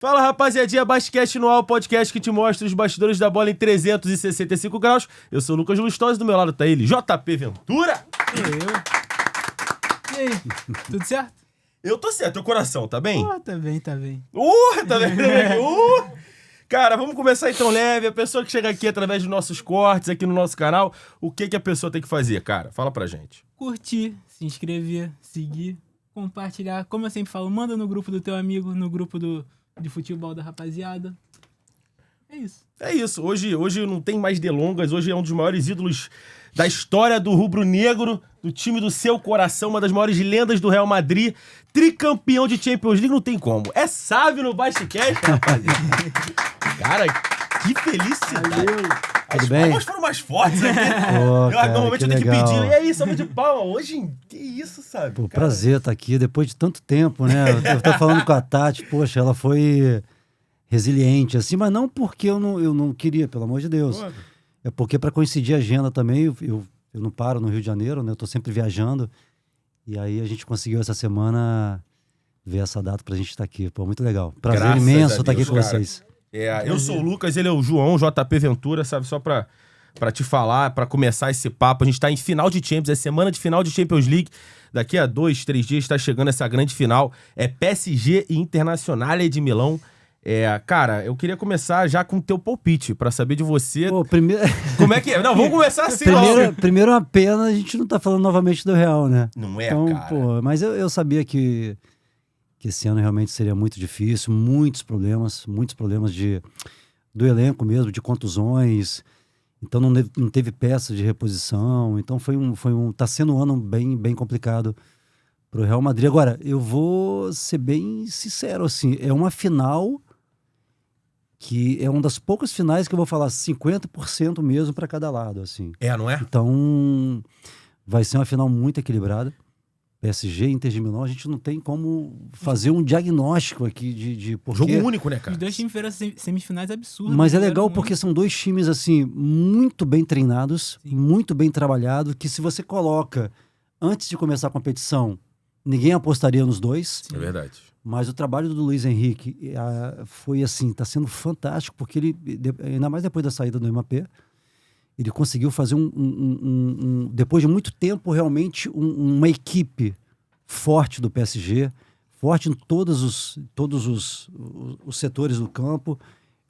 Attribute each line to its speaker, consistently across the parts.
Speaker 1: Fala, rapaziadinha, Basquete no Ar, o podcast que te mostra os bastidores da bola em 365 graus. Eu sou o Lucas Lustosa, do meu lado tá ele, JP Ventura.
Speaker 2: E aí, tudo certo?
Speaker 1: Eu tô certo, teu coração, tá bem?
Speaker 2: Tá bem.
Speaker 1: Tá bem? Cara, vamos começar então leve. A pessoa que chega aqui através dos nossos cortes aqui no nosso canal, o que a pessoa tem que fazer, cara? Fala pra gente.
Speaker 2: Curtir, se inscrever, seguir, compartilhar. Como eu sempre falo, manda no grupo do teu amigo, no grupo de futebol da rapaziada. É isso.
Speaker 1: É isso. Hoje não tem mais delongas. Hoje é um dos maiores ídolos da história do rubro-negro, do time do seu coração, uma das maiores lendas do Real Madrid, tricampeão de Champions League, não tem como. É Sávio no Basquete, rapaziada. Cara, que felicidade. As palmas foram mais fortes aqui. Normalmente eu tenho que pedir. E aí, salva de palma. Hoje, que isso, sabe?
Speaker 3: Pô, prazer estar aqui depois de tanto tempo, né? Eu tô falando com a Tati, poxa, ela foi resiliente, assim, mas não porque eu não queria, pelo amor de Deus. Pô. É porque para coincidir a agenda também, eu não paro no Rio de Janeiro, né? Eu tô sempre viajando. E aí a gente conseguiu essa semana ver essa data pra gente estar aqui. Pô, muito legal. Prazer
Speaker 1: Graças
Speaker 3: imenso estar aqui com vocês.
Speaker 1: Eu sou o Lucas, ele é o João, JP Ventura, sabe? Só pra te falar, pra começar esse papo, a gente tá em final de Champions, é semana de final de Champions League. Daqui a 2-3 dias tá chegando essa grande final. É PSG e Internazionale de Milão. Cara, eu queria começar já com o teu palpite, pra saber de você.
Speaker 3: Pô, primeiro...
Speaker 1: Como é que é? Não, vamos começar assim.
Speaker 3: Primeiro uma pena, a gente não tá falando novamente do Real, né?
Speaker 1: Não é,
Speaker 3: então,
Speaker 1: cara.
Speaker 3: Pô, mas eu sabia que esse ano realmente seria muito difícil, muitos problemas do elenco mesmo, de contusões. Então não teve peça de reposição. Então tá sendo um ano bem complicado pro Real Madrid. Agora, eu vou ser bem sincero, assim, é uma final que é uma das poucas finais que eu vou falar 50% mesmo para cada lado, assim.
Speaker 1: Não é?
Speaker 3: Então, vai ser uma final muito equilibrada. PSG, Inter de Milão, a gente não tem como fazer um diagnóstico aqui de porque...
Speaker 1: Jogo único, né, cara?
Speaker 2: Os dois times fizeram semifinais absurdas.
Speaker 3: Mas é legal porque são dois times, assim, muito bem treinados, sim, muito bem trabalhados, que se você coloca antes de começar a competição, ninguém apostaria nos dois.
Speaker 1: Sim. É verdade.
Speaker 3: Mas o trabalho do Luiz Henrique foi assim, tá sendo fantástico, porque ele, ainda mais depois da saída do MAP, ele conseguiu fazer depois de muito tempo, realmente, uma equipe forte do PSG, forte em todos os setores do campo.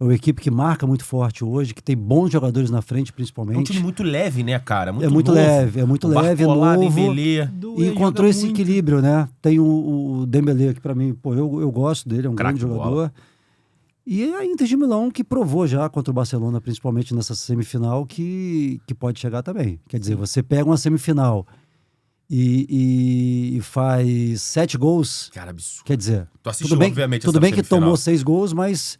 Speaker 3: É uma equipe que marca muito forte hoje, que tem bons jogadores na frente, principalmente. É
Speaker 1: um time muito leve, né, cara?
Speaker 3: É muito leve,
Speaker 1: Barcola,
Speaker 3: novo.
Speaker 1: Dembélé.
Speaker 3: E encontrou esse equilíbrio, né? Tem o Dembélé, que pra mim, pô, eu gosto dele, é um grande jogador. Bola. E a Inter de Milão, que provou já contra o Barcelona, principalmente nessa semifinal, que pode chegar também. Quer dizer, você pega uma semifinal e faz 7 gols.
Speaker 1: Cara, absurdo.
Speaker 3: Quer dizer,
Speaker 1: tudo
Speaker 3: bem que tomou 6 gols, mas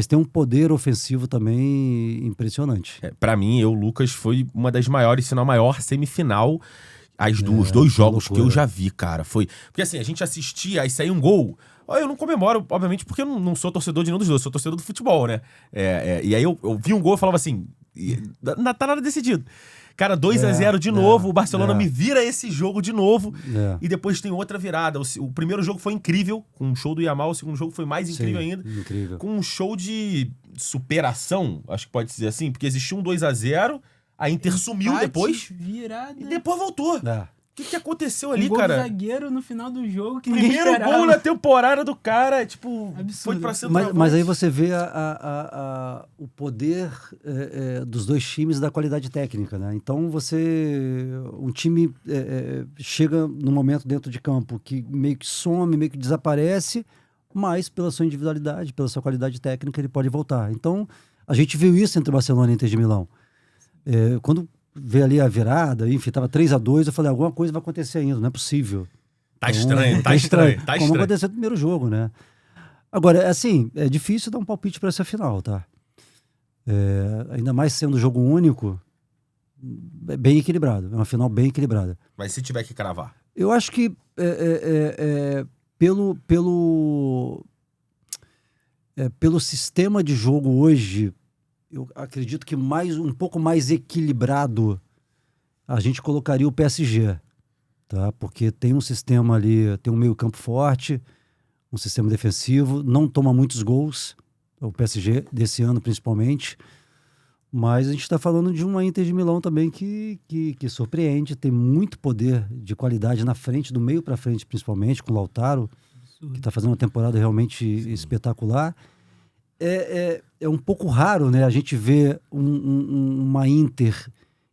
Speaker 3: tem um poder ofensivo também impressionante.
Speaker 1: Pra mim, Lucas, foi uma das maiores, se não a maior semifinal. Os dois jogos que eu já vi, cara. Porque assim, a gente assistia, aí saiu um gol. Eu não comemoro, obviamente, porque eu não sou torcedor de nenhum dos dois, sou torcedor do futebol, né? E aí eu vi um gol e falava assim, tá nada decidido. Cara, 2-0 de novo, o Barcelona me vira esse jogo de novo, e depois tem outra virada. O primeiro jogo foi incrível, com um show do Yamal, o segundo jogo foi mais incrível ainda. Incrível. Com um show de superação, acho que pode dizer assim, porque existiu um 2-0, a Inter sumiu depois,
Speaker 2: virada.
Speaker 1: E depois voltou. O que aconteceu ali,
Speaker 2: gol
Speaker 1: cara?
Speaker 2: Do zagueiro no final do jogo que
Speaker 1: primeiro gol na temporada do cara, absurdo. Foi pra ser
Speaker 3: mas aí você vê o poder dos dois times da qualidade técnica, né? Então um time chega num momento dentro de campo que meio que some, meio que desaparece, mas pela sua individualidade, pela sua qualidade técnica, ele pode voltar. Então, a gente viu isso entre Barcelona e Inter de Milão. Quando ver ali a virada, enfim, tava 3-2, eu falei, alguma coisa vai acontecer ainda, não é possível.
Speaker 1: Tá estranho.
Speaker 3: Como aconteceu no primeiro jogo, né? Agora, assim, é difícil dar um palpite para essa final, tá? Ainda mais sendo jogo único, é bem equilibrado, é uma final bem equilibrada.
Speaker 1: Mas se tiver que cravar?
Speaker 3: Eu acho que pelo sistema de jogo hoje, eu acredito que um pouco mais equilibrado, a gente colocaria o PSG, tá? Porque tem um sistema ali, tem um meio campo forte, um sistema defensivo, não toma muitos gols, o PSG desse ano principalmente, mas a gente está falando de uma Inter de Milão também que surpreende, tem muito poder de qualidade na frente, do meio para frente principalmente, com o Lautaro, que está fazendo uma temporada realmente espetacular. É um pouco raro, né, a gente ver uma Inter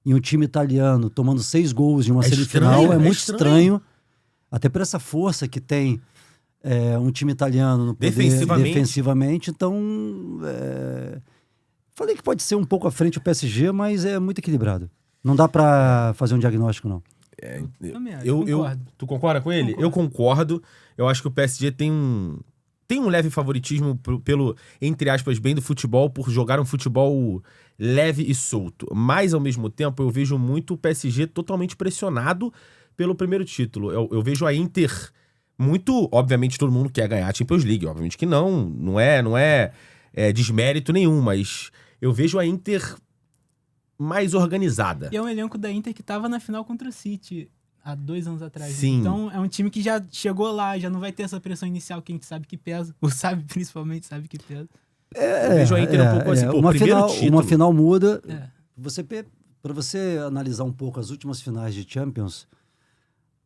Speaker 3: e um time italiano tomando 6 gols em uma semifinal,
Speaker 1: estranho,
Speaker 3: é muito estranho, até por essa força que tem um time italiano no poder defensivamente. Então, falei que pode ser um pouco à frente o PSG, mas é muito equilibrado. Não dá para fazer um diagnóstico, não.
Speaker 1: Tu concorda com ele?
Speaker 2: Concordo.
Speaker 1: Eu concordo. Eu acho que o PSG tem um leve favoritismo pelo, entre aspas, bem do futebol, por jogar um futebol leve e solto. Mas, ao mesmo tempo, eu vejo muito o PSG totalmente pressionado pelo primeiro título. Eu vejo a Inter muito... Obviamente, todo mundo quer ganhar a Champions League. Obviamente que não é desmérito nenhum, mas eu vejo a Inter mais organizada.
Speaker 2: E é um elenco da Inter que tava na final contra o City há 2 anos atrás.
Speaker 1: Sim.
Speaker 2: Então é um time que já chegou lá, já não vai ter essa pressão inicial que a gente sabe que pesa. Ou sabe, principalmente, sabe que pesa.
Speaker 1: Eu vejo a Inter um pouco assim,
Speaker 3: uma final muda.
Speaker 2: É.
Speaker 3: Para você analisar um pouco as últimas finais de Champions,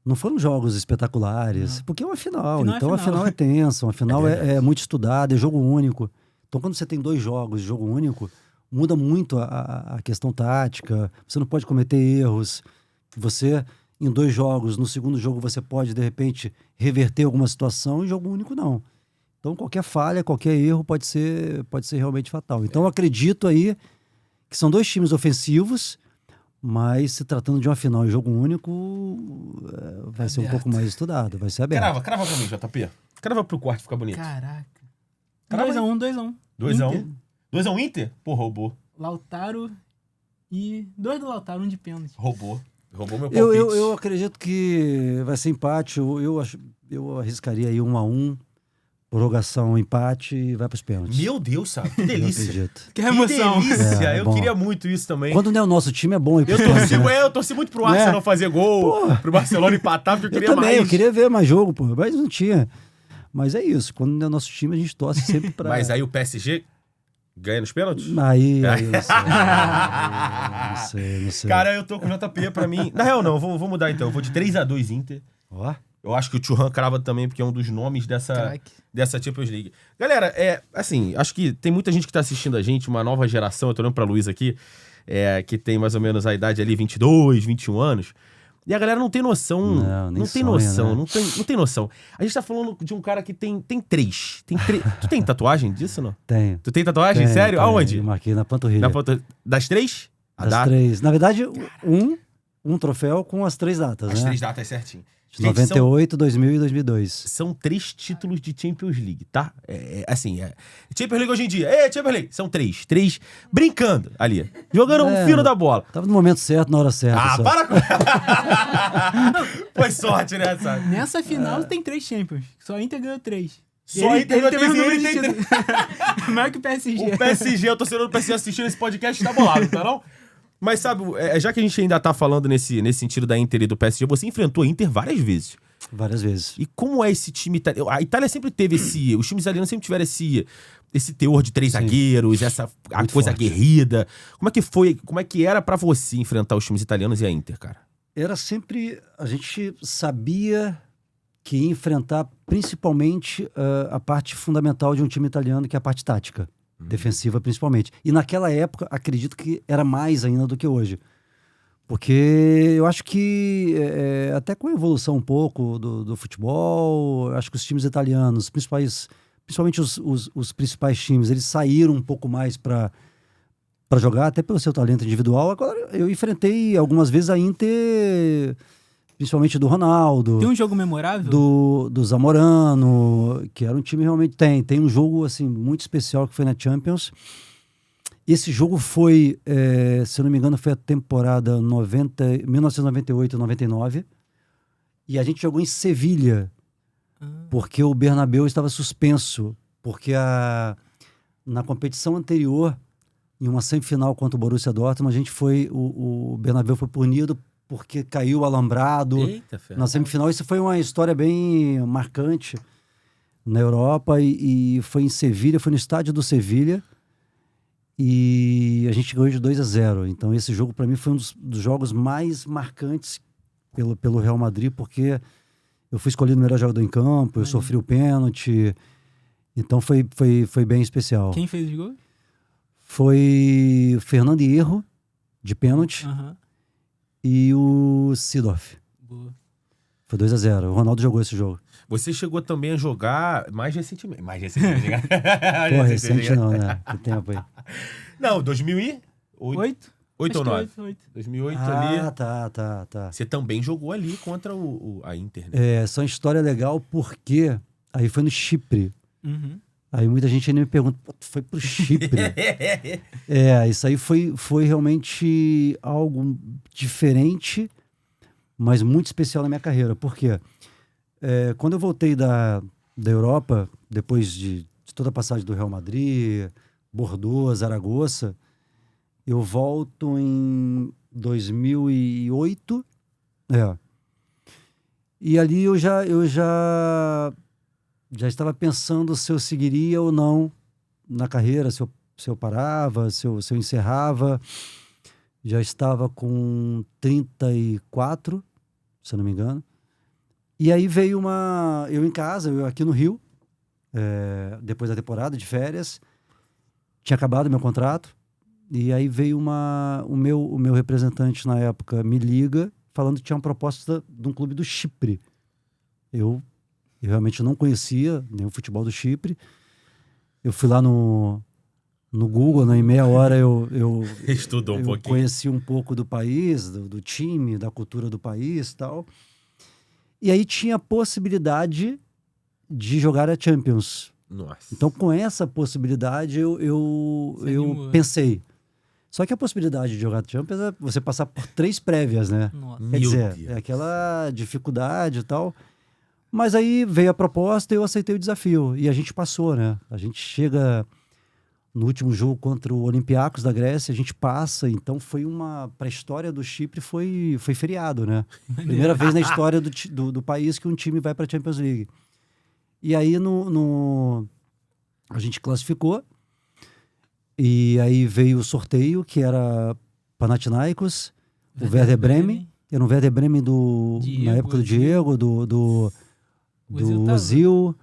Speaker 3: não foram jogos espetaculares, porque é uma final. Então a final é tensa, uma final é muito estudada, é jogo único. Então quando você tem 2 jogos de jogo único, muda muito a questão tática, você não pode cometer erros. Você, em 2 jogos, no segundo jogo você pode, de repente, reverter alguma situação, em jogo único não. Então qualquer falha, qualquer erro pode ser realmente fatal. Então eu acredito aí que são 2 times ofensivos, mas se tratando de uma final em jogo único, vai ser um pouco mais estudado, vai ser aberto.
Speaker 1: Crava pra mim, JP. Crava pro corte ficar bonito.
Speaker 2: Caraca.
Speaker 1: Crava
Speaker 2: 2x1.
Speaker 1: 2x1. 2x1 Inter? Pô, roubou.
Speaker 2: Lautaro e 2 do Lautaro, 1 de pênalti.
Speaker 1: Roubou meu palpite.
Speaker 3: Eu acredito que vai ser empate. Eu arriscaria aí 1x1, prorrogação, empate e vai para os pênaltis.
Speaker 1: Meu Deus, sabe? Que delícia.
Speaker 2: Que emoção.
Speaker 1: Que delícia. Eu
Speaker 3: bom.
Speaker 1: queria muito isso também.
Speaker 3: Quando não é o nosso time, é bom ir
Speaker 1: Eu
Speaker 3: pros
Speaker 1: torci,
Speaker 3: pênaltis, né?
Speaker 1: eu torci muito pro Arsenal fazer gol, pro Barcelona empatar, porque eu queria
Speaker 3: também,
Speaker 1: mais.
Speaker 3: eu queria ver mais jogo, pô, mas não tinha. Mas é isso, quando não é o nosso time, a gente torce sempre pra...
Speaker 1: Mas aí o PSG ganha nos pênaltis?
Speaker 3: Aí eu não sei.
Speaker 1: Cara, eu tô com o JP pra mim. Na real, não, vou mudar então. Eu vou de 3x2 Inter.
Speaker 3: Ó.
Speaker 1: Eu acho que o Thuram crava também, porque é um dos nomes dessa Champions League. Galera, assim, acho que tem muita gente que tá assistindo a gente, uma nova geração. Eu tô olhando pra Luiz aqui, que tem mais ou menos a idade ali, 22, 21 anos. E a galera não tem noção. Não tem noção. Não tem noção. A gente tá falando de um cara que tem 3. Tu tem tatuagem disso, não?
Speaker 3: Tenho.
Speaker 1: Tu tem tatuagem? Sério? Aonde?
Speaker 3: Eu marquei na panturrilha.
Speaker 1: Das 3?
Speaker 3: Das 3. Na verdade, um troféu com as 3 datas,
Speaker 1: As
Speaker 3: né?
Speaker 1: 3 datas certinho.
Speaker 3: De 98, 2000 e 2002.
Speaker 1: São 3 títulos de Champions League, tá? Champions League hoje em dia. Champions League. São 3. 3 brincando ali. Jogando um fino da bola.
Speaker 3: Tava no momento certo, na hora certa.
Speaker 1: Para com... Foi sorte, né, sabe?
Speaker 2: Nessa final tem 3 Champions. Só a Inter ganhou 3.
Speaker 1: Só a Inter ganhou 3 e ele tem 3.
Speaker 2: Maior que o PSG.
Speaker 1: O PSG, o torcedor do PSG assistindo esse podcast tá bolado, tá não? Mas sabe, já que a gente ainda tá falando nesse sentido da Inter e do PSG, você enfrentou a Inter várias vezes.
Speaker 3: Várias vezes.
Speaker 1: E como é esse time italiano? A Itália sempre teve os times italianos sempre tiveram esse teor de 3 zagueiros, a coisa
Speaker 3: forte.
Speaker 1: aguerrida. Como é que foi, como é que era pra você enfrentar os times italianos e a Inter, cara?
Speaker 3: Era sempre, a gente sabia que ia enfrentar principalmente a parte fundamental de um time italiano, que é a parte tática. Defensiva principalmente. E naquela época, acredito que era mais ainda do que hoje. Porque eu acho que, até com a evolução um pouco do futebol, acho que os times italianos, principalmente os principais times, eles saíram um pouco mais para jogar, até pelo seu talento individual. Agora, eu enfrentei algumas vezes a Inter, principalmente do Ronaldo.
Speaker 2: Tem um jogo memorável?
Speaker 3: Do Zamorano, que era um time realmente... Tem um jogo assim, muito especial que foi na Champions. Esse jogo foi, se eu não me engano, foi a temporada 1998-99. E a gente jogou em Sevilha, porque o Bernabéu estava suspenso. Porque na competição anterior, em uma semifinal contra o Borussia Dortmund, o Bernabéu foi punido porque caiu o alambrado na semifinal. Isso foi uma história bem marcante. na Europa e foi em Sevilha, foi no estádio do Sevilha e a gente ganhou de 2-0. Então esse jogo para mim foi um dos jogos mais marcantes pelo Real Madrid, porque eu fui escolhido o melhor jogador em campo, eu sofri o pênalti, então foi bem especial.
Speaker 2: Quem fez os gols?
Speaker 3: Foi o Fernando Hierro, de pênalti,
Speaker 2: Aham.
Speaker 3: e o Seedorf.
Speaker 2: Boa.
Speaker 3: Foi 2-0. O Ronaldo jogou esse jogo.
Speaker 1: Você chegou também a jogar mais recentemente. Mais recentemente.
Speaker 3: Pô, recente não, né? Que tempo aí.
Speaker 1: Não, 2008 ou
Speaker 2: 8?
Speaker 1: 9?
Speaker 2: 8.
Speaker 1: 2008 ali.
Speaker 3: Ah, tá.
Speaker 1: Você também jogou ali contra a Inter, né?
Speaker 3: Essa é uma história legal porque aí foi no Chipre.
Speaker 2: Uhum.
Speaker 3: Aí muita gente ainda me pergunta, pô, tu foi pro Chipre? Isso aí foi realmente algo diferente, mas muito especial na minha carreira. Por quê? Quando eu voltei da Europa, depois de toda a passagem do Real Madrid, Bordeaux, Zaragoza, eu volto em 2008. E ali eu já estava pensando se eu seguiria ou não na carreira, se eu parava, se eu encerrava. Já estava com 34, se eu não me engano. E aí veio eu em casa, eu aqui no Rio, depois da temporada de férias, tinha acabado meu contrato, e aí veio o meu representante na época me liga, falando que tinha uma proposta de um clube do Chipre. Eu realmente não conhecia nem o futebol do Chipre. Eu fui lá no Google, né, em meia hora eu
Speaker 1: Estudou um pouquinho.
Speaker 3: Conheci um pouco do país, do time, da cultura do país e tal. E aí tinha a possibilidade de jogar a Champions.
Speaker 1: Nossa.
Speaker 3: Então, com essa possibilidade, eu pensei. Só que a possibilidade de jogar a Champions é você passar por 3 prévias, né?
Speaker 2: Nossa.
Speaker 3: Quer dizer,
Speaker 1: Deus.
Speaker 3: é aquela dificuldade e tal. Mas aí veio a proposta e eu aceitei o desafio. E a gente passou, né? A gente chega no último jogo contra o Olympiacos da Grécia, a gente passa. Então foi para a história do Chipre foi feriado, né? Primeira vez na história do país que um time vai para a Champions League. E aí a gente classificou. E aí veio o sorteio, que era Panathinaikos, o Werder Bremen. Era um Werder Bremen na época do Diego, do Ozil.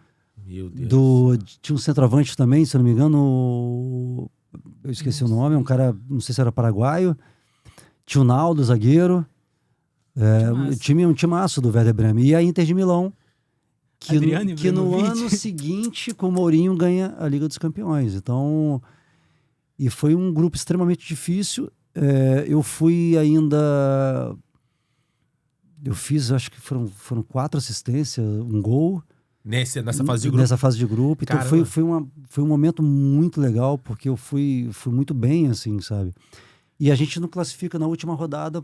Speaker 1: Meu Deus.
Speaker 3: Tinha um centroavante também, se eu não me engano, eu esqueci o nome, um cara, não sei se era paraguaio. Tinha o Naldo, zagueiro. Um timaço do Werder Bremen. E a Inter de Milão, que no ano seguinte, com o Mourinho, ganha a Liga dos Campeões. Então, e foi um grupo extremamente difícil. Eu fui ainda... Eu fiz, acho que foram 4 assistências, um gol.
Speaker 1: Nessa fase de grupo?
Speaker 3: Nessa fase de grupo. Então foi um momento muito legal, porque eu fui muito bem, assim, sabe? E a gente não classifica na última rodada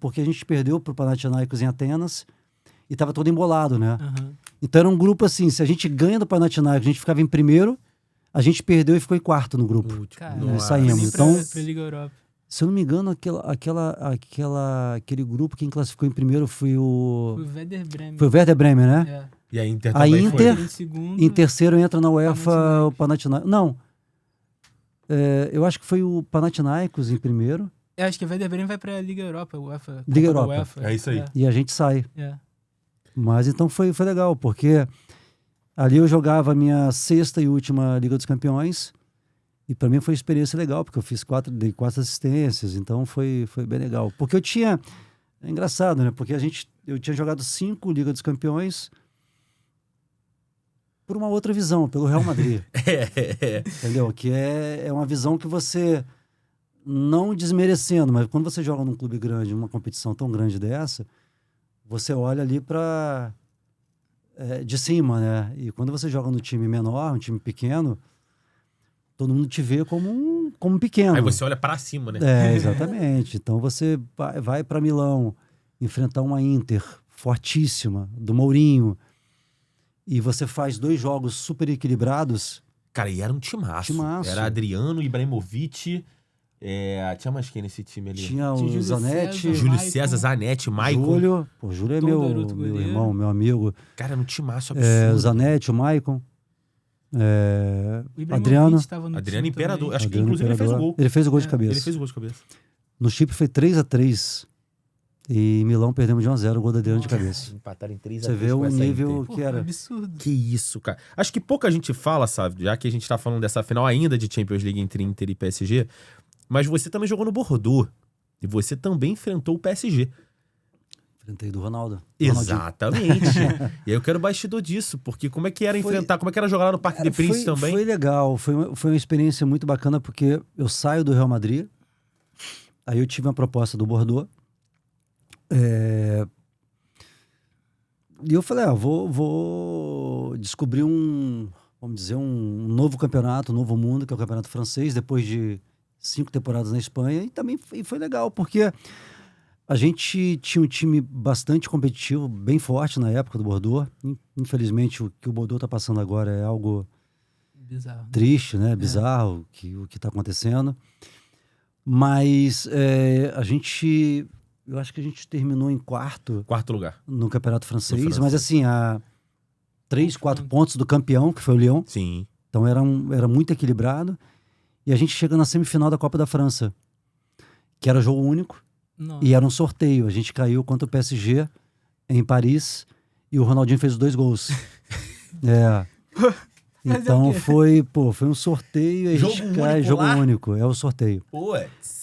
Speaker 3: porque a gente perdeu pro Panathinaikos em Atenas e tava todo embolado, né?
Speaker 2: Uhum.
Speaker 3: Então era um grupo assim, se a gente ganha do Panathinaikos, a gente ficava em primeiro, a gente perdeu e ficou em quarto no grupo.
Speaker 2: Cara,
Speaker 3: saímos. Então,
Speaker 2: pra Liga Europa.
Speaker 3: se eu não me engano, aquele grupo, quem classificou em primeiro foi o
Speaker 2: Werder Bremen.
Speaker 3: Foi o Werder Bremen, né?
Speaker 1: E a Inter também
Speaker 3: em terceiro entra na UEFA o Panathinaikos. Não. Eu acho que foi o Panathinaikos em primeiro.
Speaker 2: Eu acho que o Werder Bremen vai pra Liga Europa, UEFA.
Speaker 3: Liga Europa.
Speaker 2: UEFA.
Speaker 1: É isso aí.
Speaker 3: E a gente sai. Mas então foi legal, porque ali eu jogava a minha 6ª e última Liga dos Campeões. E para mim foi uma experiência legal, porque eu dei 4 assistências, então foi bem legal. Porque eu tinha... É engraçado, né? Porque eu tinha jogado 5 Liga dos Campeões por uma outra visão, pelo Real Madrid. Entendeu? Que é uma visão que você, não desmerecendo, mas quando você joga num clube grande, numa competição tão grande dessa, você olha ali de cima, né? E quando você joga no time menor, um time pequeno, todo mundo te vê como pequeno.
Speaker 1: Aí você olha para cima, né?
Speaker 3: Exatamente. Então você vai para Milão enfrentar uma Inter fortíssima, do Mourinho, e você faz 2 jogos super equilibrados.
Speaker 1: Cara, e era um timaço.
Speaker 3: Timaço.
Speaker 1: Era Adriano, Ibrahimovic, Tinha mais quem nesse time ali?
Speaker 3: Tinha
Speaker 2: Tinha
Speaker 3: o
Speaker 2: Júlio
Speaker 3: Zanetti,
Speaker 2: César,
Speaker 1: Júlio
Speaker 2: Maicon.
Speaker 1: César, Zanetti, Maicon.
Speaker 3: Júlio. Pô, Júlio é
Speaker 2: Tom
Speaker 3: meu
Speaker 2: Garoto goleiro.
Speaker 3: irmão, meu amigo.
Speaker 1: Cara, no timaço
Speaker 3: O
Speaker 1: absurdo.
Speaker 3: Zanetti, o Maicon.
Speaker 2: O Ibrahimovic
Speaker 3: Adriano.
Speaker 2: tava no
Speaker 1: Adriano
Speaker 2: time
Speaker 1: Imperador.
Speaker 2: também.
Speaker 1: Acho que
Speaker 3: Adriano
Speaker 1: inclusive ele fez o
Speaker 3: Imperador.
Speaker 1: gol.
Speaker 3: Ele fez o gol de
Speaker 2: É,
Speaker 3: cabeça.
Speaker 1: Ele fez o gol de cabeça.
Speaker 3: No Chipre foi 3-3. E em Milão perdemos de 1-0 o gol do Adriano de cabeça.
Speaker 1: Empataram em 3
Speaker 3: Você vê o nível
Speaker 2: Pô,
Speaker 3: que era.
Speaker 2: absurdo.
Speaker 1: Que isso, cara. Acho que pouca gente fala, sabe? Já que a gente tá falando dessa final ainda de Champions League entre Inter e PSG. Mas você também jogou no Bordeaux. E você também enfrentou o PSG.
Speaker 3: Enfrentei do Ronaldo. Ronaldinho.
Speaker 1: Exatamente. E aí eu quero o bastidor disso. Porque como é que era enfrentar? Como é que era jogar lá no Parque de Príncipe também?
Speaker 3: Foi legal. Foi uma experiência muito bacana porque eu saio do Real Madrid. Aí eu tive uma proposta do Bordeaux. E eu falei, vou descobrir vamos dizer, um novo campeonato, um novo mundo, que é o campeonato francês, depois de 5 temporadas na Espanha. E também foi legal, porque a gente tinha um time bastante competitivo, bem forte na época do Bordeaux. Infelizmente, o que o Bordeaux está passando agora é algo
Speaker 2: Bizarro.
Speaker 3: triste, né? Bizarro o que está acontecendo. Mas eu acho que a gente terminou em quarto
Speaker 1: Quarto lugar.
Speaker 3: no Campeonato Francês,
Speaker 1: francês.
Speaker 3: mas assim, a 3, 4 pontos do campeão, que foi o Lyon.
Speaker 1: Sim.
Speaker 3: Então era muito equilibrado. E a gente chega na semifinal da Copa da França, que era jogo único
Speaker 2: Nossa.
Speaker 3: e era um sorteio. A gente caiu contra o PSG em Paris e o Ronaldinho fez os 2 gols. Então foi um sorteio e a
Speaker 1: Jogo
Speaker 3: gente cai,
Speaker 1: único
Speaker 3: jogo
Speaker 1: lá?
Speaker 3: único, é o sorteio.
Speaker 1: Puts.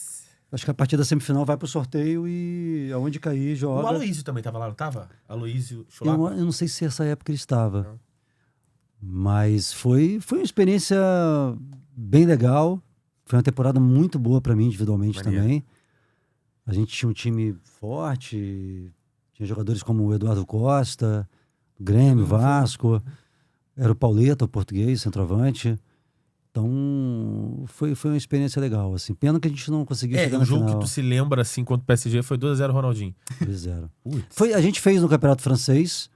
Speaker 3: Acho que a partir da semifinal vai pro sorteio e aonde cair
Speaker 1: O
Speaker 3: joga.
Speaker 1: Aloísio também tava lá, não tava? Aloísio
Speaker 3: Eu
Speaker 1: Chulapa?
Speaker 3: não sei se essa época ele estava.
Speaker 1: Não.
Speaker 3: Mas foi uma experiência bem legal. Foi uma temporada muito boa para mim individualmente
Speaker 1: Maneiro.
Speaker 3: também. A gente tinha um time forte, tinha jogadores como o Eduardo Costa, Grêmio, Vasco, era o Pauleta, o português, centroavante. Então foi uma experiência legal, assim. Pena que a gente não conseguiu chegar
Speaker 1: O
Speaker 3: na
Speaker 1: jogo
Speaker 3: final.
Speaker 1: que tu se lembra, assim, contra o PSG foi 2-0 Ronaldinho.
Speaker 3: 2-0.
Speaker 1: Putz.
Speaker 3: A gente fez no Campeonato Francês,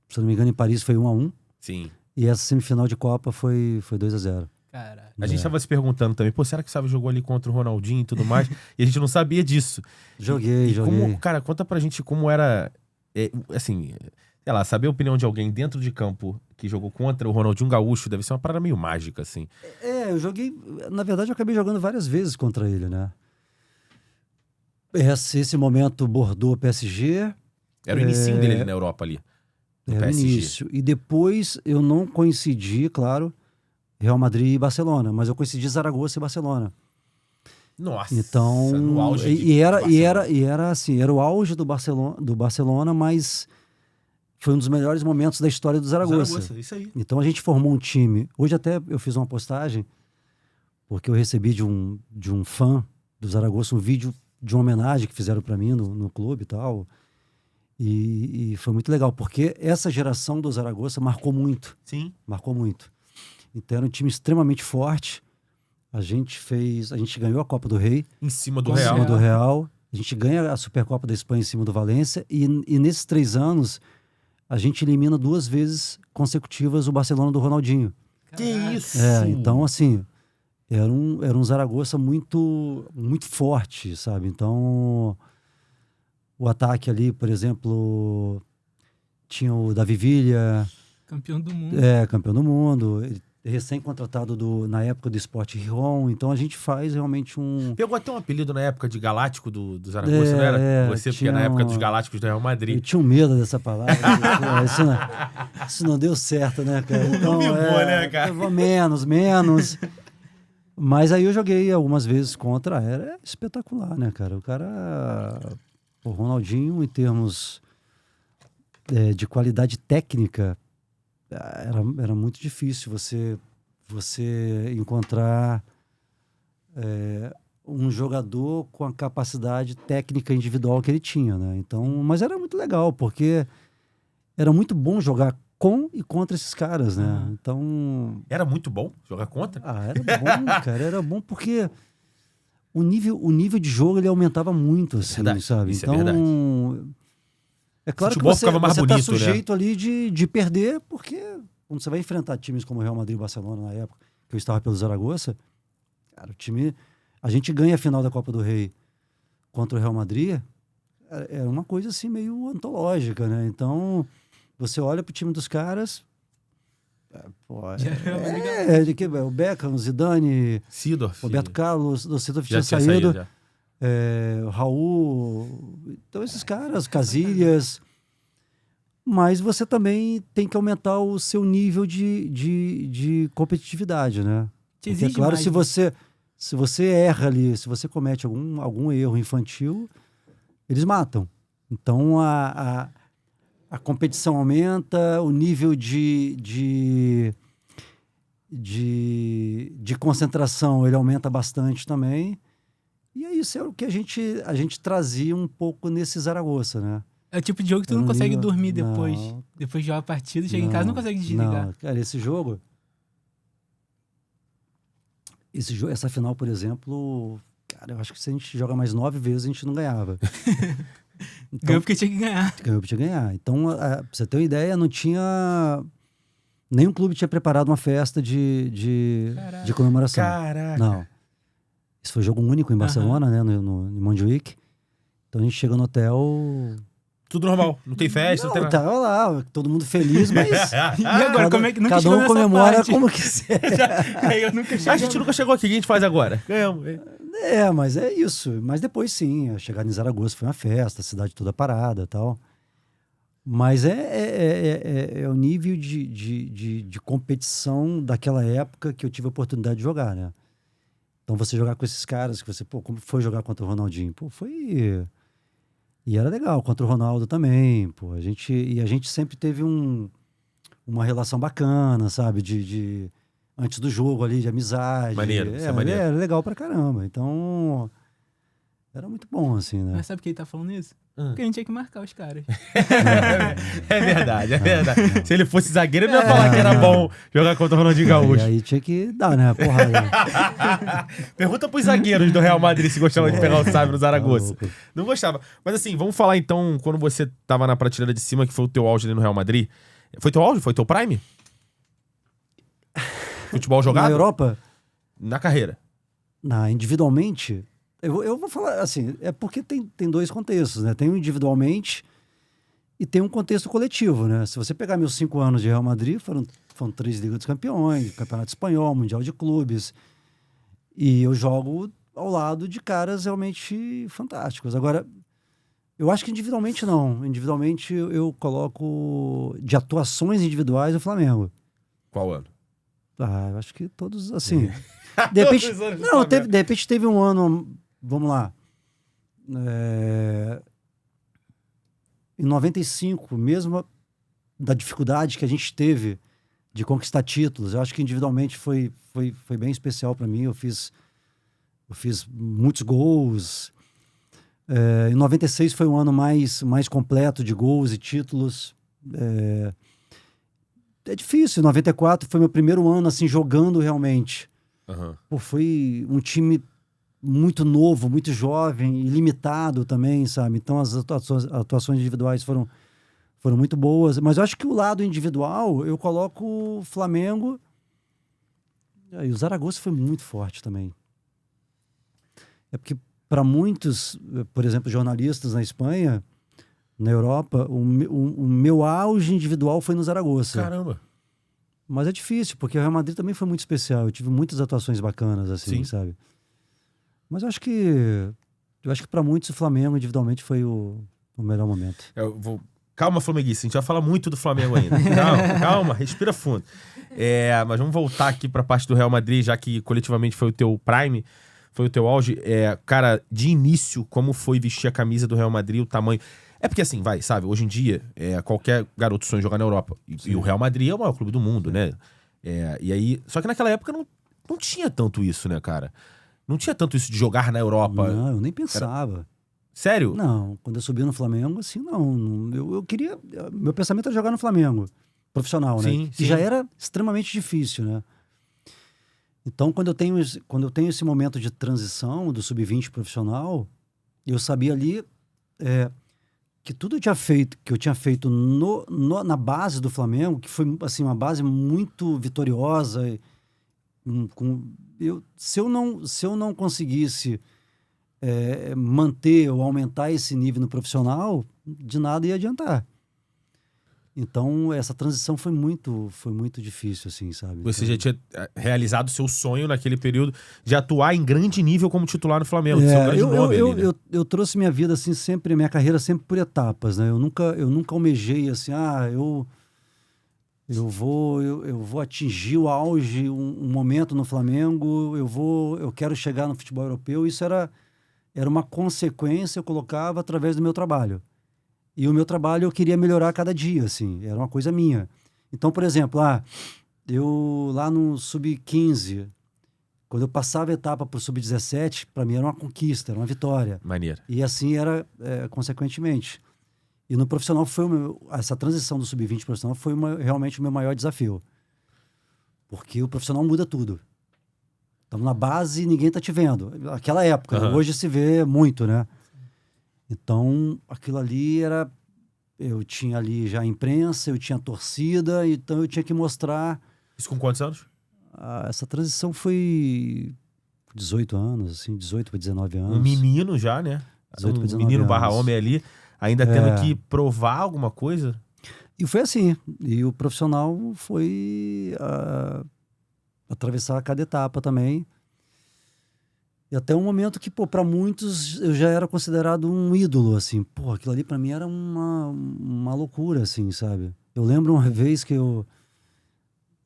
Speaker 3: se não me engano, em Paris foi 1-1.
Speaker 1: Sim.
Speaker 3: E essa semifinal de Copa foi 2-0.
Speaker 2: Caralho.
Speaker 1: A gente tava se perguntando também, pô, será que o Sábio jogou ali contra o Ronaldinho e tudo mais? E a gente não sabia disso.
Speaker 3: Joguei.
Speaker 1: Cara, conta pra gente como era, assim, sei lá, saber a opinião de alguém dentro de campo que jogou contra o Ronaldinho Gaúcho deve ser uma parada meio mágica, assim.
Speaker 3: Eu joguei. Na verdade, eu acabei jogando várias vezes contra ele, né? Esse momento Bordeaux-PSG.
Speaker 1: Era o inicinho dele ali na Europa ali. No
Speaker 3: Era o
Speaker 1: PSG.
Speaker 3: início. E depois eu não coincidi, claro, Real Madrid e Barcelona, mas eu coincidi Zaragoza e Barcelona.
Speaker 1: Nossa,
Speaker 3: Então,
Speaker 1: no auge
Speaker 3: e
Speaker 1: Barcelona.
Speaker 3: era assim, era o auge do Barcelona, mas foi um dos melhores momentos da história do Zaragoza.
Speaker 1: Isso aí.
Speaker 3: Então a gente formou um time. Hoje até eu fiz uma postagem, porque eu recebi de um fã do Zaragoza um vídeo de uma homenagem que fizeram para mim no clube e tal. E foi muito legal, porque essa geração do Zaragoza marcou muito.
Speaker 1: Sim.
Speaker 3: Marcou muito. Então era um time extremamente forte. A gente ganhou a Copa do Rei
Speaker 1: Em cima do
Speaker 3: em
Speaker 1: Real.
Speaker 3: cima do Real. A gente ganha a Supercopa da Espanha em cima do Valência. E nesses 3 anos, a gente elimina 2 vezes consecutivas o Barcelona do Ronaldinho.
Speaker 1: Que isso?
Speaker 3: Então, assim, era um Zaragoza muito, muito forte, sabe? Então, o ataque ali, por exemplo, tinha o Davi Villa,
Speaker 2: Campeão do mundo.
Speaker 3: campeão do mundo, ele recém-contratado na época do Sport Rijon. Então, a gente faz realmente
Speaker 1: Pegou até um apelido na época de Galáctico do Zaragoza, não era? Você, porque na época dos Galácticos do Real
Speaker 3: Eu
Speaker 1: Madrid.
Speaker 3: tinha um medo dessa palavra. Isso não deu certo, né, cara? Então,
Speaker 1: Não vingou, né, cara?
Speaker 3: Menos. Mas aí eu joguei algumas vezes contra. Era espetacular, né, cara? O cara... O Ronaldinho, em termos de qualidade técnica, era muito difícil você encontrar um jogador com a capacidade técnica individual que ele tinha, né? Então, mas era muito legal, porque era muito bom jogar com e contra esses caras, né? Então...
Speaker 1: Era muito bom jogar contra?
Speaker 3: era bom, cara. Era bom porque o nível de jogo ele aumentava muito, assim,
Speaker 1: Verdade,
Speaker 3: sabe?
Speaker 1: isso é
Speaker 3: Então,
Speaker 1: verdade.
Speaker 3: é claro que
Speaker 1: Futebol
Speaker 3: você
Speaker 1: ficava mais
Speaker 3: tá
Speaker 1: bonito,
Speaker 3: sujeito ali de perder, porque quando você vai enfrentar times como o Real Madrid e o Barcelona na época, que eu estava pelo Zaragoza, cara, o time A gente ganha a final da Copa do Rei contra o Real Madrid, é uma coisa assim meio antológica, né? Então, você olha pro time dos caras... o Beckham, o Zidane,
Speaker 1: Seedorf.
Speaker 3: Roberto Carlos, o Seedorf
Speaker 1: Já
Speaker 3: tinha
Speaker 1: tinha
Speaker 3: saído,
Speaker 1: já.
Speaker 3: o Raul, então esses caras, Casillas, mas você também tem que aumentar o seu nível de competitividade, né?
Speaker 2: Te
Speaker 3: Porque, é
Speaker 2: exige
Speaker 3: claro,
Speaker 2: mais,
Speaker 3: se você erra ali, se você comete algum erro infantil, eles matam. Então a competição aumenta, o nível de concentração ele aumenta bastante também. E é isso, é o que a gente trazia um pouco nesse Zaragoza, né?
Speaker 2: É o tipo de jogo que tu
Speaker 3: Eu
Speaker 2: não
Speaker 3: não
Speaker 2: consegue
Speaker 3: ligo-
Speaker 2: dormir
Speaker 3: não.
Speaker 2: depois. Depois de jogar a partida, chega em casa e não consegue desligar.
Speaker 3: Não, cara, esse jogo, essa final, por exemplo, cara, eu acho que se a gente joga mais 9 vezes, a gente não ganhava.
Speaker 2: Ganhou porque tinha que ganhar.
Speaker 3: Ganhou pra ganhar. Então, pra você ter uma ideia, não tinha... Nenhum clube tinha preparado uma festa de comemoração.
Speaker 1: Caraca.
Speaker 3: Não. Esse foi jogo único em Barcelona, né? Em Montjuic. Então a gente chega no hotel...
Speaker 1: Tudo normal. Não tem festa, não tem
Speaker 3: Não,
Speaker 1: nada.
Speaker 3: tava lá, todo mundo feliz, mas...
Speaker 2: E agora, como é que nunca
Speaker 3: cada
Speaker 2: chegou
Speaker 3: um
Speaker 2: nessa
Speaker 3: comemora
Speaker 2: parte?
Speaker 3: como quiser.
Speaker 2: Eu nunca
Speaker 1: A gente nunca chegou aqui, o que a gente faz agora? Ganhamos.
Speaker 3: Mas é isso. Mas depois sim, chegar em Zaragoza foi uma festa, a cidade toda parada e tal. Mas é o nível de competição daquela época que eu tive a oportunidade de jogar, né? Então você jogar com esses caras, que você, como foi jogar contra o Ronaldinho? Foi... E era legal, contra o Ronaldo também, a gente sempre teve uma relação bacana, sabe? Antes do jogo ali, de amizade.
Speaker 1: Maneiro, isso é maneiro.
Speaker 3: Era legal pra caramba. Então, era muito bom, assim, né?
Speaker 2: Mas sabe por que ele tá falando isso? Porque a gente tinha que marcar os caras.
Speaker 1: É verdade, é verdade. Se ele fosse zagueiro, ele não ia falar que era bom jogar contra o Ronaldinho
Speaker 3: E
Speaker 1: Gaúcho.
Speaker 3: aí tinha que dar, né? Porrada.
Speaker 1: Pergunta pros zagueiros do Real Madrid se gostavam de pegar o sábio no Zaragoza.
Speaker 3: Tá louco.
Speaker 1: Não gostava. Mas assim, vamos falar então, quando você tava na prateleira de cima, que foi o teu auge ali no Real Madrid. Foi teu auge? Foi teu prime? Futebol jogado?
Speaker 3: Na Europa,
Speaker 1: Na carreira.
Speaker 3: individualmente, eu vou falar assim, é porque tem dois contextos, né? Tem o individualmente e tem um contexto coletivo, né? Se você pegar meus 5 anos de Real Madrid, foram 3 Ligas dos Campeões, Campeonato Espanhol, Mundial de Clubes. E eu jogo ao lado de caras realmente fantásticos. Agora, eu acho que individualmente não. Individualmente eu coloco de atuações individuais o Flamengo.
Speaker 1: Qual ano?
Speaker 3: Eu acho que todos, assim... De repente,
Speaker 1: Todos os anos do
Speaker 3: não,
Speaker 1: Flamengo.
Speaker 3: de repente teve um ano, vamos lá, em 95, mesmo da dificuldade que a gente teve de conquistar títulos, eu acho que individualmente foi bem especial para mim. Eu fiz muitos gols. Em 96 foi um ano mais completo de gols e títulos. É difícil. Em 94 foi meu primeiro ano assim jogando realmente.
Speaker 1: Uhum.
Speaker 3: Foi um time muito novo, muito jovem, ilimitado também, sabe? Então as atuações individuais foram muito boas. Mas eu acho que o lado individual, eu coloco o Flamengo. E o Zaragoza foi muito forte também. É porque para muitos, por exemplo, jornalistas na Espanha, na Europa, o meu auge individual foi no Zaragoza.
Speaker 1: Caramba.
Speaker 3: Mas é difícil, porque o Real Madrid também foi muito especial. Eu tive muitas atuações bacanas, assim,
Speaker 1: Sim.
Speaker 3: sabe? Mas eu acho que para muitos o Flamengo individualmente foi o melhor momento.
Speaker 1: Calma, flamenguista, a gente vai falar muito do Flamengo ainda. Calma, respira fundo. Mas vamos voltar aqui pra parte do Real Madrid, já que coletivamente foi o teu prime, foi o teu auge. Cara, de início, como foi vestir a camisa do Real Madrid, o tamanho... É porque assim, sabe, hoje em dia, qualquer garoto sonha em jogar na Europa. E o Real Madrid é o maior clube do mundo, né? E aí... Só que naquela época não tinha tanto isso, né, cara? Não tinha tanto isso de jogar na Europa.
Speaker 3: Não, eu nem pensava.
Speaker 1: Sério?
Speaker 3: Não, quando eu subi no Flamengo, assim, não. Eu queria... Meu pensamento era jogar no Flamengo, profissional, né?
Speaker 1: Sim, sim.
Speaker 3: E já era extremamente difícil, né? Então, quando eu tenho esse momento de transição do sub-20 profissional, eu sabia ali que tudo que eu tinha feito na base do Flamengo, que foi assim, uma base muito vitoriosa, com se eu não conseguisse manter ou aumentar esse nível no profissional, de nada ia adiantar. Então, essa transição foi muito difícil, assim, sabe?
Speaker 1: Você
Speaker 3: então,
Speaker 1: já tinha realizado o seu sonho naquele período de atuar em grande nível como titular no Flamengo, de ser um grande nome ali, né?
Speaker 3: eu trouxe minha vida, assim, sempre, minha carreira sempre por etapas, né? Eu nunca almejei, assim, eu vou atingir o auge, um momento no Flamengo, eu quero chegar no futebol europeu. Isso era uma consequência, eu colocava através do meu trabalho. E o meu trabalho eu queria melhorar cada dia, assim, era uma coisa minha. Então, por exemplo, eu lá no Sub-15, quando eu passava a etapa para o Sub-17, para mim era uma conquista, era uma vitória.
Speaker 1: Maneiro.
Speaker 3: E assim era, consequentemente. E no profissional essa transição do Sub-20 profissional foi realmente o meu maior desafio. Porque o profissional muda tudo. Estamos na base e ninguém está te vendo. Aquela época, né? Hoje se vê muito, né? Então, aquilo ali eu tinha ali já a imprensa, eu tinha a torcida, então eu tinha que mostrar...
Speaker 1: Isso com quantos anos?
Speaker 3: Essa transição foi 18 anos, assim, 18 para 19 anos.
Speaker 1: Um menino já, né?
Speaker 3: 18 para 19
Speaker 1: menino
Speaker 3: anos.
Speaker 1: /homem ali, ainda tendo que provar alguma coisa.
Speaker 3: E foi assim. E o profissional foi atravessar cada etapa também. E até um momento que, para muitos, eu já era considerado um ídolo, assim. Aquilo ali para mim era uma loucura, assim, sabe? Eu lembro uma vez que eu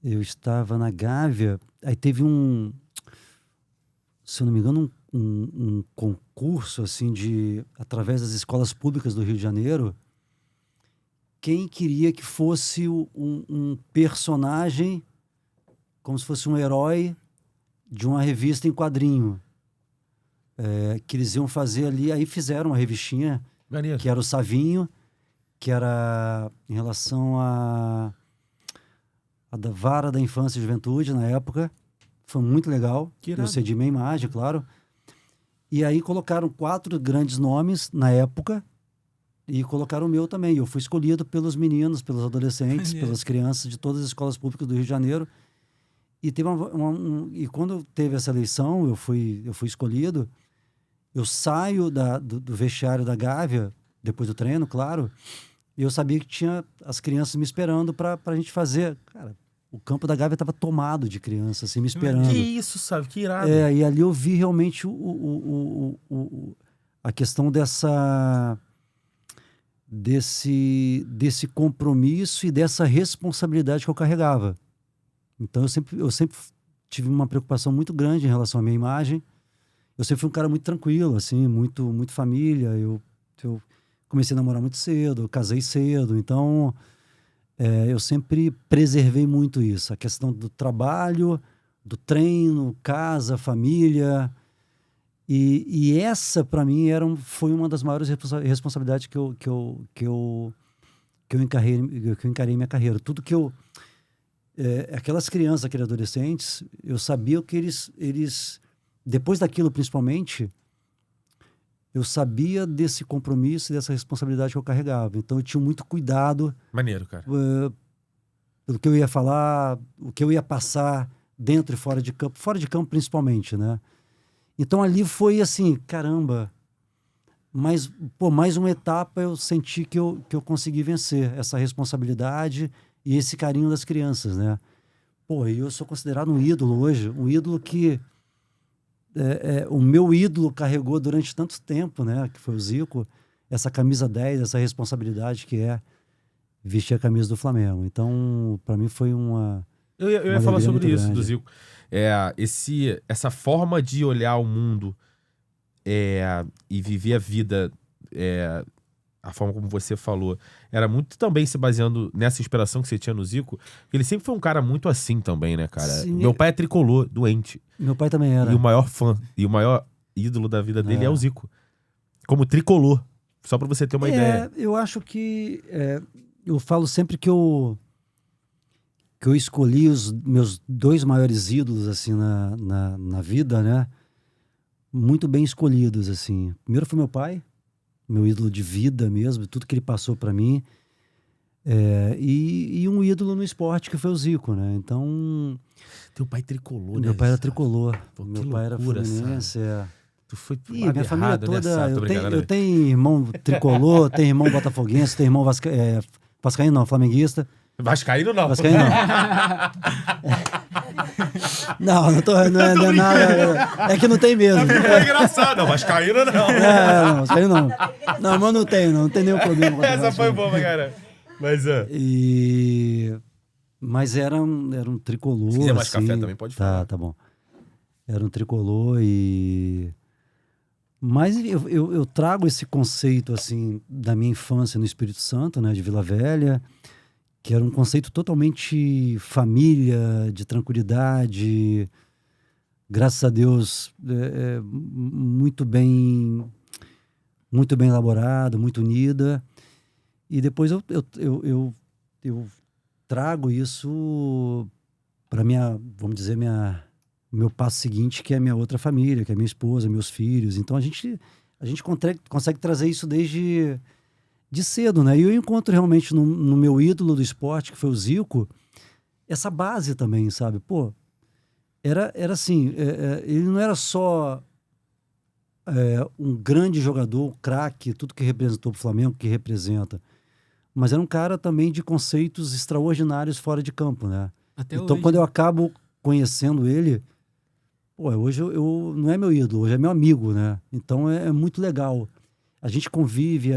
Speaker 3: estava na Gávea, aí teve se eu não me engano, um concurso, assim, através das escolas públicas do Rio de Janeiro, quem queria que fosse um personagem, como se fosse um herói de uma revista em quadrinho. Que eles iam fazer ali, aí fizeram uma revistinha,
Speaker 1: Maneiro.
Speaker 3: que era o Savinho, que era em relação a da Vara da Infância e Juventude, na época. Foi muito legal. Eu cedi minha imagem, claro. E aí colocaram 4 grandes nomes na época e colocaram o meu também. Eu fui escolhido pelos meninos, pelos adolescentes, pelas crianças de todas as escolas públicas do Rio de Janeiro. E teve e quando teve essa eleição, eu fui escolhido. Eu saio do vestiário da Gávea, depois do treino, claro, e eu sabia que tinha as crianças me esperando para a gente fazer. Cara, o campo da Gávea estava tomado de crianças, assim, me esperando.
Speaker 1: Que isso, sabe? Que irado.
Speaker 3: E ali eu vi realmente a questão desse compromisso e dessa responsabilidade que eu carregava. Então eu sempre tive uma preocupação muito grande em relação à minha imagem. Eu sempre fui um cara muito tranquilo, assim, muito família. Eu comecei a namorar muito cedo, eu casei cedo, então eu sempre preservei muito isso. A questão do trabalho, do treino, casa, família. E essa, para mim, foi uma das maiores responsabilidades que eu encarei minha carreira. Tudo que aquelas crianças, aqueles adolescentes, eu sabia que eles depois daquilo, principalmente, eu sabia desse compromisso e dessa responsabilidade que eu carregava. Então, eu tinha muito cuidado.
Speaker 1: Maneiro, cara.
Speaker 3: Pelo que eu ia falar, o que eu ia passar dentro e fora de campo. Fora de campo, principalmente, né? Então, ali foi assim, caramba. Mas, mais uma etapa eu senti que eu consegui vencer essa responsabilidade e esse carinho das crianças, né? Eu sou considerado um ídolo hoje. Um ídolo que... o meu ídolo carregou durante tanto tempo, né, que foi o Zico, essa camisa 10, essa responsabilidade que é vestir a camisa do Flamengo. Então, para mim foi uma...
Speaker 1: Eu ia falar sobre isso,
Speaker 3: grande.
Speaker 1: do Zico. Essa forma de olhar o mundo e viver a vida, a forma como você falou, era muito também se baseando nessa inspiração que você tinha no Zico. Ele sempre foi um cara muito assim também, né, cara?
Speaker 3: Sim.
Speaker 1: Meu pai é tricolor, doente.
Speaker 3: Meu pai também era.
Speaker 1: E o maior fã, e o maior ídolo da vida dele é o Zico. Como tricolor. Só pra você ter uma ideia.
Speaker 3: Eu acho que... eu falo sempre que eu escolhi os meus 2 maiores ídolos, assim, na vida, né? Muito bem escolhidos, assim. Primeiro foi meu pai, meu ídolo de vida mesmo, tudo que ele passou para mim. E um ídolo no esporte que foi o Zico, né? Então,
Speaker 1: Teu pai tricolor, né?
Speaker 3: meu pai era
Speaker 1: Sabe?
Speaker 3: tricolor,
Speaker 1: Pô,
Speaker 3: meu
Speaker 1: que
Speaker 3: pai era
Speaker 1: loucura,
Speaker 3: fluminense.
Speaker 1: Tu foi pro
Speaker 3: Ih,
Speaker 1: lado
Speaker 3: minha família
Speaker 1: errado, né,
Speaker 3: toda,
Speaker 1: Sá? Tô brincando,
Speaker 3: eu
Speaker 1: né?
Speaker 3: tenho irmão tricolor, tenho irmão botafoguense, tenho irmão vascaíno não, flamenguista.
Speaker 1: Vascaíno não.
Speaker 3: Vascaíno não. Não é nada. É que não tem mesmo.
Speaker 1: É engraçado. Não, Vascaíno não.
Speaker 3: Não, Vascaíno não. Não, mas não tem nenhum problema. com
Speaker 1: Essa
Speaker 3: o
Speaker 1: foi
Speaker 3: Vascaíno.
Speaker 1: boa, cara. Mas,
Speaker 3: Mas era um tricolor.
Speaker 1: Se quiser mais
Speaker 3: assim,
Speaker 1: café também, pode falar.
Speaker 3: Tá bom. Era um tricolor Mas eu trago esse conceito, assim, da minha infância no Espírito Santo, né, de Vila Velha, que era um conceito totalmente família, de tranquilidade, graças a Deus, muito bem elaborada, muito unida. E depois eu trago isso para vamos dizer, meu passo seguinte, que é a minha outra família, que é minha esposa, meus filhos. Então a gente consegue trazer isso desde de cedo, né? E eu encontro realmente no meu ídolo do esporte, que foi o Zico, essa base também, sabe? Pô, era assim, ele não era só um grande jogador, craque, tudo que representou o Flamengo, que representa, mas era um cara também de conceitos extraordinários fora de campo, né?
Speaker 2: Até
Speaker 3: então,
Speaker 2: hoje.
Speaker 3: quando eu acabo conhecendo ele, pô, hoje não é meu ídolo, hoje é meu amigo, né? Então é muito legal. A gente convive,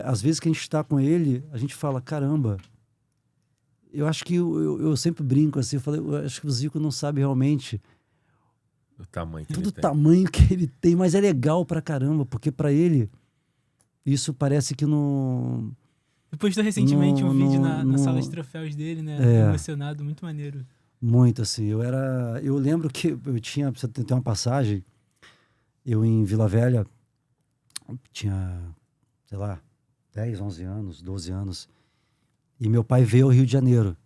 Speaker 3: às vezes que a gente está com ele, a gente fala, caramba, eu acho que eu sempre brinco assim, eu acho que o Zico não sabe realmente
Speaker 1: O tamanho que
Speaker 3: todo
Speaker 1: ele
Speaker 3: o
Speaker 1: tem.
Speaker 3: tamanho que ele tem, mas é legal pra caramba, porque pra ele isso parece que não...
Speaker 2: Eu postou recentemente um vídeo na sala de
Speaker 3: no-
Speaker 2: troféus dele, né?
Speaker 3: É.
Speaker 2: Emocionado, muito maneiro.
Speaker 3: Muito, assim, eu lembro que eu tinha, pra você ter uma passagem, eu em Vila Velha, tinha, sei lá, 10, 11 anos, 12 anos, e meu pai veio ao Rio de Janeiro.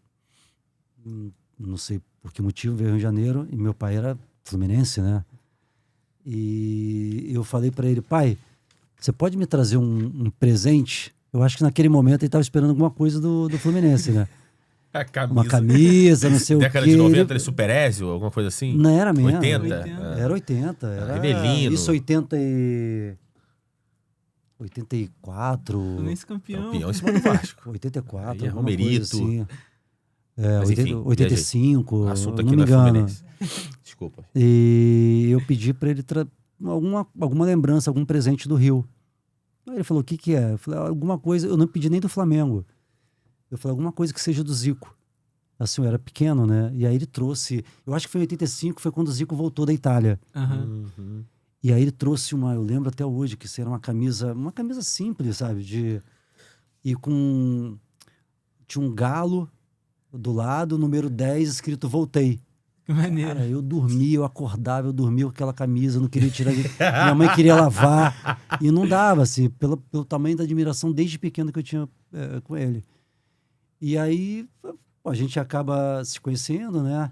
Speaker 3: Não sei por que motivo veio ao Rio de Janeiro, e meu pai era fluminense, né? E eu falei pra ele, pai, você pode me trazer um presente? Eu acho que naquele momento ele tava esperando alguma coisa do Fluminense, né?
Speaker 1: A camisa.
Speaker 3: Uma camisa, não sei o quê.
Speaker 1: Década de 90, ele Super Ezio, alguma coisa assim?
Speaker 3: Não era mesmo.
Speaker 1: 80.
Speaker 2: 80.
Speaker 3: Era 80. Era
Speaker 1: Rivelino.
Speaker 3: Isso 84.
Speaker 2: Fluminense campeão.
Speaker 1: Campeão em cima do Vasco.
Speaker 3: 84.
Speaker 1: Aí é
Speaker 3: alguma
Speaker 1: Romerito.
Speaker 3: coisa assim.
Speaker 1: Mas, enfim,
Speaker 3: 85.
Speaker 1: Assunto
Speaker 3: eu
Speaker 1: aqui
Speaker 3: não me
Speaker 1: não é
Speaker 3: engano.
Speaker 1: Fluminense. Desculpa.
Speaker 3: E eu pedi pra ele alguma lembrança, algum presente do Rio. Aí ele falou, o que que é? Eu falei, alguma coisa, eu não pedi nem do Flamengo. Eu falei, alguma coisa que seja do Zico. Assim, eu era pequeno, né? E aí ele trouxe, eu acho que foi em 85, foi quando o Zico voltou da Itália.
Speaker 2: Aham.
Speaker 1: Uhum.
Speaker 3: E aí ele trouxe eu lembro até hoje, que isso era uma camisa simples, sabe? E tinha um galo do lado, número 10, escrito voltei.
Speaker 2: Que maneiro.
Speaker 3: Cara, eu dormia, eu acordava, eu dormia com aquela camisa, não queria tirar. Minha mãe queria lavar. E não dava, assim, pelo tamanho da admiração desde pequeno que eu tinha com ele. E aí a gente acaba se conhecendo, né?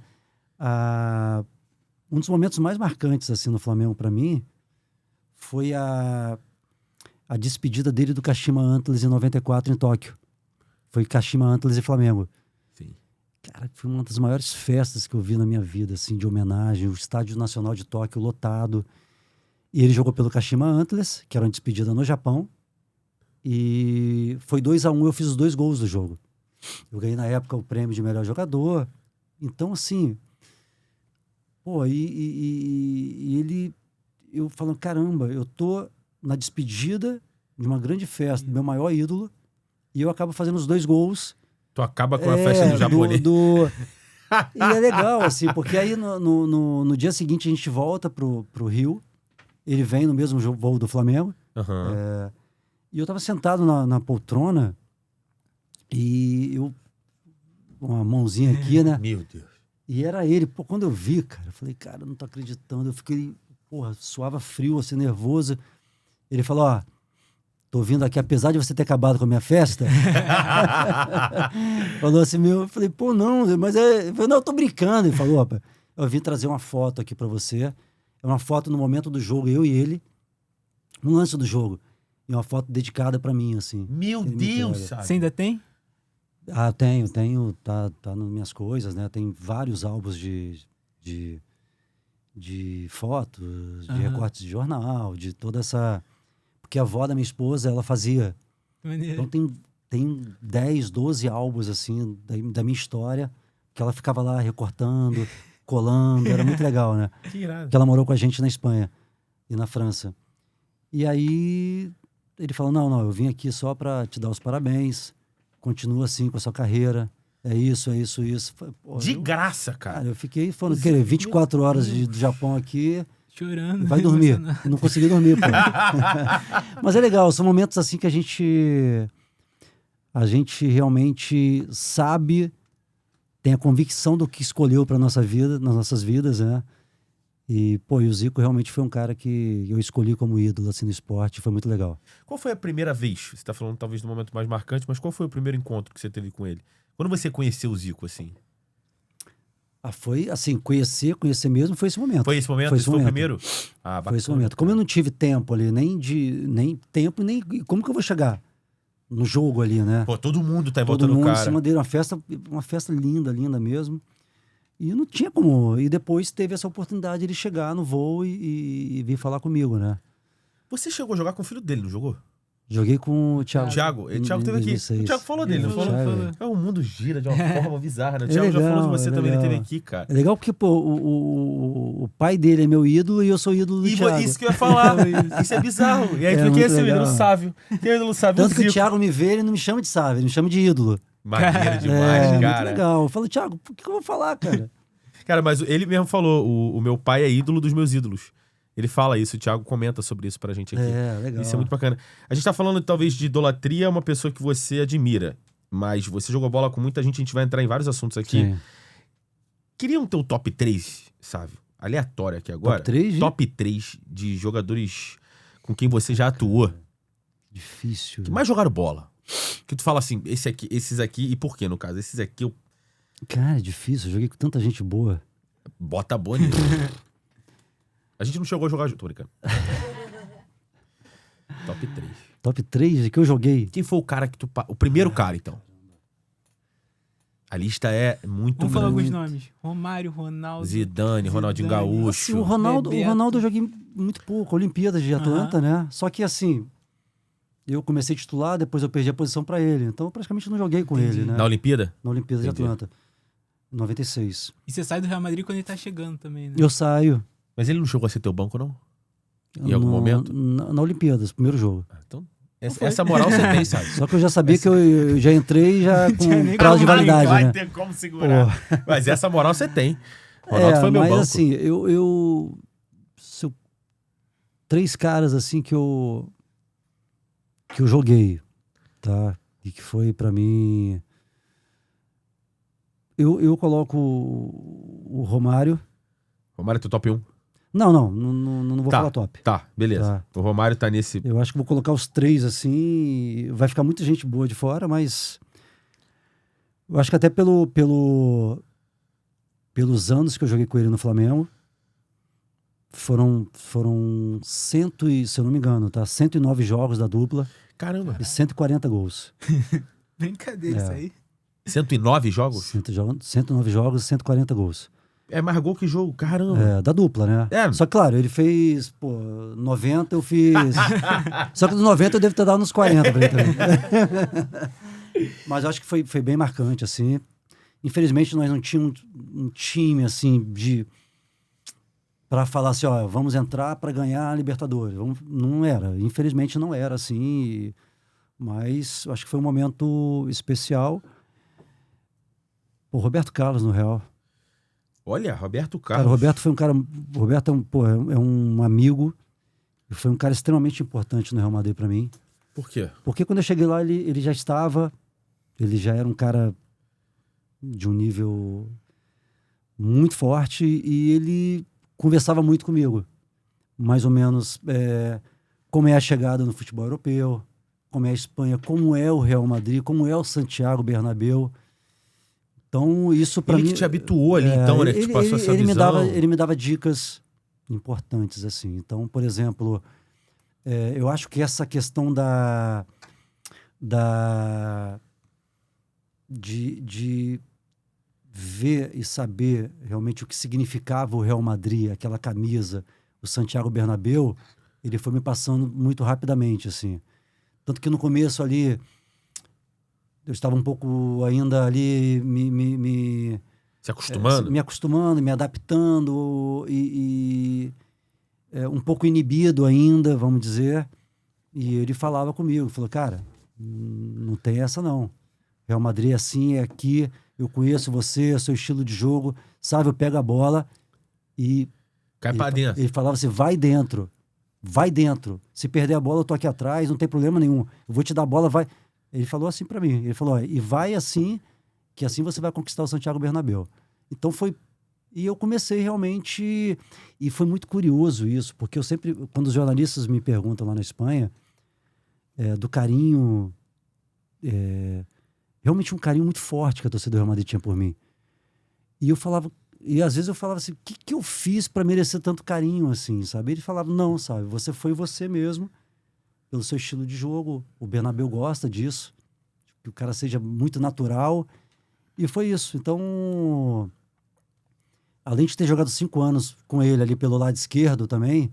Speaker 3: Um dos momentos mais marcantes, assim, no Flamengo para mim foi a despedida dele do Kashima Antlers em 94 em Tóquio. Foi Kashima Antlers e Flamengo.
Speaker 1: Sim.
Speaker 3: Cara, foi uma das maiores festas que eu vi na minha vida, assim, de homenagem. O Estádio Nacional de Tóquio lotado. E ele jogou pelo Kashima Antlers, que era uma despedida no Japão. E foi 2-1, eu fiz os 2 gols do jogo. Eu ganhei na época o prêmio de melhor jogador. Então, assim... Pô, e ele... Eu falando, caramba, eu tô na despedida de uma grande festa, do meu maior ídolo, e eu acabo fazendo os 2 gols.
Speaker 1: Tu acaba com a festa do japonês.
Speaker 3: E é legal, assim, porque aí no dia seguinte a gente volta pro Rio, ele vem no mesmo voo do Flamengo,
Speaker 1: Uhum.
Speaker 3: e eu tava sentado na poltrona, e eu, uma mãozinha aqui, né?
Speaker 1: Meu Deus.
Speaker 3: E era ele. Pô, quando eu vi, cara, eu falei, cara, eu não tô acreditando. Eu fiquei, porra, suava frio, assim, nervoso. Ele falou, ó, tô vindo aqui, apesar de você ter acabado com a minha festa. Falou assim, eu falei, pô, não, mas eu falei, não, eu tô brincando. Ele falou, ó, eu vim trazer uma foto aqui pra você. É uma foto no momento do jogo, eu e ele, no lance do jogo. e uma foto dedicada pra mim, assim.
Speaker 1: Meu
Speaker 3: Ele me
Speaker 1: Deus,
Speaker 3: entrega.
Speaker 1: sabe?
Speaker 2: Você ainda tem?
Speaker 3: Ah, tenho, tá nas minhas coisas, né? Tem vários álbuns de fotos, de
Speaker 2: Aham.
Speaker 3: recortes de jornal, de toda essa... Porque a avó da minha esposa, ela fazia...
Speaker 2: Maneiro.
Speaker 3: Então tem 10, 12 álbuns, assim, da minha história, que ela ficava lá recortando, colando, era muito legal, né?
Speaker 1: Que irado.
Speaker 3: Porque ela morou com a gente na Espanha e na França. E aí ele falou, não, eu vim aqui só pra te dar os parabéns, continua assim com a sua carreira, é isso. Pô,
Speaker 1: De graça, cara.
Speaker 3: Cara, eu fiquei falando, que 24 horas do Japão aqui,
Speaker 2: Chorando.
Speaker 3: vai dormir.
Speaker 2: emocionado.
Speaker 3: Eu não consegui dormir, pô. Mas é legal, são momentos assim que a gente realmente sabe, tem a convicção do que escolheu para nossa vida, nas nossas vidas, né? E, pô, e o Zico realmente foi um cara que eu escolhi como ídolo, assim, no esporte, foi muito legal.
Speaker 1: Qual foi a primeira vez? Você tá falando talvez do momento mais marcante, mas qual foi o primeiro encontro que você teve com ele? Quando você conheceu o Zico, assim?
Speaker 3: Ah, foi, assim, conhecer mesmo foi esse momento.
Speaker 1: Foi esse momento?
Speaker 3: Foi
Speaker 1: Esse
Speaker 3: esse
Speaker 1: foi o
Speaker 3: momento.
Speaker 1: primeiro? Ah,
Speaker 3: Foi esse
Speaker 1: bacana,
Speaker 3: momento. Como eu
Speaker 1: cara.
Speaker 3: não tive tempo ali, nem tempo, nem como que eu vou chegar no jogo ali, né?
Speaker 1: Pô, todo mundo tá em volta
Speaker 3: Todo
Speaker 1: do
Speaker 3: mundo em
Speaker 1: cara.
Speaker 3: cima dele, uma festa linda mesmo. E não tinha como. E depois teve essa oportunidade de ele chegar no voo e vir falar comigo, né?
Speaker 1: Você chegou a jogar com o filho dele, não jogou?
Speaker 3: Joguei com o Thiago.
Speaker 1: Thiago, o Thiago
Speaker 3: em
Speaker 1: teve aqui.
Speaker 3: 2006.
Speaker 1: O Thiago falou dele, não
Speaker 2: Falou,
Speaker 1: falou?
Speaker 2: falou.
Speaker 1: É, o mundo gira de uma forma bizarra, né? O
Speaker 3: É
Speaker 1: Thiago já falou de
Speaker 3: legal,
Speaker 1: você
Speaker 3: é
Speaker 1: também, ele
Speaker 3: legal.
Speaker 1: teve aqui, cara.
Speaker 3: É legal porque, pô, o pai dele é meu ídolo e eu sou ídolo do
Speaker 1: E
Speaker 3: Thiago.
Speaker 1: isso que eu ia falar. Isso é bizarro. E aí,
Speaker 3: É
Speaker 1: quem é
Speaker 3: muito
Speaker 1: seu ídolo?
Speaker 3: legal.
Speaker 1: Sávio. Quem é o ídolo Sávio?
Speaker 3: Tanto que o
Speaker 1: Zico.
Speaker 3: Thiago me vê, ele não me chama de Sávio, ele me chama de ídolo.
Speaker 1: Maneiro demais,
Speaker 3: É, muito
Speaker 1: cara.
Speaker 3: legal. Eu falo, Thiago, por que eu vou falar, cara?
Speaker 1: Cara, mas ele mesmo falou, o meu pai é ídolo dos meus ídolos. Ele fala isso, o Thiago comenta sobre isso pra gente aqui.
Speaker 3: É, legal.
Speaker 1: Isso é muito bacana. A gente tá falando, talvez, de idolatria, uma pessoa que você admira. Mas você jogou bola com muita gente, a gente vai entrar em vários assuntos aqui.
Speaker 3: Sim.
Speaker 1: Queria um teu top 3, sabe? Aleatório aqui agora.
Speaker 3: Top 3, hein?
Speaker 1: Top 3 de jogadores com quem você já atuou.
Speaker 3: Difícil.
Speaker 1: Que mais jogaram bola. Que tu fala assim, esses aqui, e por quê, no caso? Esses aqui eu...
Speaker 3: Cara, é difícil. Eu joguei com tanta gente boa.
Speaker 1: Bota boa nisso. A gente não chegou a jogar junto, tô brincando. Top 3.
Speaker 3: Top 3 que eu joguei.
Speaker 1: Quem foi o cara que tu... O primeiro cara, então. A lista é muito
Speaker 2: Vamos falar
Speaker 1: grande.
Speaker 2: alguns nomes. Romário, Ronaldo.
Speaker 1: Zidane, Ronaldinho Gaúcho.
Speaker 3: Assim, o Ronaldo eu joguei muito pouco. Olimpíadas de Atlanta, né? Só que assim, eu comecei a titular, depois eu perdi a posição pra ele. Então, eu praticamente não joguei com ele, né?
Speaker 1: Na Olimpíada?
Speaker 3: Na Olimpíada de
Speaker 1: Entendi.
Speaker 3: Atlanta. 96.
Speaker 2: E você sai do Real Madrid quando ele tá chegando também, né?
Speaker 3: Eu saio.
Speaker 1: Mas ele não chegou a ser teu banco, não? Em algum momento?
Speaker 3: Na Olimpíadas, primeiro jogo.
Speaker 1: Ah, então, essa moral você tem, sabe?
Speaker 3: Só que eu já sabia que eu já entrei já
Speaker 2: Tinha
Speaker 3: com
Speaker 2: nem
Speaker 3: prazo de
Speaker 1: Vai
Speaker 3: validade, né?
Speaker 1: ter como segurar. Mas essa moral você tem. Ronaldo foi meu
Speaker 3: mas
Speaker 1: banco.
Speaker 3: assim, três caras assim que eu joguei, tá? E que foi pra mim... Eu coloco o Romário.
Speaker 1: Romário é teu top 1?
Speaker 3: Não vou
Speaker 1: Tá.
Speaker 3: falar top.
Speaker 1: Tá, beleza. O Romário tá nesse...
Speaker 3: Eu acho que vou colocar os três assim. Vai ficar muita gente boa de fora, mas eu acho que até pelos anos que eu joguei com ele no Flamengo, foram se eu não me engano, tá? 109 jogos da dupla
Speaker 1: Caramba.
Speaker 3: e 140 gols.
Speaker 2: Brincadeira isso aí.
Speaker 1: 109 jogos?
Speaker 3: 109 jogos e 140 gols.
Speaker 1: É mais gol que jogo. Caramba.
Speaker 3: É, da dupla, né?
Speaker 1: É.
Speaker 3: Só que, claro, ele fez, 90 eu fiz... Só que dos 90 eu devo ter dado uns 40 pra ele também. Mas eu acho que foi bem marcante, assim. Infelizmente, nós não tínhamos um time, assim, pra falar assim, ó, vamos entrar pra ganhar a Libertadores. Não era. Infelizmente, não era, assim. Mas eu acho que foi um momento especial. O Roberto Carlos, no Real.
Speaker 1: Olha, Roberto
Speaker 3: Cara,
Speaker 1: Carlos.
Speaker 3: o Roberto foi um cara... O Roberto é um amigo. E foi um cara extremamente importante no Real Madrid pra mim.
Speaker 1: Por quê?
Speaker 3: Porque quando eu cheguei lá, ele já estava... Ele já era um cara de um nível muito forte. E ele conversava muito comigo. Mais ou menos como é a chegada no futebol europeu. Como é a Espanha. Como é o Real Madrid. Como é o Santiago Bernabéu. Então, isso pra mim...
Speaker 1: Ele que te habituou ali, então, né? Que te passou essa visão.
Speaker 3: Ele me dava dicas importantes, assim. Então, por exemplo, eu acho que essa questão de ver e saber realmente o que significava o Real Madrid, aquela camisa, o Santiago Bernabéu, ele foi me passando muito rapidamente, assim. Tanto que no começo ali, eu estava um pouco ainda ali
Speaker 1: Se acostumando?
Speaker 3: me acostumando, me adaptando um pouco inibido ainda, vamos dizer. E ele falava comigo, falou, cara, não tem essa não. Real Madrid é assim, é aqui, eu conheço você, seu estilo de jogo, sabe, eu pego a bola e...
Speaker 1: Cai pra dentro.
Speaker 3: Ele falava assim, vai dentro. Se perder a bola, eu tô aqui atrás, não tem problema nenhum. Eu vou te dar a bola, vai... Ele falou assim pra mim, ele falou, ó, e vai assim, que assim você vai conquistar o Santiago Bernabéu. Então foi... E eu comecei realmente... E foi muito curioso isso, porque eu sempre... Quando os jornalistas me perguntam lá na Espanha, do carinho... realmente um carinho muito forte que a torcida do Real Madrid tinha por mim. E eu falava... E às vezes eu falava assim, o que eu fiz para merecer tanto carinho, assim, sabe? Ele falava, não, sabe? Você foi você mesmo, pelo seu estilo de jogo. O Bernabéu gosta disso. Que o cara seja muito natural. E foi isso. Então... Além de ter jogado 5 anos com ele ali pelo lado esquerdo também,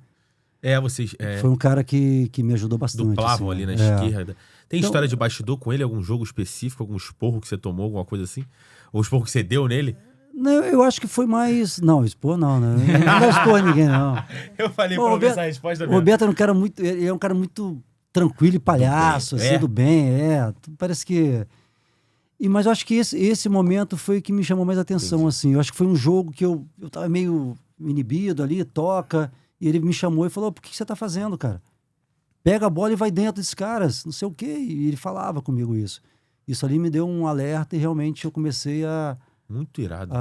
Speaker 1: Vocês
Speaker 3: foi um cara que me ajudou bastante.
Speaker 1: duplavam
Speaker 3: assim,
Speaker 1: ali na
Speaker 3: é.
Speaker 1: esquerda. Tem
Speaker 3: Então-
Speaker 1: história de bastidor com ele? Algum jogo específico? Algum esporro que você tomou? Alguma coisa assim? Ou esporro que você deu nele?
Speaker 3: Não, eu acho que foi mais... Não, expor não, né? Não vou expor ninguém, não.
Speaker 1: Eu falei
Speaker 3: Ô, Roberto-
Speaker 1: resposta
Speaker 3: O Roberto é um cara muito... Ele é um cara muito tranquilo e palhaço,
Speaker 1: bem,
Speaker 3: assim,
Speaker 1: é?
Speaker 3: do bem, Parece que... Mas eu acho que esse momento foi o que me chamou mais atenção,
Speaker 1: Entendi.
Speaker 3: assim. Eu acho que foi um jogo que eu tava meio inibido ali, toca, e ele me chamou e falou, por que você tá fazendo, cara? Pega a bola e vai dentro desses caras, não sei o quê. E ele falava comigo isso. Isso ali me deu um alerta e realmente eu comecei a
Speaker 1: Muito irado.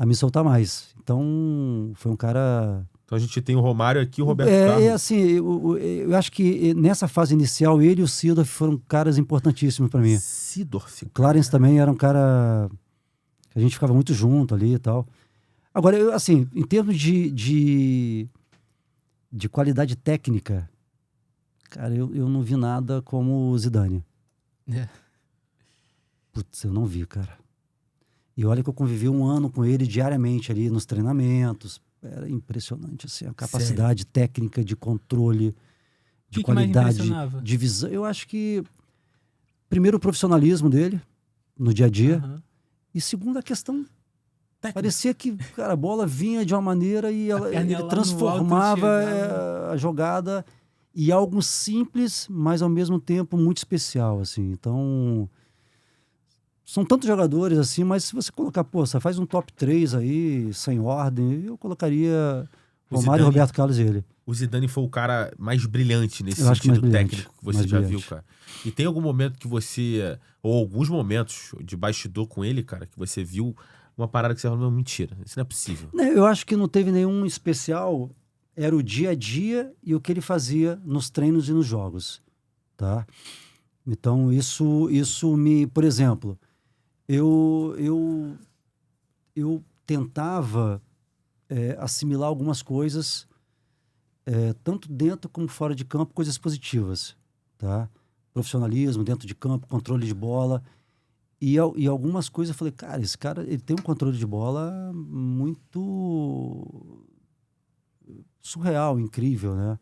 Speaker 3: me soltar mais. Então, foi um cara...
Speaker 1: Então a gente tem o Romário aqui e o Roberto Carlos.
Speaker 3: assim, eu acho que nessa fase inicial, ele e o Seedorf foram caras importantíssimos para mim.
Speaker 1: Seedorf.
Speaker 3: O Clarence também era um cara que a gente ficava muito junto ali e tal. Agora, assim, em termos de qualidade técnica, cara, eu não vi nada como o Zidane. Putz, eu não vi, cara. E olha que eu convivi 1 ano com ele diariamente ali nos treinamentos. Era impressionante, assim, a capacidade técnica de controle, de
Speaker 2: O que mais
Speaker 3: qualidade,
Speaker 2: impressionava?
Speaker 3: de visão. Eu acho que, primeiro, o profissionalismo dele no dia a dia.
Speaker 2: Aham.
Speaker 3: E segundo, a questão... Parecia que, cara, a bola vinha de uma maneira e
Speaker 2: perna
Speaker 3: ele
Speaker 2: lá no
Speaker 3: transformava
Speaker 2: alto chegava.
Speaker 3: a jogada em algo simples, mas ao mesmo tempo muito especial, assim. Então, são tantos jogadores assim, mas se você colocar, pô, você faz um top 3 aí, sem ordem, eu colocaria
Speaker 1: O
Speaker 3: Romário,
Speaker 1: Zidane-
Speaker 3: Roberto Carlos e ele.
Speaker 1: O Zidane foi o cara mais brilhante nesse
Speaker 3: Eu acho que mais
Speaker 1: sentido
Speaker 3: brilhante,
Speaker 1: técnico que você
Speaker 3: mais
Speaker 1: já
Speaker 3: brilhante.
Speaker 1: viu, cara. E tem algum momento que você, ou alguns momentos de bastidor com ele, cara, que você viu uma parada que você falou, não, mentira, isso não é possível.
Speaker 3: Eu acho que não teve nenhum especial, era o dia a dia e o que ele fazia nos treinos e nos jogos, tá? Então, isso me... Por exemplo, eu tentava assimilar algumas coisas, tanto dentro como fora de campo, coisas positivas, tá? Profissionalismo dentro de campo, controle de bola. E algumas coisas eu falei, cara, esse cara ele tem um controle de bola muito surreal, incrível, né?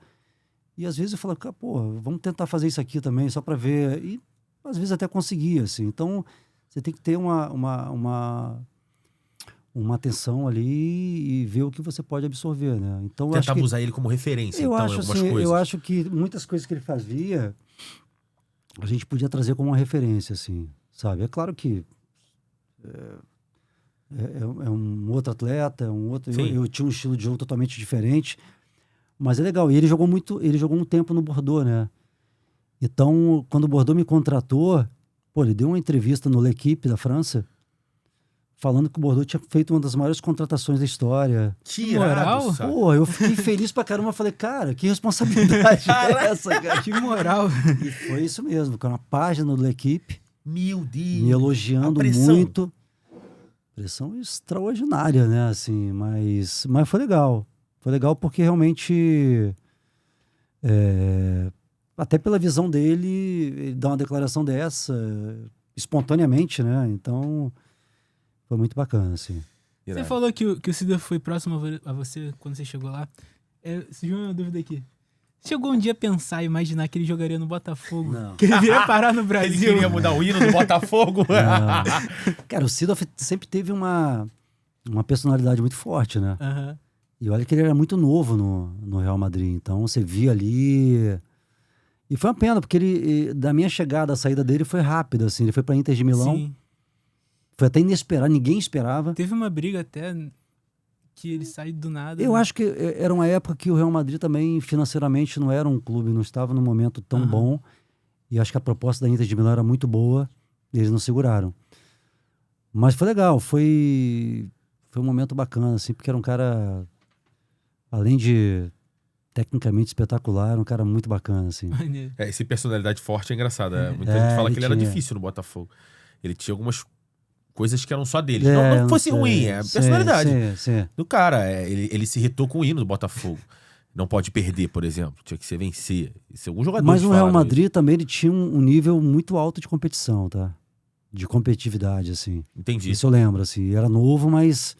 Speaker 3: E às vezes eu falo, cara, pô, vamos tentar fazer isso aqui também, só para ver. E às vezes até conseguia, assim. Então, você tem que ter uma atenção ali e ver o que você pode absorver, né? Então, eu acho
Speaker 1: Tentava
Speaker 3: que,
Speaker 1: usar ele como referência,
Speaker 3: eu
Speaker 1: então,
Speaker 3: acho
Speaker 1: em algumas
Speaker 3: assim,
Speaker 1: coisas.
Speaker 3: eu acho que muitas coisas que ele fazia, a gente podia trazer como uma referência, assim, sabe? É claro que é um outro atleta, eu tinha um estilo de jogo totalmente diferente, mas é legal. E ele jogou um tempo no Bordeaux, né? Então, quando o Bordeaux me contratou, pô, ele deu uma entrevista no L'Équipe da França, falando que o Bordeaux tinha feito uma das maiores contratações da história.
Speaker 1: Que
Speaker 2: Moral?
Speaker 1: irado, sabe?
Speaker 3: Pô, eu fiquei feliz pra caramba. Falei, cara, que responsabilidade é essa, cara?
Speaker 2: Que moral.
Speaker 3: E foi isso mesmo, com uma página do L'Équipe,
Speaker 1: Meu Deus.
Speaker 3: me elogiando
Speaker 1: A pressão.
Speaker 3: muito. Pressão extraordinária, né? Assim, mas foi legal. Foi legal porque realmente Até pela visão dele, ele dá uma declaração dessa espontaneamente, né? Então, foi muito bacana, assim.
Speaker 2: Você falou que o Sidor foi próximo a você quando você chegou lá. Surgiu uma dúvida aqui. Chegou um dia a pensar, imaginar que ele jogaria no Botafogo?
Speaker 3: Não.
Speaker 2: Que ele viria parar no Brasil?
Speaker 1: Ele queria mudar o hino do Botafogo.
Speaker 3: Cara, o Seedorf sempre teve uma personalidade muito forte, né?
Speaker 2: Aham.
Speaker 3: E olha que ele era muito novo no Real Madrid. Então, você via ali... E foi uma pena, porque da minha chegada, a saída dele foi rápida, assim. Ele foi pra Inter de Milão.
Speaker 2: Sim.
Speaker 3: Foi até inesperado, ninguém esperava.
Speaker 2: Teve uma briga até que ele saiu do nada.
Speaker 3: Eu
Speaker 2: né?
Speaker 3: acho que era uma época que o Real Madrid também, financeiramente, não era um clube, não estava num momento tão bom. E acho que a proposta da Inter de Milão era muito boa, e eles não seguraram. Mas foi legal, foi um momento bacana, assim, porque era um cara, além de tecnicamente espetacular, era um cara muito bacana, assim.
Speaker 2: Maneiro.
Speaker 1: Esse personalidade forte é engraçado. Muita gente fala
Speaker 3: ele
Speaker 1: que ele era
Speaker 3: tinha.
Speaker 1: difícil no Botafogo. Ele tinha algumas coisas que eram só dele.
Speaker 3: É,
Speaker 1: Não fosse
Speaker 3: sei,
Speaker 1: ruim, é a
Speaker 3: sim,
Speaker 1: personalidade
Speaker 3: sim.
Speaker 1: do cara. Ele se irritou com o hino do Botafogo. Não pode perder, por exemplo. Tinha que ser vencer. Isso, alguns jogadores
Speaker 3: Mas no Real
Speaker 1: falaram
Speaker 3: Madrid também ele tinha um nível muito alto de competição, tá? De competitividade, assim.
Speaker 1: isso. Entendi.
Speaker 3: Isso eu lembro, assim. Era novo, mas...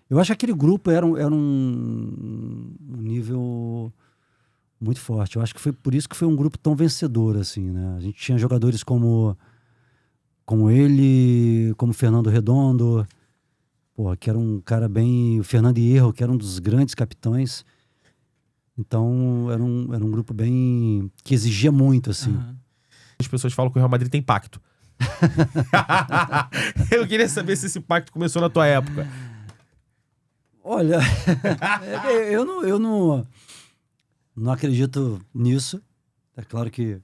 Speaker 3: Eu acho que aquele grupo era um nível muito forte. Eu acho que foi por isso que foi um grupo tão vencedor, assim, né? A gente tinha jogadores como ele, como Fernando Redondo, pô, que era um cara bem... O Fernando Hierro, que era um dos grandes capitães. Então, era um grupo bem... que exigia muito, assim.
Speaker 1: As pessoas falam que o Real Madrid tem pacto. Eu queria saber se esse pacto começou na tua época.
Speaker 3: Olha, eu não acredito nisso. É claro que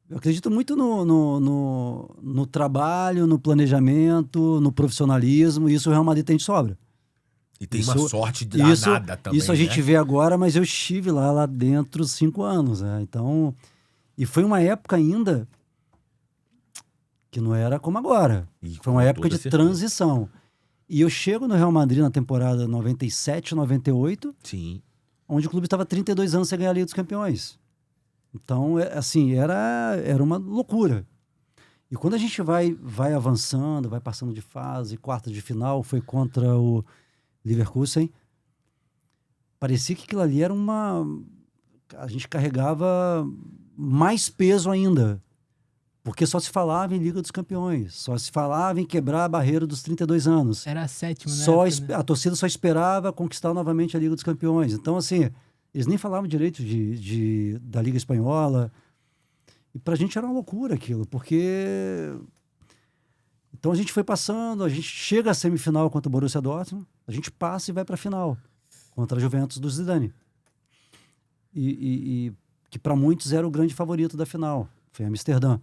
Speaker 3: eu acredito muito no trabalho, no planejamento, no profissionalismo. Isso o Real Madrid tem de sobra.
Speaker 1: E tem uma sorte danada também,
Speaker 3: Isso a gente vê agora, mas eu estive lá dentro 5 anos. Né? Então, e foi uma época ainda que não era como agora. Foi uma época de transição. E eu chego no Real Madrid na temporada 97, 98,
Speaker 1: Sim.
Speaker 3: onde o clube estava 32 anos sem ganhar a Liga dos Campeões. Então, assim, era uma loucura. E quando a gente vai avançando, vai passando de fase, quarta de final, foi contra o Leverkusen, parecia que aquilo ali era a gente carregava mais peso ainda. Porque só se falava em Liga dos Campeões, só se falava em quebrar a barreira dos 32 anos.
Speaker 2: Era a sétima, né?
Speaker 3: A torcida só esperava conquistar novamente a Liga dos Campeões. Então, assim, eles nem falavam direito da Liga Espanhola. E pra gente era uma loucura aquilo, porque... Então a gente foi passando, a gente chega à semifinal contra o Borussia Dortmund, a gente passa e vai pra final, contra a Juventus do Zidane. E que para muitos era o grande favorito da final, foi Amsterdã.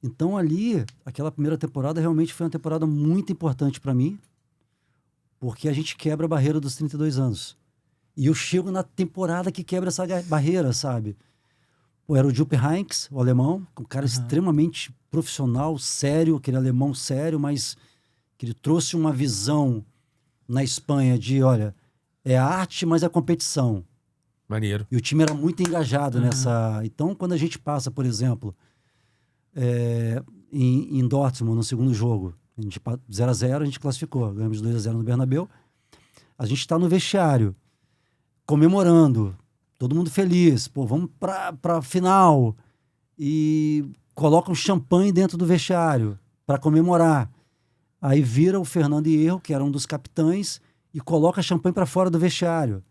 Speaker 3: Então ali, aquela primeira temporada realmente foi uma temporada muito importante para mim, porque a gente quebra a barreira dos 32 anos. E eu chego na temporada que quebra essa barreira, sabe? Pô, era o Jupp Heynckes, o alemão, um cara extremamente profissional, sério, aquele alemão sério, mas que ele trouxe uma visão na Espanha de, olha, é arte, mas é competição.
Speaker 1: Maneiro.
Speaker 3: E o time era muito engajado nessa... Então, quando a gente passa, por exemplo, em Dortmund, no segundo jogo, a gente 0-0, a gente classificou, ganhamos 2-0 no Bernabéu, a gente está no vestiário, comemorando, todo mundo feliz, pô, vamos pra final, e coloca um champanhe dentro do vestiário para comemorar. Aí vira o Fernando Hierro, que era um dos capitães, e coloca champanhe para fora do vestiário.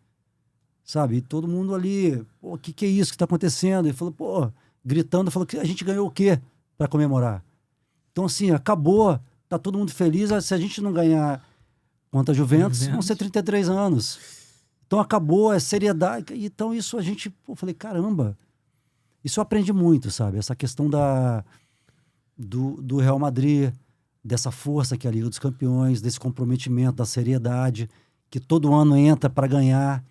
Speaker 3: Sabe? E todo mundo ali, pô, o que é isso que tá acontecendo? Ele falou, pô, gritando, falou que a gente ganhou o quê para comemorar? Então, assim, acabou, tá todo mundo feliz. Se a gente não ganhar contra a Juventus, vão ser 33 anos. Então, acabou, é seriedade. Então, isso a gente, pô, falei, caramba, isso eu aprendi muito, sabe? Essa questão do Real Madrid, dessa força que é a Liga dos Campeões, desse comprometimento, da seriedade, que todo ano entra para ganhar.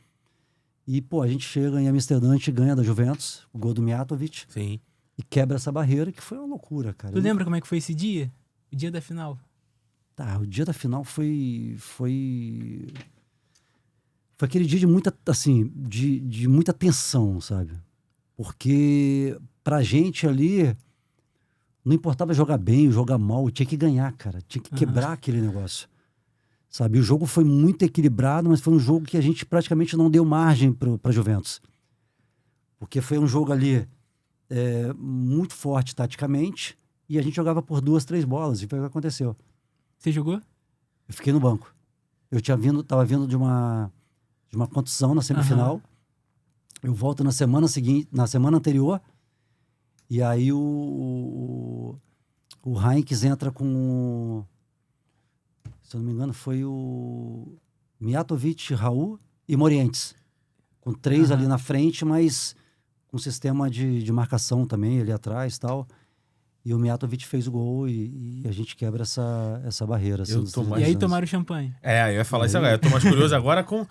Speaker 3: E, pô, a gente chega em Amsterdã, a gente ganha da Juventus, o gol do Mijatovic.
Speaker 1: Sim.
Speaker 3: E quebra essa barreira, que foi uma loucura, cara.
Speaker 2: Tu lembra como é que foi esse dia? O dia da final?
Speaker 3: Tá, o dia da final foi Foi aquele dia de muita, assim, de muita tensão, sabe? Porque pra gente ali, não importava jogar bem ou jogar mal, tinha que ganhar, cara. Tinha que quebrar aquele negócio. Sabe? O jogo foi muito equilibrado, mas foi um jogo que a gente praticamente não deu margem pra Juventus. Porque foi um jogo ali muito forte taticamente e a gente jogava por 2, 3 bolas. E foi o que aconteceu.
Speaker 2: Você jogou?
Speaker 3: Eu fiquei no banco. Eu tava vindo de uma contusão na semifinal. Eu volto na semana seguinte, na semana anterior, e aí o Heinz entra com, se eu não me engano, foi o Mijatovic, Raul e Morientes. Com 3 ali na frente, mas com sistema de marcação também ali atrás e tal. E o Mijatovic fez o gol e a gente quebra essa barreira. Assim,
Speaker 2: E aí tomaram champanhe.
Speaker 1: Eu ia falar isso agora. Eu tô mais curioso agora com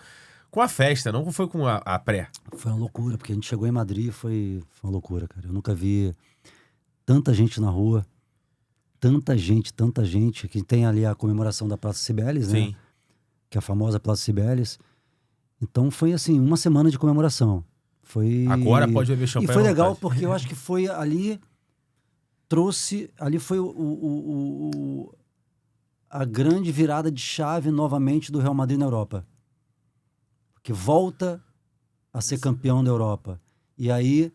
Speaker 1: a festa, não foi com a pré.
Speaker 3: Foi uma loucura, porque a gente chegou em Madrid, foi uma loucura, cara. Eu nunca vi tanta gente na rua, tanta gente, que tem ali a comemoração da Praça Cibeles, né?
Speaker 1: Sim.
Speaker 3: Que é a famosa Praça Cibeles. Então foi assim, uma semana de comemoração.
Speaker 1: Agora pode beber champanhe.
Speaker 3: E foi legal porque eu acho que foi ali... Ali foi a grande virada de chave novamente do Real Madrid na Europa. Que volta a ser campeão da Europa. E aí,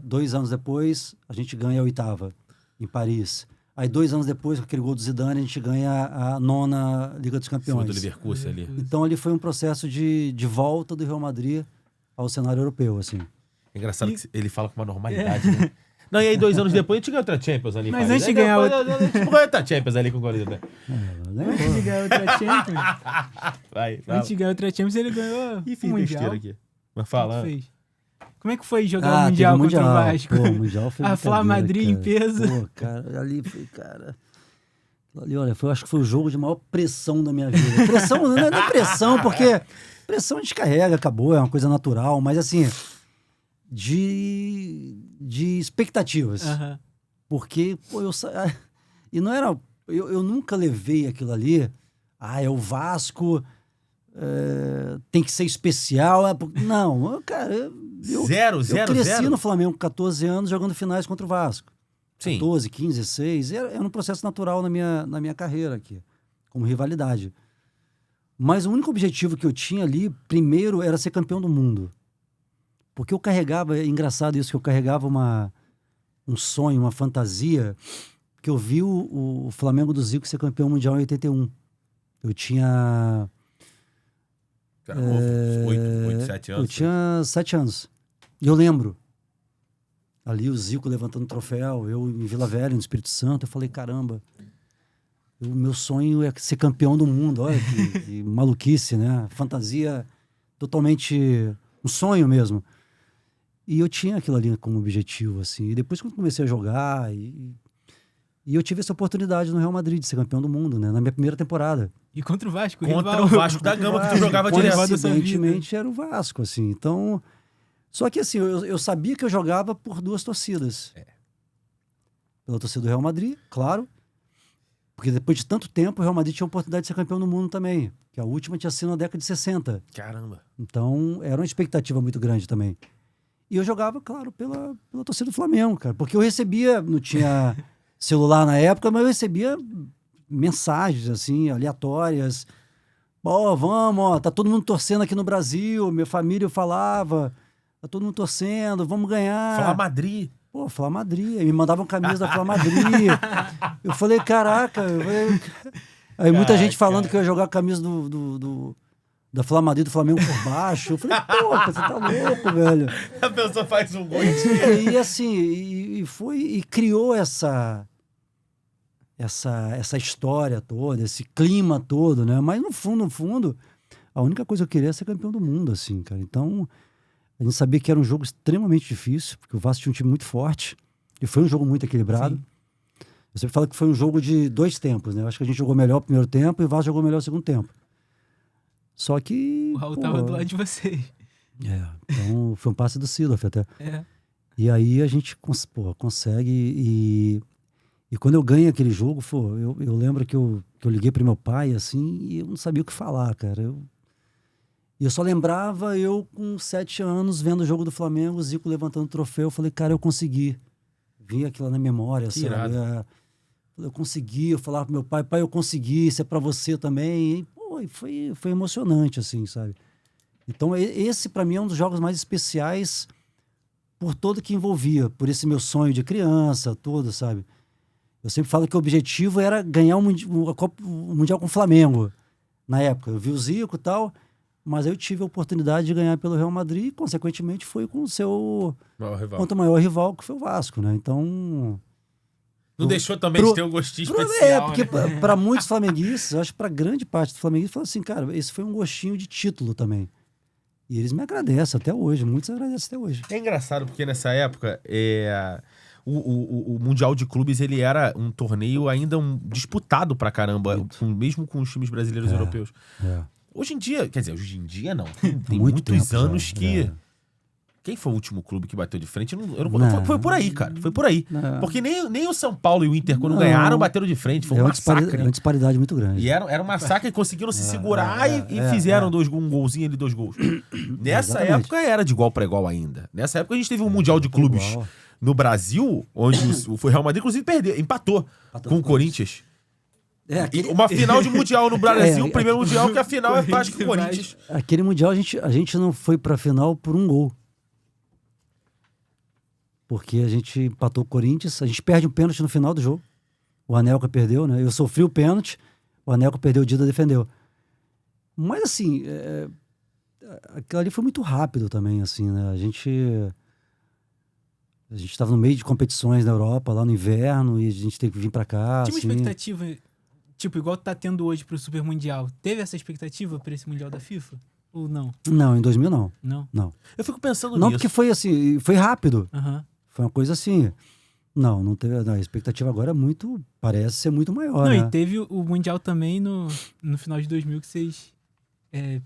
Speaker 3: 2 anos depois, a gente ganha a 8ª em Paris. Aí 2 anos depois, com aquele gol do Zidane, a gente ganha a 9ª Liga dos Campeões.
Speaker 1: Do Leverkusen ali.
Speaker 3: Então ali foi um processo de volta do Real Madrid ao cenário europeu, assim.
Speaker 1: É engraçado que ele fala com uma normalidade, né? Não, e aí 2 anos depois a gente ganhou outra Champions ali.
Speaker 2: Mas antes de ganhar
Speaker 1: outra... A gente ganhou outra Champions ali com o Corinthians.
Speaker 2: Antes de ganhar outra Champions... Antes de ganhar outra Champions, ele ganhou
Speaker 1: fiz
Speaker 2: Mundial.
Speaker 1: besteira aqui. Mas fala.
Speaker 2: Como é que foi jogar o Mundial contra o Vasco?
Speaker 3: Pô, o Mundial foi
Speaker 2: a Flá Madrid em peso.
Speaker 3: Pô, cara, ali foi, cara... Ali, olha, acho que foi o jogo de maior pressão da minha vida. Pressão, não é pressão, porque pressão a gente carrega, acabou, é uma coisa natural, mas assim... De expectativas. Porque, pô, e não era... Eu nunca levei aquilo ali. É o Vasco, tem que ser especial. Não, cara, eu cresci no Flamengo com 14 anos jogando finais contra o Vasco.
Speaker 1: Sim.
Speaker 3: 14, 15, 16. Era um processo natural na minha carreira aqui, como rivalidade. Mas o único objetivo que eu tinha ali, primeiro, era ser campeão do mundo. Porque eu carregava, é engraçado isso, que eu carregava um sonho, uma fantasia, que eu vi o Flamengo do Zico ser campeão mundial em 81. Eu tinha...
Speaker 1: Cara, 8, 7 anos.
Speaker 3: Eu tinha 7 anos. E eu lembro. Ali o Zico levantando o troféu, eu em Vila Velha, no Espírito Santo, eu falei, caramba, o meu sonho é ser campeão do mundo. Olha que maluquice, né? Fantasia totalmente... Um sonho mesmo. E eu tinha aquilo ali como objetivo, assim. E depois que eu comecei a jogar, e eu tive essa oportunidade no Real Madrid de ser campeão do mundo, né? Na minha primeira temporada.
Speaker 2: E contra o Vasco.
Speaker 1: Contra o Vasco da Gama, que tu jogava direto.
Speaker 3: Coincidentemente era o Vasco, assim. Então... Só que, assim, eu sabia que eu jogava por 2 torcidas. Pela torcida do Real Madrid, claro. Porque depois de tanto tempo, o Real Madrid tinha a oportunidade de ser campeão do mundo também. Que a última tinha sido na década de 60.
Speaker 1: Caramba.
Speaker 3: Então, era uma expectativa muito grande também. E eu jogava, claro, pela torcida do Flamengo, cara. Porque eu recebia, não tinha celular na época, mas eu recebia mensagens, assim, aleatórias. Pô, vamos, ó, tá todo mundo torcendo aqui no Brasil. Minha família falava, tá todo mundo torcendo, vamos ganhar.
Speaker 1: Flá Madrid.
Speaker 3: Pô, Flá Madrid. Aí me mandavam camisa da Flá Madrid. Eu falei, caraca. Aí muita gente falando que eu ia jogar a camisa da Flá Madrid do Flamengo por baixo. Eu falei, pô, você tá louco, velho.
Speaker 1: A pessoa faz um gol
Speaker 3: e assim, e criou essa história toda, esse clima todo, né? Mas no fundo, a única coisa que eu queria era ser campeão do mundo, assim, cara. Então, a gente sabia que era um jogo extremamente difícil, porque o Vasco tinha um time muito forte, e foi um jogo muito equilibrado. Sim. Eu sempre falo que foi um jogo de 2 tempos, né? Eu acho que a gente jogou melhor o primeiro tempo e o Vasco jogou melhor o segundo tempo. Só que...
Speaker 2: O Raul tava do lado de vocês.
Speaker 3: Então foi um passe do Silof até.
Speaker 2: É.
Speaker 3: E aí a gente consegue e quando eu ganho aquele jogo, eu lembro que eu liguei pro meu pai, assim, e eu não sabia o que falar, cara. E eu só lembrava eu com 7 anos vendo o jogo do Flamengo, o Zico levantando o troféu. Eu falei, cara, eu consegui. Vinha aquilo na memória,
Speaker 1: Que
Speaker 3: sabe?
Speaker 1: irado.
Speaker 3: Eu consegui, eu falava pro meu pai, eu consegui, isso é pra você também. E, pô, e foi emocionante, assim, sabe? Então, esse pra mim é um dos jogos mais especiais por tudo que envolvia, por esse meu sonho de criança, tudo, sabe? Eu sempre falo que o objetivo era ganhar o Mundial com o Flamengo. Na época, eu vi o Zico e tal, mas eu tive a oportunidade de ganhar pelo Real Madrid e, consequentemente, foi com o seu contra o maior rival, que foi o Vasco, né? Então...
Speaker 1: Não deixou também de ter um gostinho especial,
Speaker 3: É, porque
Speaker 1: né?
Speaker 3: para muitos flamenguistas, eu acho que para grande parte dos flamenguistas, fala assim, cara, esse foi um gostinho de título também. E eles me agradecem até hoje, muitos agradecem até hoje.
Speaker 1: É engraçado porque nessa época o Mundial de Clubes ele era um torneio ainda disputado pra caramba, mesmo com os times brasileiros e europeus.
Speaker 3: É.
Speaker 1: Hoje em dia, quer dizer, hoje em dia não. Tem
Speaker 3: Muito
Speaker 1: muitos
Speaker 3: tempo
Speaker 1: anos
Speaker 3: já,
Speaker 1: que...
Speaker 3: é.
Speaker 1: Quem foi o último clube que bateu de frente?
Speaker 3: Não.
Speaker 1: Foi por aí, cara. Foi por aí.
Speaker 3: Não.
Speaker 1: Porque nem o São Paulo e o Inter, quando
Speaker 3: Não.
Speaker 1: ganharam, bateram de frente. Foi um massacre.
Speaker 3: É uma disparidade muito grande.
Speaker 1: E era um massacre, conseguiram se segurar e fizeram um golzinho ali, 2 gols. Nessa
Speaker 3: Exatamente.
Speaker 1: época era de igual para igual ainda. Nessa época a gente teve um Mundial de Clubes
Speaker 3: igual.
Speaker 1: no Brasil, onde o Real Madrid, inclusive, empatou com o Corinthians. Uma final de Mundial no Brasil, o primeiro Mundial, que a final é Vasco e Corinthians.
Speaker 3: Aquele Mundial a gente não foi pra final por um gol. Porque a gente empatou o Corinthians, a gente perde um pênalti no final do jogo. O Anelka perdeu, né? Eu sofri o pênalti, o Anelka perdeu, o Dida defendeu. Mas assim, aquilo ali foi muito rápido também, assim, né? A gente estava no meio de competições na Europa, lá no inverno, e a gente teve que vir pra cá.
Speaker 2: Tinha uma
Speaker 3: assim.
Speaker 2: expectativa, tipo, igual tá tendo hoje pro Super Mundial. Teve essa expectativa pra esse Mundial da FIFA? Ou não?
Speaker 3: Não, em 2000 não.
Speaker 2: Não?
Speaker 1: Eu fico pensando
Speaker 3: Não,
Speaker 1: nisso.
Speaker 3: porque foi assim, foi rápido.
Speaker 2: Aham.
Speaker 3: Foi uma coisa assim. Não teve. Não, a expectativa agora parece ser muito maior,
Speaker 2: Não,
Speaker 3: né?
Speaker 2: e teve o Mundial também no final de 2000 que vocês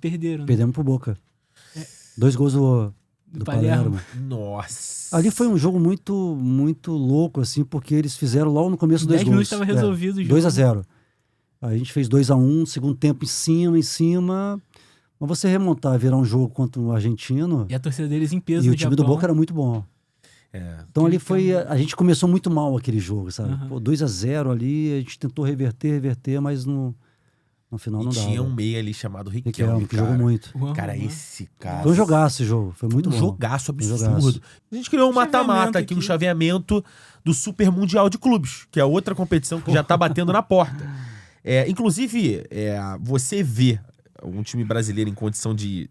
Speaker 2: perderam. Né?
Speaker 3: Perdemos pro Boca. 2 gols do Palermo.
Speaker 1: Nossa.
Speaker 3: Ali foi um jogo muito, muito louco, assim, porque eles fizeram logo no começo 2 gols.
Speaker 2: 10 minutos estava resolvido o jogo.
Speaker 3: 2-0. Aí a gente fez 2-1, segundo tempo em cima. Mas você remontar, virar um jogo contra o argentino.
Speaker 2: E a torcida deles em peso
Speaker 3: E
Speaker 2: no
Speaker 3: o time do
Speaker 2: Japão.
Speaker 3: Boca era muito bom. Então ali foi. A gente começou muito mal aquele jogo, sabe?
Speaker 2: Uhum.
Speaker 3: Pô, 2-0 ali, a gente tentou reverter, mas no final
Speaker 1: E
Speaker 3: não dava.
Speaker 1: tinha um meia ali chamado Riquelme,
Speaker 3: Riquelme, que jogou muito.
Speaker 1: Cara, esse cara...
Speaker 3: Foi um jogaço esse jogo, foi muito
Speaker 1: um
Speaker 3: bom.
Speaker 1: jogaço absurdo.
Speaker 3: jogaço.
Speaker 1: A gente criou um
Speaker 2: Chaveamento
Speaker 1: mata-mata aqui, um
Speaker 2: aqui.
Speaker 1: chaveamento do Super Mundial de Clubes, que é outra competição que já tá batendo na porta. Inclusive, você vê um time brasileiro em condição de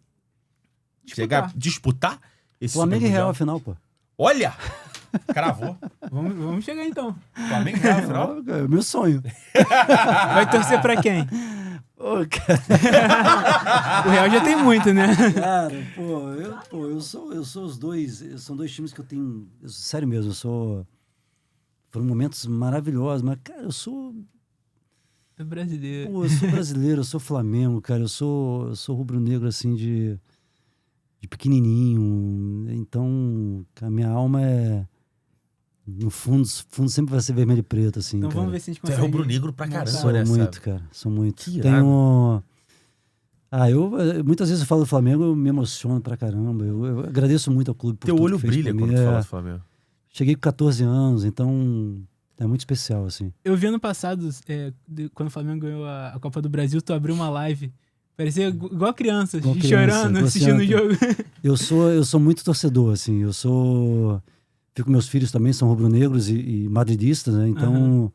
Speaker 1: disputar esse
Speaker 3: Flamengo e
Speaker 1: Super
Speaker 3: Real,
Speaker 1: Mundial?
Speaker 3: afinal, pô.
Speaker 1: Olha! Cravou.
Speaker 2: Vamos chegar então.
Speaker 1: Flamengo e Real, afinal.
Speaker 3: É o meu sonho.
Speaker 2: Vai torcer pra quem?
Speaker 3: Ô, cara,
Speaker 2: O Real já tem muito, né?
Speaker 3: eu sou os dois. São 2 times que eu tenho. Sério mesmo, foram momentos maravilhosos, mas, cara, eu sou
Speaker 2: Brasileiro.
Speaker 3: eu sou brasileiro, eu sou Flamengo, cara, eu sou rubro-negro, assim, de pequenininho. Então, a minha alma no fundo sempre vai ser vermelho e preto, assim.
Speaker 2: Então
Speaker 3: cara.
Speaker 2: vamos ver se a gente
Speaker 1: Tu é
Speaker 2: consegue.
Speaker 1: rubro-negro pra caramba,
Speaker 3: Sou
Speaker 1: né?
Speaker 3: muito,
Speaker 1: sabe?
Speaker 3: cara, sou muito.
Speaker 1: Que irado.
Speaker 3: Muitas vezes eu falo do Flamengo, eu me emociono pra caramba. Eu agradeço muito ao clube por
Speaker 1: Teu
Speaker 3: tudo
Speaker 1: olho
Speaker 3: que fez
Speaker 1: brilha
Speaker 3: por
Speaker 1: quando
Speaker 3: mim.
Speaker 1: tu fala do Flamengo.
Speaker 3: Cheguei com 14 anos, então é muito especial, assim.
Speaker 2: Eu vi ano passado, quando o Flamengo ganhou a Copa do Brasil, tu abriu uma live. Parecia igual criança,
Speaker 3: Igual criança,
Speaker 2: chorando, assistindo o jogo.
Speaker 3: Eu sou muito torcedor, assim. Fico, meus filhos também são rubro-negros e madridistas, né? Então.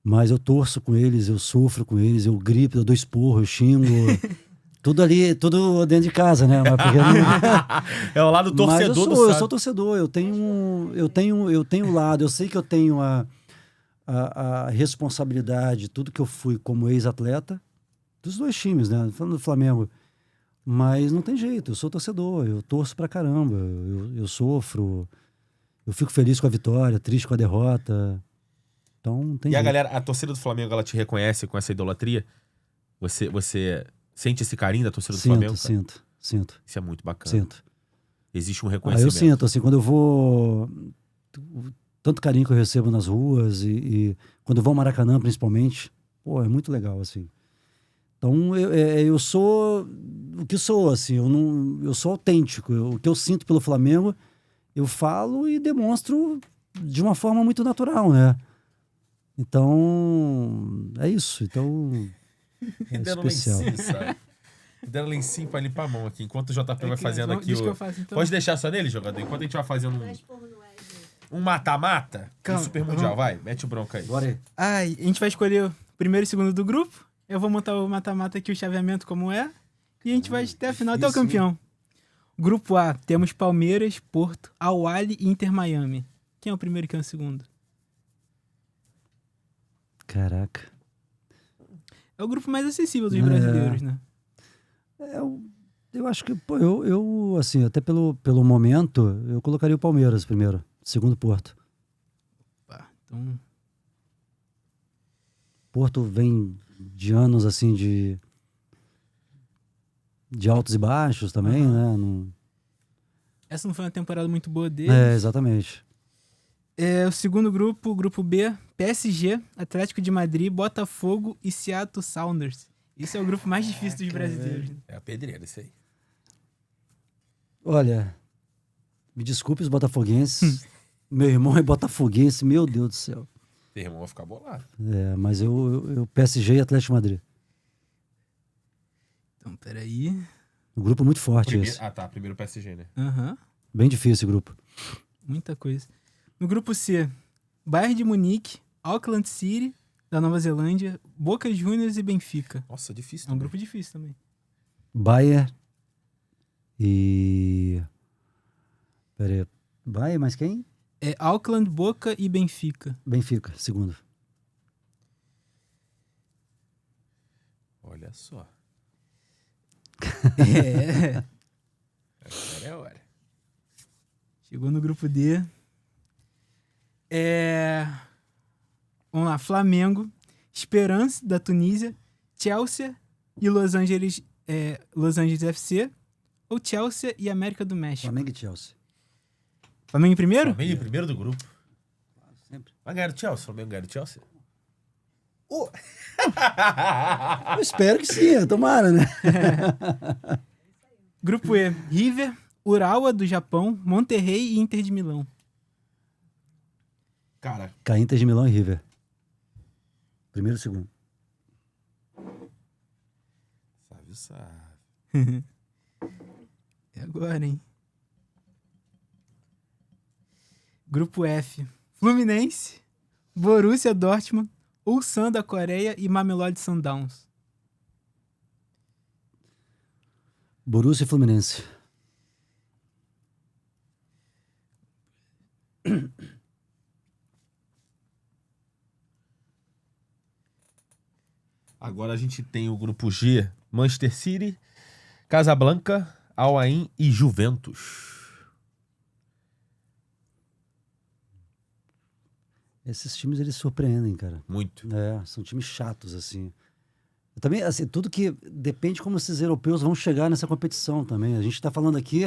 Speaker 3: Mas eu torço com eles, eu sofro com eles, eu grito, eu dou esporro, eu xingo. Tudo dentro de casa, né? Mas porque
Speaker 1: É o lado torcedor do
Speaker 3: eu sou torcedor, eu tenho o lado, eu sei que eu tenho a responsabilidade, tudo que eu fui como ex-atleta, dos 2 times, né? Falando do Flamengo. Mas não tem jeito, eu sou torcedor, eu torço pra caramba, eu sofro, eu fico feliz com a vitória, triste com a derrota. Então não tem
Speaker 1: E
Speaker 3: jeito.
Speaker 1: a galera, a torcida do Flamengo, ela te reconhece com essa idolatria? Você sente esse carinho da torcida do Flamengo? Cara?
Speaker 3: Sinto.
Speaker 1: Isso é muito bacana.
Speaker 3: Sinto.
Speaker 1: Existe um
Speaker 3: Eu
Speaker 1: reconhecimento.
Speaker 3: sinto, assim, quando eu vou... Tanto carinho que eu recebo nas ruas e quando eu vou ao Maracanã, principalmente, pô, é muito legal, assim. Então, eu sou o que sou, assim, eu sou autêntico. O que eu sinto pelo Flamengo, eu falo e demonstro de uma forma muito natural, né? Então, é isso. Então, é
Speaker 1: Deram
Speaker 3: especial.
Speaker 1: lencinho, sabe? Deram lencinho pra limpar a mão aqui. Enquanto o JP vai fazendo aqui
Speaker 2: Deixa que
Speaker 1: o...
Speaker 2: eu faço, então.
Speaker 1: Pode deixar só nele, jogador? Enquanto a gente vai fazendo um mata-mata, um
Speaker 2: Calma,
Speaker 1: Super Mundial. Vai, mete o bronco aí.
Speaker 3: Bora aí.
Speaker 2: Ai, a gente vai escolher o primeiro e segundo do grupo. Eu vou montar o mata-mata aqui, o chaveamento como é. E a gente vai até a final, até o
Speaker 1: difícil,
Speaker 2: campeão. Grupo A, temos Palmeiras, Porto, Al-Ahly e Inter Miami. Quem é o primeiro e quem é o segundo?
Speaker 3: Caraca.
Speaker 2: É o grupo mais acessível dos brasileiros, né?
Speaker 3: Eu acho que, pô, eu assim, até pelo momento, eu colocaria o Palmeiras primeiro, segundo Porto.
Speaker 2: Pá, então,
Speaker 3: Porto vem de anos, assim, de altos e baixos também, né?
Speaker 2: essa não foi uma temporada muito boa dele.
Speaker 3: Exatamente.
Speaker 2: O segundo grupo, grupo B, PSG, Atlético de Madrid, Botafogo e Seattle Sounders. Esse é o grupo mais difícil dos brasileiros. Né?
Speaker 1: É a pedreira, isso aí.
Speaker 3: Olha, me desculpe os botafoguenses. Meu irmão é botafoguense, meu Deus do céu.
Speaker 1: Teu irmão vai ficar bolado.
Speaker 3: Mas eu PSG e Atlético de Madrid.
Speaker 2: Então, peraí.
Speaker 3: Um grupo muito forte
Speaker 1: Primeiro...
Speaker 3: esse.
Speaker 1: Ah, tá. Primeiro o PSG, né?
Speaker 2: Aham,
Speaker 3: Bem difícil esse grupo.
Speaker 2: muita coisa. No grupo C, Bayern de Munique, Auckland City, da Nova Zelândia, Boca Juniors e Benfica.
Speaker 1: Nossa, difícil.
Speaker 2: É um
Speaker 1: também.
Speaker 2: grupo difícil também.
Speaker 3: Bayern e... Pera aí. Bayern, mas quem?
Speaker 2: É Auckland, Boca e Benfica.
Speaker 3: Benfica, segundo.
Speaker 1: Olha só.
Speaker 2: É.
Speaker 1: Agora é a hora.
Speaker 2: Chegou no grupo D. Vamos lá, Flamengo, Esperance da Tunísia, Chelsea e Los Angeles FC, ou Chelsea e América do México.
Speaker 3: Flamengo e Chelsea.
Speaker 2: Flamengo em primeiro?
Speaker 1: Flamengo em primeiro do grupo.
Speaker 3: Sempre.
Speaker 1: Vai ganhar o Chelsea? Flamengo ganhar o Chelsea?
Speaker 3: Eu espero que sim, tomara, né?
Speaker 2: Grupo E, River, Urawa do Japão, Monterrey e Inter de Milão.
Speaker 1: Cara,
Speaker 3: Inter de Milão e River. Primeiro e segundo.
Speaker 1: sabe.
Speaker 2: É agora, hein? Grupo F, Fluminense, Borussia Dortmund, Ulsan da Coreia e Mamelodi Sundowns.
Speaker 3: Borussia e Fluminense.
Speaker 1: Agora a gente tem o grupo G, Manchester City, Casablanca, Al Ain e Juventus.
Speaker 3: Esses times, eles surpreendem, cara.
Speaker 1: Muito.
Speaker 3: São times chatos, assim. Também, assim, tudo que depende como esses europeus vão chegar nessa competição também. A gente tá falando aqui,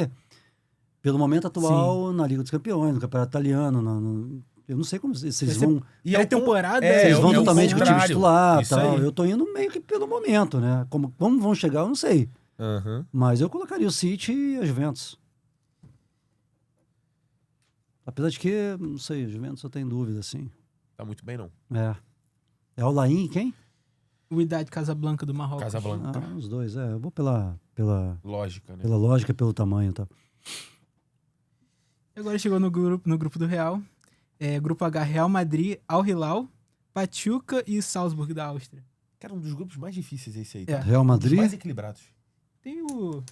Speaker 3: pelo momento atual, na Liga dos Campeões, no Campeonato Italiano, eu não sei como se eles vão...
Speaker 1: E
Speaker 2: pré-temporada,
Speaker 3: Eles vão totalmente com o time
Speaker 1: contrário.
Speaker 3: titular e
Speaker 1: Isso
Speaker 3: tal.
Speaker 1: aí.
Speaker 3: Eu tô indo meio que pelo momento, né? Como vão chegar, eu não sei.
Speaker 1: Aham.
Speaker 3: Mas eu colocaria o City e a Juventus. Apesar de que, não sei, a Juventus eu tenho dúvida, assim.
Speaker 1: Tá muito bem, não.
Speaker 3: É o Laim, quem?
Speaker 2: o Wydad Casablanca do Marrocos.
Speaker 1: Casablanca.
Speaker 3: Os dois, eu vou pela
Speaker 1: Lógica, né?
Speaker 3: lógica e pelo tamanho, tá?
Speaker 2: E agora chegou no grupo do Real. Grupo H, Real Madrid, Al Hilal, Pachuca e Salzburg da Áustria.
Speaker 1: Cara, um dos grupos mais difíceis esse aí.
Speaker 2: É.
Speaker 1: Tá?
Speaker 3: Real
Speaker 1: Um dos
Speaker 3: Madrid?
Speaker 1: mais equilibrados.
Speaker 2: Tem o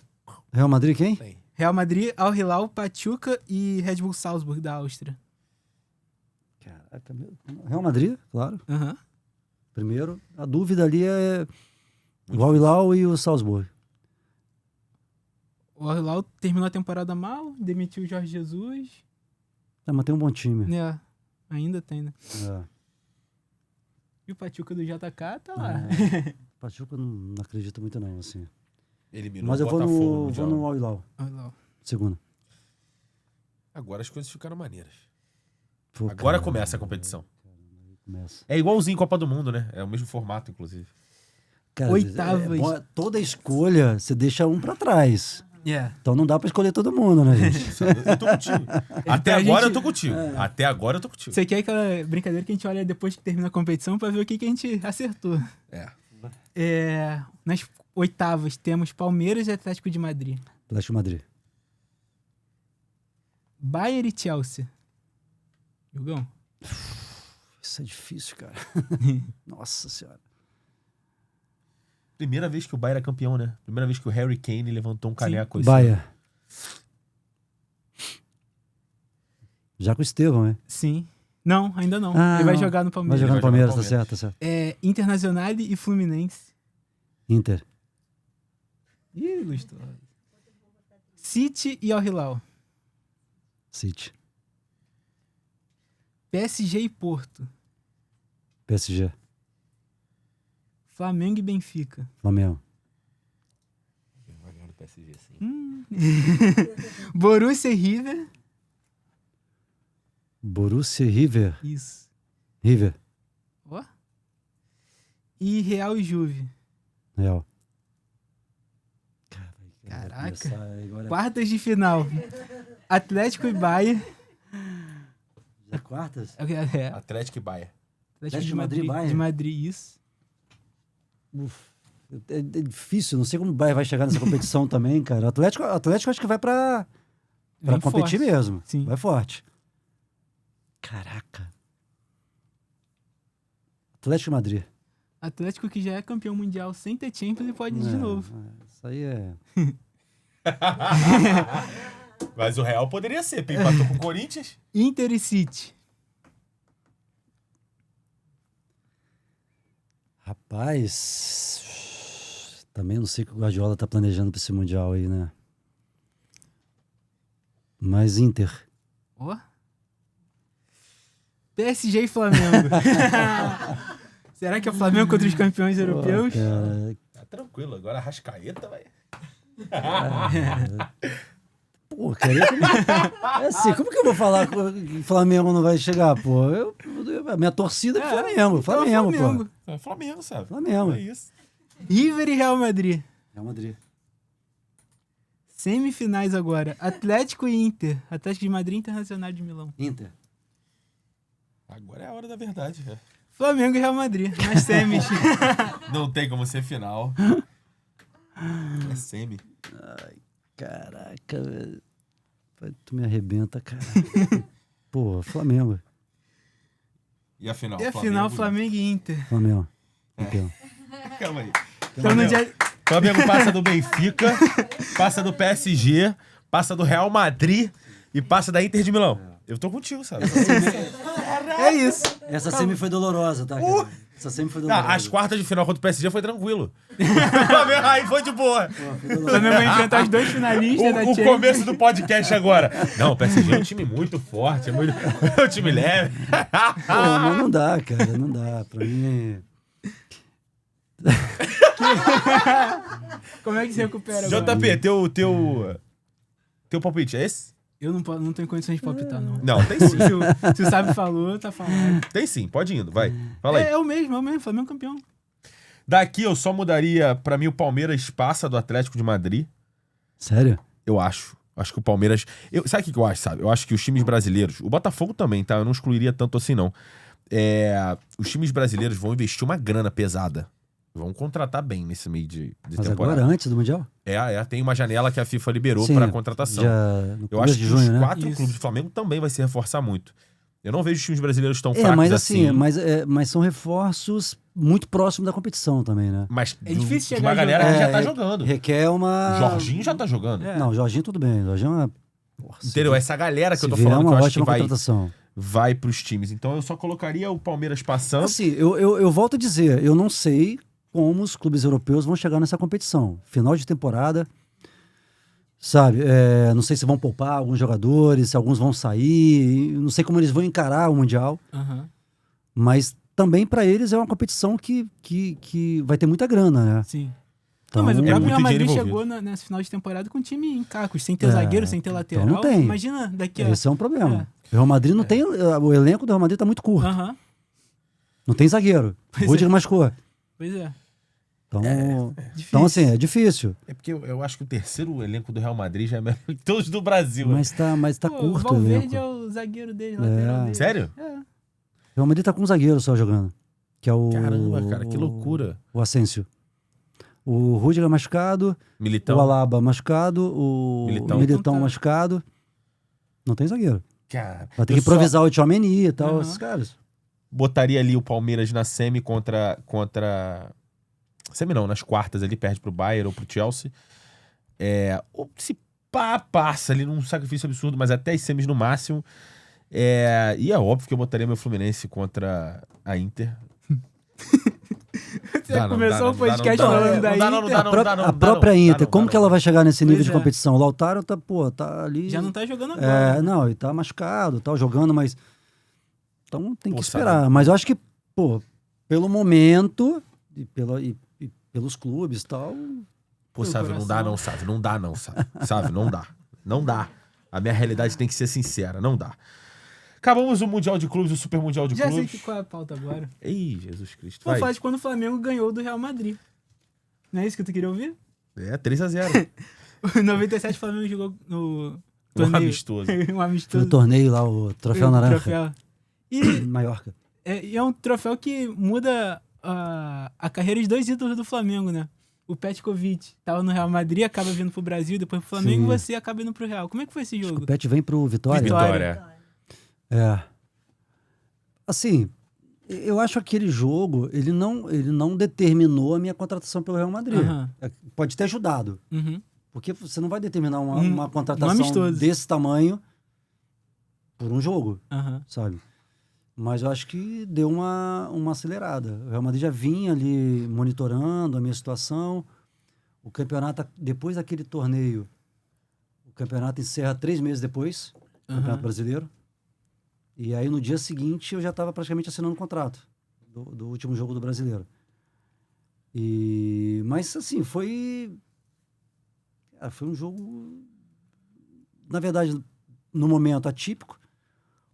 Speaker 3: Real Madrid, quem?
Speaker 1: Tem.
Speaker 2: Real Madrid, Al Hilal, Pachuca e Red Bull Salzburg da Áustria.
Speaker 3: Caraca, Real Madrid, claro.
Speaker 2: Aham.
Speaker 3: Primeiro, a dúvida ali é o Al Hilal e o Salzburg.
Speaker 2: O Al Hilal terminou a temporada mal, demitiu o Jorge Jesus.
Speaker 3: Mas tem um bom time.
Speaker 2: Ainda tem, né?
Speaker 3: É.
Speaker 2: E o Pachuca do JK tá lá.
Speaker 3: Pachuca eu não acredito muito não, assim.
Speaker 1: Eliminou
Speaker 3: Mas
Speaker 1: o
Speaker 3: eu vou
Speaker 1: Botafogo
Speaker 3: no
Speaker 1: Mundial.
Speaker 3: Al Hilal,
Speaker 2: Al Hilal.
Speaker 3: segundo.
Speaker 1: Agora as coisas ficaram maneiras.
Speaker 3: Pô,
Speaker 1: Agora
Speaker 3: cara,
Speaker 1: começa a competição.
Speaker 3: começa.
Speaker 1: É igualzinho Copa do Mundo, né? É o mesmo formato, inclusive.
Speaker 3: Cara,
Speaker 2: Oitavas.
Speaker 3: Toda escolha, você deixa um pra trás.
Speaker 2: É.
Speaker 3: Então não dá pra escolher todo mundo, né, gente?
Speaker 1: Eu tô contigo. Até
Speaker 2: a
Speaker 1: agora
Speaker 2: gente-
Speaker 1: eu tô contigo. Até agora eu tô contigo.
Speaker 2: Você quer aquela brincadeira que a gente olha depois que termina a competição pra ver o que a gente acertou. Nas oitavas temos Palmeiras e Atlético de Madrid.
Speaker 3: Atlético de Madrid.
Speaker 2: Bayern e Chelsea. Jogão?
Speaker 3: Isso é difícil, cara. Nossa senhora.
Speaker 1: Primeira vez que o Bayern é campeão, né? Primeira vez que o Harry Kane levantou um caneco assim.
Speaker 3: Bayern. Já com o Estevão, né?
Speaker 2: Sim. Não, ainda não.
Speaker 3: Ah,
Speaker 2: Ele vai
Speaker 3: não.
Speaker 2: jogar no
Speaker 3: Vai
Speaker 2: Palmeiras.
Speaker 3: jogar no
Speaker 1: Vai jogar no
Speaker 3: Palmeiras, tá certo, tá certo.
Speaker 2: Internacional e Fluminense.
Speaker 3: Inter.
Speaker 2: Ih, ilustrou. City e Al Hilal.
Speaker 3: City.
Speaker 2: PSG e Porto.
Speaker 3: PSG.
Speaker 2: Flamengo e Benfica.
Speaker 3: Flamengo.
Speaker 1: Vai ganhar do PSG, sim.
Speaker 2: Borussia e River.
Speaker 3: Borussia e River.
Speaker 2: Isso.
Speaker 3: River.
Speaker 2: Ó. E Real e Juve.
Speaker 3: Real.
Speaker 2: Caraca.
Speaker 3: Agora...
Speaker 2: Quartas de final. Atlético e Bayern.
Speaker 3: Já quartas?
Speaker 2: É.
Speaker 1: Atlético e Bayern.
Speaker 2: Atlético de
Speaker 3: Madrid, Bayern?
Speaker 2: De Madrid, isso.
Speaker 3: É difícil, não sei como o Bayern vai chegar nessa competição também, cara. O Atlético acho que vai pra
Speaker 2: Vem
Speaker 3: competir
Speaker 2: forte.
Speaker 3: mesmo.
Speaker 2: Sim.
Speaker 3: Vai forte. Caraca. Atlético de Madrid.
Speaker 2: Atlético que já é campeão mundial sem ter Champions e pode ir de novo.
Speaker 3: Isso aí é...
Speaker 1: Mas o Real poderia ser, porque empatou com o Corinthians.
Speaker 2: Inter e City.
Speaker 3: Rapaz... Também não sei o que o Guardiola tá planejando pra esse Mundial aí, né? Mas Inter.
Speaker 2: Ó. PSG e Flamengo. Será que é o Flamengo contra os campeões europeus?
Speaker 3: Cara,
Speaker 1: Tá tranquilo, agora a Rascaeta vai...
Speaker 3: pô, cara, é assim, como que eu vou falar que o Flamengo não vai chegar, pô? A minha torcida é Flamengo, Flamengo, pô.
Speaker 1: É Flamengo, sabe?
Speaker 3: Flamengo.
Speaker 1: É isso.
Speaker 2: River e Real Madrid.
Speaker 3: Real Madrid.
Speaker 2: Semifinais agora. Atlético e Inter. Atlético de Madrid e Internacional de Milão.
Speaker 3: Inter.
Speaker 1: Agora é a hora da verdade. É.
Speaker 2: Flamengo e Real Madrid. Nas semis.
Speaker 1: Não tem como ser final. É semi.
Speaker 3: Caraca, velho. Tu me arrebenta, cara. Pô, Flamengo.
Speaker 1: E a final?
Speaker 2: E a final, Flamengo e Inter.
Speaker 3: Flamengo. Campeão.
Speaker 1: Calma aí.
Speaker 2: Então no dia...
Speaker 1: Flamengo passa do Benfica, passa do PSG, passa do Real Madrid e passa da Inter de Milão. Eu tô contigo, sabe?
Speaker 2: É isso.
Speaker 3: Essa semi foi dolorosa, tá, cara? Essa semi foi dolorosa.
Speaker 1: As quartas de final contra o PSG foi tranquilo. O Flamengo aí foi de boa.
Speaker 2: O Flamengo vai enfrentar os dois finalistas da
Speaker 1: O
Speaker 2: Champions.
Speaker 1: começo do podcast agora. Não, o PSG é um time muito forte, é um time leve.
Speaker 3: Pô, mas não dá, cara, não dá. Pra mim...
Speaker 2: Como é que se recupera agora?
Speaker 1: JP, teu palpite é esse?
Speaker 2: Eu não tenho condições de palpitar, não.
Speaker 1: Não, tem sim.
Speaker 2: Se o Sábio falou, tá falando.
Speaker 1: Tem sim, pode indo, vai. Fala aí.
Speaker 2: É o mesmo. Flamengo campeão.
Speaker 1: Daqui eu só mudaria, pra mim, o Palmeiras passa do Atlético de Madrid.
Speaker 3: Sério?
Speaker 1: Eu acho. Acho que o Palmeiras... Sabe o que eu acho, sabe? Eu acho que os times brasileiros... O Botafogo também, tá? Eu não excluiria tanto assim, não. Os times brasileiros vão investir uma grana pesada. Vão contratar bem nesse meio de
Speaker 3: Mas
Speaker 1: temporada.
Speaker 3: agora, antes do Mundial?
Speaker 1: Tem uma janela que a FIFA liberou
Speaker 3: Sim,
Speaker 1: pra contratação.
Speaker 3: Já no
Speaker 1: Eu acho
Speaker 3: começo
Speaker 1: que
Speaker 3: de junho,
Speaker 1: os
Speaker 3: né?
Speaker 1: 4
Speaker 2: Isso.
Speaker 1: clubes do Flamengo também vai se reforçar muito. Eu não vejo os times brasileiros tão fracos
Speaker 3: Mas
Speaker 1: assim.
Speaker 3: mas são reforços muito próximos da competição também, né?
Speaker 1: Mas
Speaker 2: É difícil
Speaker 1: de
Speaker 2: chegar
Speaker 1: uma
Speaker 2: a
Speaker 1: galera
Speaker 2: jogar.
Speaker 1: que já tá jogando.
Speaker 3: Requer uma...
Speaker 1: O Jorginho já tá jogando.
Speaker 2: É.
Speaker 3: Não, o Jorginho tudo bem. O Jorginho é uma... Porra,
Speaker 1: Entendeu? Essa galera que
Speaker 3: se
Speaker 1: eu tô
Speaker 3: vier
Speaker 1: falando que
Speaker 3: uma
Speaker 1: eu acho que
Speaker 3: ótima contratação.
Speaker 1: vai pros times. Então eu só colocaria o Palmeiras passando.
Speaker 3: Assim, eu volto a dizer, eu não sei como os clubes europeus vão chegar nessa competição. Final de temporada, sabe? Não sei se vão poupar alguns jogadores, se alguns vão sair, não sei como eles vão encarar o Mundial,
Speaker 2: Aham.
Speaker 3: mas também para eles é uma competição que vai ter muita grana, né?
Speaker 2: Sim.
Speaker 3: Então,
Speaker 2: Não, mas o
Speaker 1: é
Speaker 2: próprio
Speaker 1: muito
Speaker 2: Real Madrid
Speaker 1: dinheiro
Speaker 2: chegou nesse final de temporada com um time em cacos, sem ter zagueiro, sem ter lateral.
Speaker 3: não tem.
Speaker 2: Imagina daqui a...
Speaker 3: esse é um problema. O Real Madrid não tem... O elenco do Real Madrid tá muito curto.
Speaker 2: Aham.
Speaker 3: Não tem zagueiro.
Speaker 2: Pois
Speaker 3: O Rudiger machucou.
Speaker 2: Pois é.
Speaker 3: Então,
Speaker 2: Difícil.
Speaker 3: então assim, é difícil.
Speaker 1: É porque eu acho que o terceiro elenco do Real Madrid já é melhor que todos do Brasil.
Speaker 3: Mas tá
Speaker 2: Pô,
Speaker 3: curto
Speaker 2: o
Speaker 3: o
Speaker 2: Valverde
Speaker 3: elenco.
Speaker 2: é o zagueiro dele, lateral dele.
Speaker 1: Sério?
Speaker 2: É.
Speaker 3: O Real Madrid tá com um zagueiro só jogando. Que é o...
Speaker 1: Caramba, cara, que loucura.
Speaker 3: O Asensio. O Rudiger machucado,
Speaker 1: Militão.
Speaker 3: o Alaba machucado, o
Speaker 1: Militão.
Speaker 3: Militão
Speaker 2: Tá.
Speaker 3: machucado. Não tem zagueiro.
Speaker 1: Cara,
Speaker 3: Vai ter
Speaker 1: eu
Speaker 3: que improvisar o Tchouaméni e tal,
Speaker 2: Aham.
Speaker 3: esses caras.
Speaker 1: botaria ali o Palmeiras na semi contra... Semi não, nas quartas ali, perde pro Bayern ou pro Chelsea. Ou se passa ali num sacrifício absurdo, mas até as semis no máximo. E é óbvio que eu botaria meu Fluminense contra a Inter.
Speaker 2: Você começou o podcast falando da Inter.
Speaker 3: A própria Inter, como que ela vai chegar nesse nível
Speaker 2: Pois
Speaker 3: de
Speaker 2: é.
Speaker 3: competição? O Lautaro tá ali...
Speaker 2: Já não tá jogando agora.
Speaker 3: Não, ele tá machucado, tal, jogando, mas... Então tem que
Speaker 1: Pô,
Speaker 3: esperar.
Speaker 1: sabe?
Speaker 3: Mas eu acho que, pelo momento e pelos clubes e tal...
Speaker 1: Pô,
Speaker 2: Meu
Speaker 1: Sávio, não dá
Speaker 2: coração.
Speaker 1: não, Sávio. Não dá não, Sávio. Sávio, não dá. Não dá. A minha realidade tem que ser sincera. Não dá. Acabamos o Mundial de Clubes, o Super Mundial de
Speaker 2: Já sei
Speaker 1: Clubes.
Speaker 2: qual é a pauta agora.
Speaker 1: Ei, Jesus Cristo.
Speaker 2: Vou
Speaker 1: Vai.
Speaker 2: falar de quando o Flamengo ganhou do Real Madrid. Não é isso que tu queria ouvir?
Speaker 1: 3-0.
Speaker 2: Em 97 o Flamengo jogou no
Speaker 1: Um
Speaker 2: torneio.
Speaker 1: amistoso.
Speaker 2: Um amistoso.
Speaker 3: No torneio lá, o Troféu Naranja.
Speaker 2: Troféu. E
Speaker 3: Maiorca.
Speaker 2: é um troféu que muda a carreira de dois ídolos do Flamengo, né? O Petkovic tava no Real Madrid, acaba vindo pro Brasil, depois pro Flamengo,
Speaker 3: Sim.
Speaker 2: e você acaba indo pro Real. Como é que foi esse jogo?
Speaker 3: O Pet vem pro Vitória.
Speaker 2: Vitória.
Speaker 1: Vitória.
Speaker 3: Assim, eu acho que aquele jogo, ele não determinou a minha contratação pelo Real Madrid.
Speaker 2: Aham.
Speaker 3: Pode ter ajudado.
Speaker 2: Uhum.
Speaker 3: Porque você não vai determinar uma
Speaker 2: Um
Speaker 3: contratação
Speaker 2: amistoso.
Speaker 3: desse tamanho por um jogo,
Speaker 2: Aham.
Speaker 3: sabe? Mas eu acho que deu uma acelerada. O Real Madrid já vinha ali monitorando a minha situação. O campeonato, depois daquele torneio, o campeonato encerra 3 meses depois, o
Speaker 2: Aham.
Speaker 3: Campeonato Brasileiro. E aí, no dia seguinte, eu já estava praticamente assinando o contrato do último jogo do Brasileiro. Mas, assim, foi um jogo, na verdade, no momento atípico,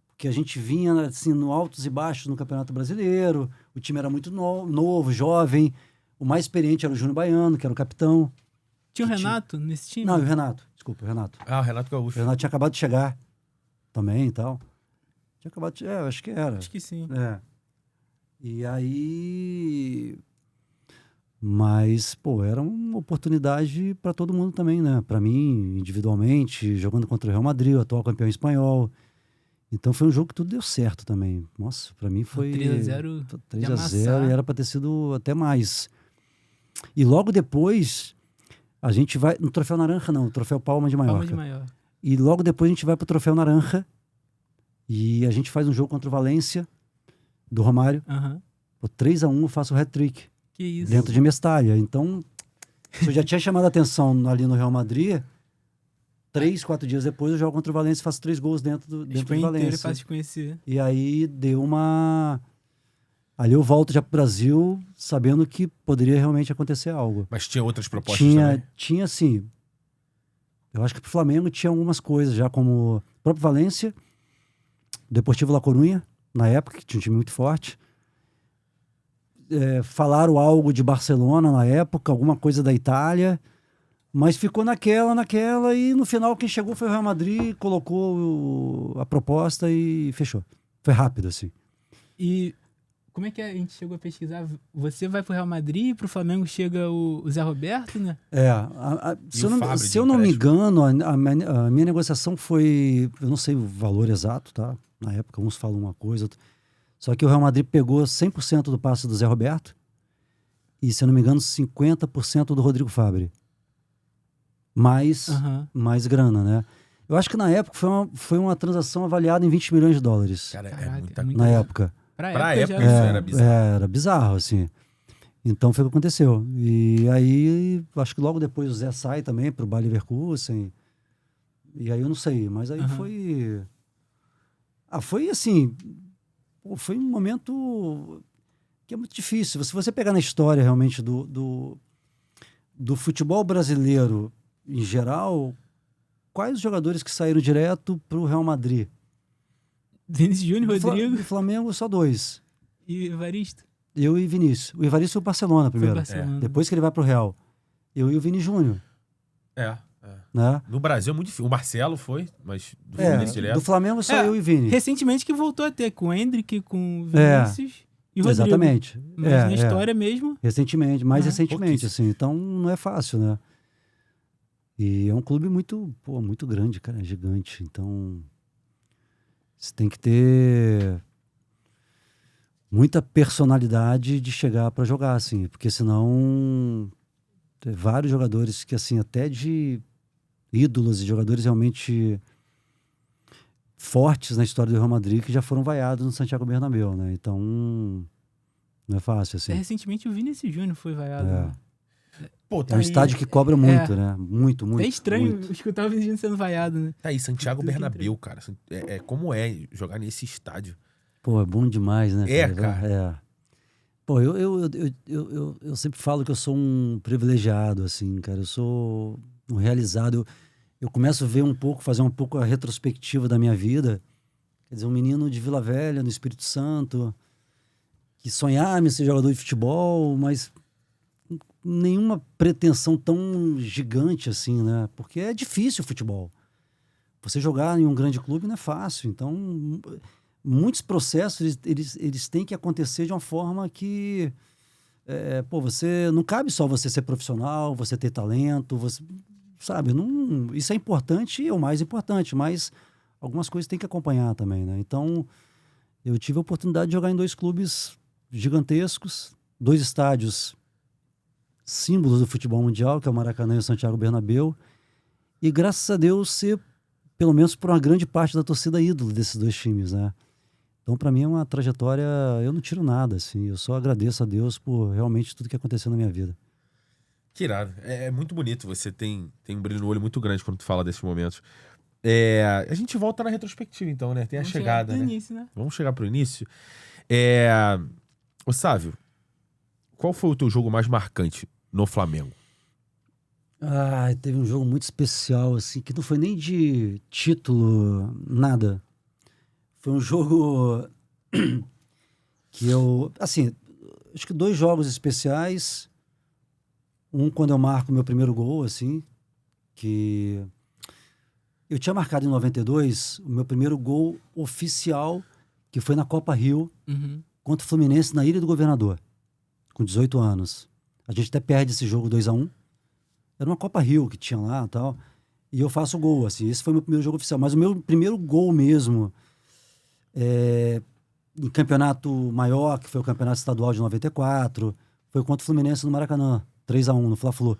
Speaker 3: porque a gente vinha, assim, no altos e baixos no Campeonato Brasileiro, o time era muito novo, jovem, o mais experiente era o Júnior Baiano, que era o capitão.
Speaker 2: Tinha o
Speaker 3: Que
Speaker 2: Renato nesse time?
Speaker 3: Não, e o Renato, desculpa, o Renato.
Speaker 1: Ah, o Renato
Speaker 3: O
Speaker 1: Gaúcho.
Speaker 3: Renato tinha acabado de chegar também e tal. Tinha acabado de... eu acho que era.
Speaker 2: Acho que sim.
Speaker 3: E aí... Mas, era uma oportunidade para todo mundo também, né? Para mim, individualmente, jogando contra o Real Madrid, o atual campeão espanhol. Então foi um jogo que tudo deu certo também. Nossa, para mim foi
Speaker 2: 3-0 de
Speaker 3: 3-0
Speaker 2: amassar.
Speaker 3: e era para ter sido até mais. E logo depois a gente vai no Troféu Naranja, não, o Troféu Palma de Maiorca.
Speaker 2: Palma de Maior.
Speaker 3: E logo depois a gente vai pro Troféu Naranja e a gente faz um jogo contra o Valência do Romário.
Speaker 2: Aham.
Speaker 3: 3-1, eu faço o hat-trick
Speaker 2: Que isso.
Speaker 3: dentro de Mestalha. Então, se eu já tinha chamado a atenção ali no Real Madrid, 3, 4 dias depois eu jogo contra o Valência e faço 3 gols dentro do
Speaker 2: Espanha inteira é
Speaker 3: Valência.
Speaker 2: fácil de conhecer.
Speaker 3: E aí deu uma... Ali eu volto já pro Brasil sabendo que poderia realmente acontecer algo.
Speaker 1: Mas tinha outras propostas também?
Speaker 3: Tinha sim. Eu acho que pro Flamengo tinha algumas coisas já, como o próprio Valência, o Deportivo La Coruña, na época, que tinha um time muito forte. Falaram algo de Barcelona na época, alguma coisa da Itália, mas ficou naquela, e no final quem chegou foi o Real Madrid, colocou a proposta e fechou. Foi rápido, assim.
Speaker 2: E como é que a gente chegou a pesquisar? Você vai pro Real Madrid e pro Flamengo chega o Zé Roberto, né?
Speaker 3: Se
Speaker 1: o Fábio de
Speaker 3: se eu não me
Speaker 1: empréstimo?
Speaker 3: engano, a minha negociação foi, eu não sei o valor exato, tá? Na época, uns falam uma coisa, só que o Real Madrid pegou 100% do passe do Zé Roberto e, se eu não me engano, 50% do Rodrigo Fabri. Mais grana, né? Eu acho que na época foi uma transação avaliada em 20 milhões de dólares.
Speaker 1: Cara,
Speaker 2: Caraca,
Speaker 1: é muita
Speaker 2: é muito
Speaker 3: Na
Speaker 2: bom.
Speaker 3: época.
Speaker 1: Pra
Speaker 2: já-
Speaker 1: época, isso era bizarro.
Speaker 3: Era bizarro, assim. Então foi o que aconteceu. E aí, acho que logo depois o Zé sai também pro Bayer Leverkusen. E aí eu não sei, mas aí foi... foi assim... foi um momento que é muito difícil. Se você pegar na história realmente do futebol brasileiro em geral, quais os jogadores que saíram direto pro Real Madrid?
Speaker 2: Vinícius Júnior, Rodrigo
Speaker 3: Do Flamengo, só 2.
Speaker 2: e Evaristo.
Speaker 3: Eu e Vinícius. O Evaristo foi o Barcelona primeiro.
Speaker 2: Barcelona.
Speaker 3: Depois que ele vai pro Real. Eu e o Vini Júnior.
Speaker 1: É.
Speaker 3: Né?
Speaker 1: No Brasil é muito difícil. O Marcelo foi, mas do Fluminense direto.
Speaker 3: Do Flamengo só
Speaker 2: É,
Speaker 3: eu e Vini.
Speaker 2: Recentemente que voltou a ter com o Hendrick, com o Vinícius e o Rodrigo.
Speaker 3: Exatamente.
Speaker 2: Mas na história mesmo...
Speaker 3: Recentemente, mais recentemente,
Speaker 1: pouquíssimo.
Speaker 3: assim. Então não é fácil, né? E é um clube muito grande, cara, gigante. Então você tem que ter muita personalidade de chegar para jogar, assim, porque senão tem vários jogadores que, assim, até de ídolos e jogadores realmente fortes na história do Real Madrid que já foram vaiados no Santiago Bernabéu, né? Então não é fácil, assim.
Speaker 2: Recentemente o Vinícius Júnior foi vaiado.
Speaker 3: É.
Speaker 2: Né?
Speaker 1: Pô, tá
Speaker 3: É um
Speaker 1: aí,
Speaker 3: estádio que cobra muito, né? Muito.
Speaker 2: É estranho
Speaker 3: muito.
Speaker 2: escutar o Vinícius Júnior sendo vaiado, né?
Speaker 1: Tá aí, Santiago
Speaker 2: Tudo que
Speaker 1: Bernabéu, cara. Como é jogar nesse estádio?
Speaker 3: Pô, é bom demais, né?
Speaker 1: Cara.
Speaker 3: É. Pô, eu sempre falo que eu sou um privilegiado, assim, cara. Eu sou um realizado. Eu começo a ver fazer um pouco a retrospectiva da minha vida. Quer dizer, um menino de Vila Velha, no Espírito Santo, que sonhava em ser jogador de futebol, mas nenhuma pretensão tão gigante assim, né? Porque é difícil o futebol. Você jogar em um grande clube não é fácil. Então, muitos processos, eles têm que acontecer de uma forma que... você não cabe só você ser profissional, você ter talento, você... Sabe, não, isso é importante, é o mais importante, mas algumas coisas tem que acompanhar também, né? Então, eu tive a oportunidade de jogar em 2 clubes gigantescos, 2 estádios símbolos do futebol mundial, que é o Maracanã e o Santiago Bernabéu, e graças a Deus ser, pelo menos por uma grande parte da torcida, ídolo desses 2 times, né? Então, para mim é uma trajetória, eu não tiro nada, assim, eu só agradeço a Deus por realmente tudo que aconteceu na minha vida.
Speaker 1: Que irado. É muito bonito. Você tem um brilho no olho muito grande quando tu fala desses momentos. A gente volta na retrospectiva, então, né? Tem a chegada, né?
Speaker 2: Início, né?
Speaker 1: Vamos chegar pro início. Ô, Sávio, qual foi o teu jogo mais marcante no Flamengo?
Speaker 3: Teve um jogo muito especial, assim, que não foi nem de título, nada. Foi um jogo que assim, acho que 2 jogos especiais. Um, quando eu marco meu primeiro gol, assim, que eu tinha marcado em 92 o meu primeiro gol oficial, que foi na Copa Rio, contra o Fluminense, na Ilha do Governador, com 18 anos. A gente até perde esse jogo 2-1. Era uma Copa Rio que tinha lá e tal. E eu faço o gol, assim. Esse foi meu primeiro jogo oficial. Mas o meu primeiro gol mesmo, em campeonato maior, que foi o campeonato estadual de 94, foi contra o Fluminense no Maracanã. 3-1 no Fla-Flu.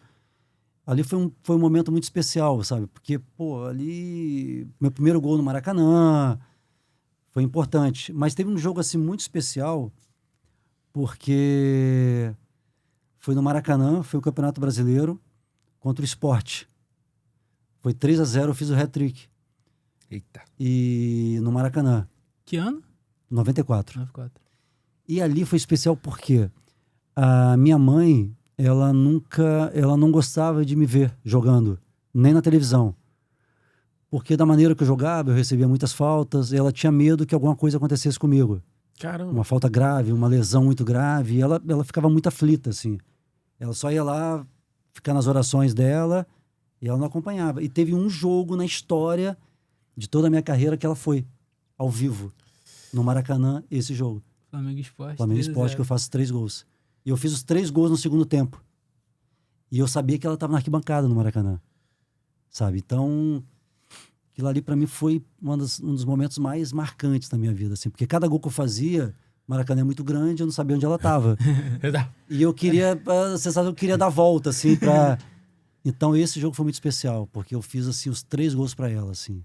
Speaker 3: Ali foi um momento muito especial, sabe? Porque, ali... Meu primeiro gol no Maracanã foi importante. Mas teve um jogo, assim, muito especial, porque foi no Maracanã, foi o Campeonato Brasileiro contra o Sport. Foi 3-0, eu fiz o hat-trick.
Speaker 1: Eita.
Speaker 3: E no Maracanã.
Speaker 2: Que ano?
Speaker 3: 94.
Speaker 2: 94.
Speaker 3: E ali foi especial porque a minha mãe... ela não gostava de me ver jogando, nem na televisão. Porque da maneira que eu jogava, eu recebia muitas faltas, e ela tinha medo que alguma coisa acontecesse comigo.
Speaker 1: Caramba.
Speaker 3: Uma falta grave, uma lesão muito grave, e ela ficava muito aflita, assim. Ela só ia lá ficar nas orações dela, e ela não acompanhava. E teve um jogo na história de toda a minha carreira que ela foi, ao vivo, no Maracanã, esse jogo.
Speaker 2: Flamengo Esporte.
Speaker 3: Flamengo Esporte, que eu faço 3 gols. E eu fiz os 3 gols no segundo tempo. E eu sabia que ela estava na arquibancada no Maracanã. Sabe? Então, aquilo ali para mim foi um dos momentos mais marcantes da minha vida. Assim, porque cada gol que eu fazia, o Maracanã é muito grande, eu não sabia onde ela estava. E eu queria, você sabe, eu queria dar volta, assim, pra... Então esse jogo foi muito especial, porque eu fiz, assim, os 3 gols para ela, assim.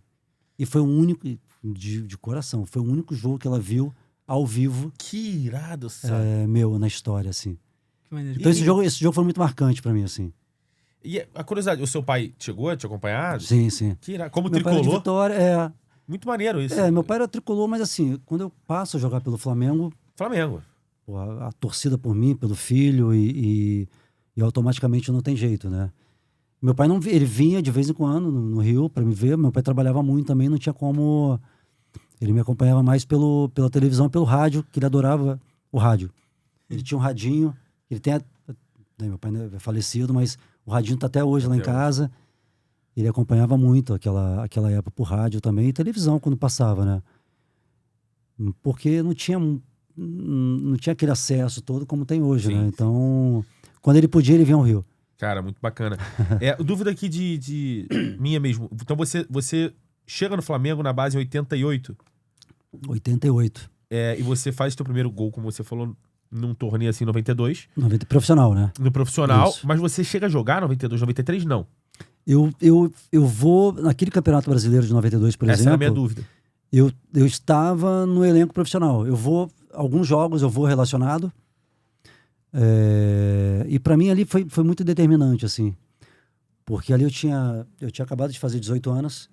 Speaker 3: E foi o único, de coração, foi o único jogo que ela viu ao vivo.
Speaker 1: Que irado, sabe?
Speaker 3: Meu, na história, assim.
Speaker 2: Que maneiro.
Speaker 3: Então esse jogo foi muito marcante pra mim, assim.
Speaker 1: E a curiosidade, o seu pai chegou a te acompanhar?
Speaker 3: Sim, sim.
Speaker 1: Que irado. Como
Speaker 3: Meu pai era de
Speaker 1: tricolor?
Speaker 3: Vitória,
Speaker 1: Muito maneiro isso.
Speaker 3: meu pai era tricolor, mas assim, quando eu passo a jogar pelo Flamengo,
Speaker 1: Flamengo.
Speaker 3: pô, a torcida por mim, pelo filho, e automaticamente não tem jeito, né? Meu pai não ele vinha de vez em quando no Rio pra me ver, meu pai trabalhava muito também, não tinha como... Ele me acompanhava mais pela televisão, pelo rádio, que ele adorava o rádio. Ele tinha um radinho, ele tem... Meu pai é falecido, mas o radinho tá até hoje lá em casa. Ele acompanhava muito aquela época por rádio também e televisão quando passava, né? Porque não tinha aquele acesso todo como tem hoje, né? Então, quando ele podia, ele vinha ao Rio.
Speaker 1: Cara, muito bacana. Dúvida aqui de minha mesmo. Então você chega no Flamengo na base em 88?
Speaker 3: 88.
Speaker 1: E você faz o seu primeiro gol, como você falou, num torneio assim, 92.
Speaker 3: 90 profissional, né?
Speaker 1: No profissional.
Speaker 3: Isso.
Speaker 1: Mas você chega a jogar 92, 93? Não.
Speaker 3: Eu vou... Naquele Campeonato Brasileiro de 92, por exemplo...
Speaker 1: Essa é a minha dúvida.
Speaker 3: Eu estava no elenco profissional. Alguns jogos eu vou relacionado. E para mim ali foi muito determinante, assim. Porque ali eu tinha acabado de fazer 18 anos.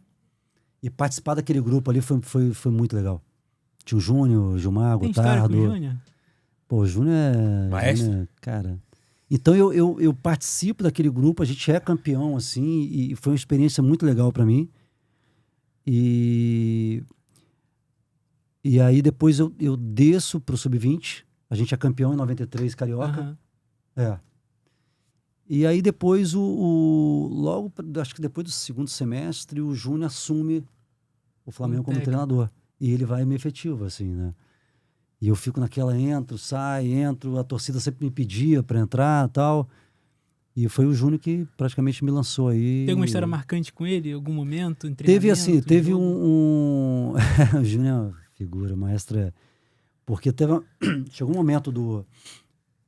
Speaker 3: E participar daquele grupo ali foi muito legal. Tinha o Júnior, o Gilmar, o Gotardo.
Speaker 2: Com o Júnior?
Speaker 3: Pô, o Júnior é...
Speaker 1: Maestro?
Speaker 3: Júnior, cara... Então eu participo daquele grupo, a gente é campeão, assim, e foi uma experiência muito legal para mim. E aí depois eu desço pro Sub-20, a gente é campeão em 93, Carioca. E aí depois, logo, acho que depois do segundo semestre, o Júnior assume o Flamengo como treinador. E ele vai me efetivo, assim, né? E eu fico naquela, entro, a torcida sempre me pedia para entrar e tal. E foi o Júnior que praticamente me lançou aí.
Speaker 2: Tem alguma história marcante com ele, em algum momento?
Speaker 3: Teve um... O Júnior é uma figura, maestra. Porque chegou um momento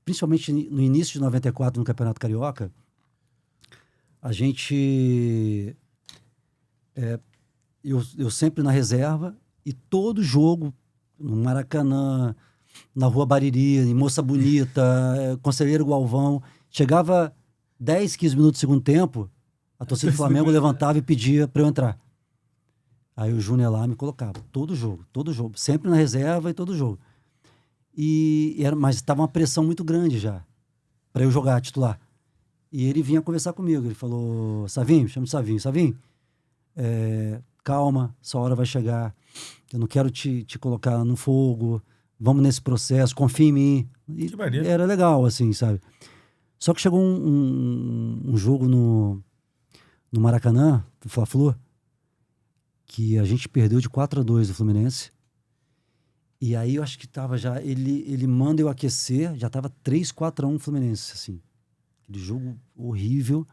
Speaker 3: principalmente no início de 94, no Campeonato Carioca, a gente... Eu sempre na reserva, e todo jogo, no Maracanã, na Rua Bariri, em Moça Bonita, Conselheiro Galvão, chegava 10, 15 minutos do segundo tempo, a torcida do Flamengo levantava e pedia para eu entrar. Aí o Júnior lá me colocava, todo jogo, sempre na reserva e todo jogo. Mas estava uma pressão muito grande já, para eu jogar titular. E ele vinha conversar comigo, ele falou, Savinho, chama de Savinho, calma, essa hora vai chegar, eu não quero te colocar no fogo, vamos nesse processo, confia em mim. E
Speaker 1: que maneiro.
Speaker 3: Era legal, assim, sabe? Só que chegou um jogo no Maracanã, do Fla-Flu, que a gente perdeu de 4-2 do Fluminense. E aí eu acho que tava já, ele manda eu aquecer, já tava 3-4-1 Fluminense, assim. Aquele jogo horrível.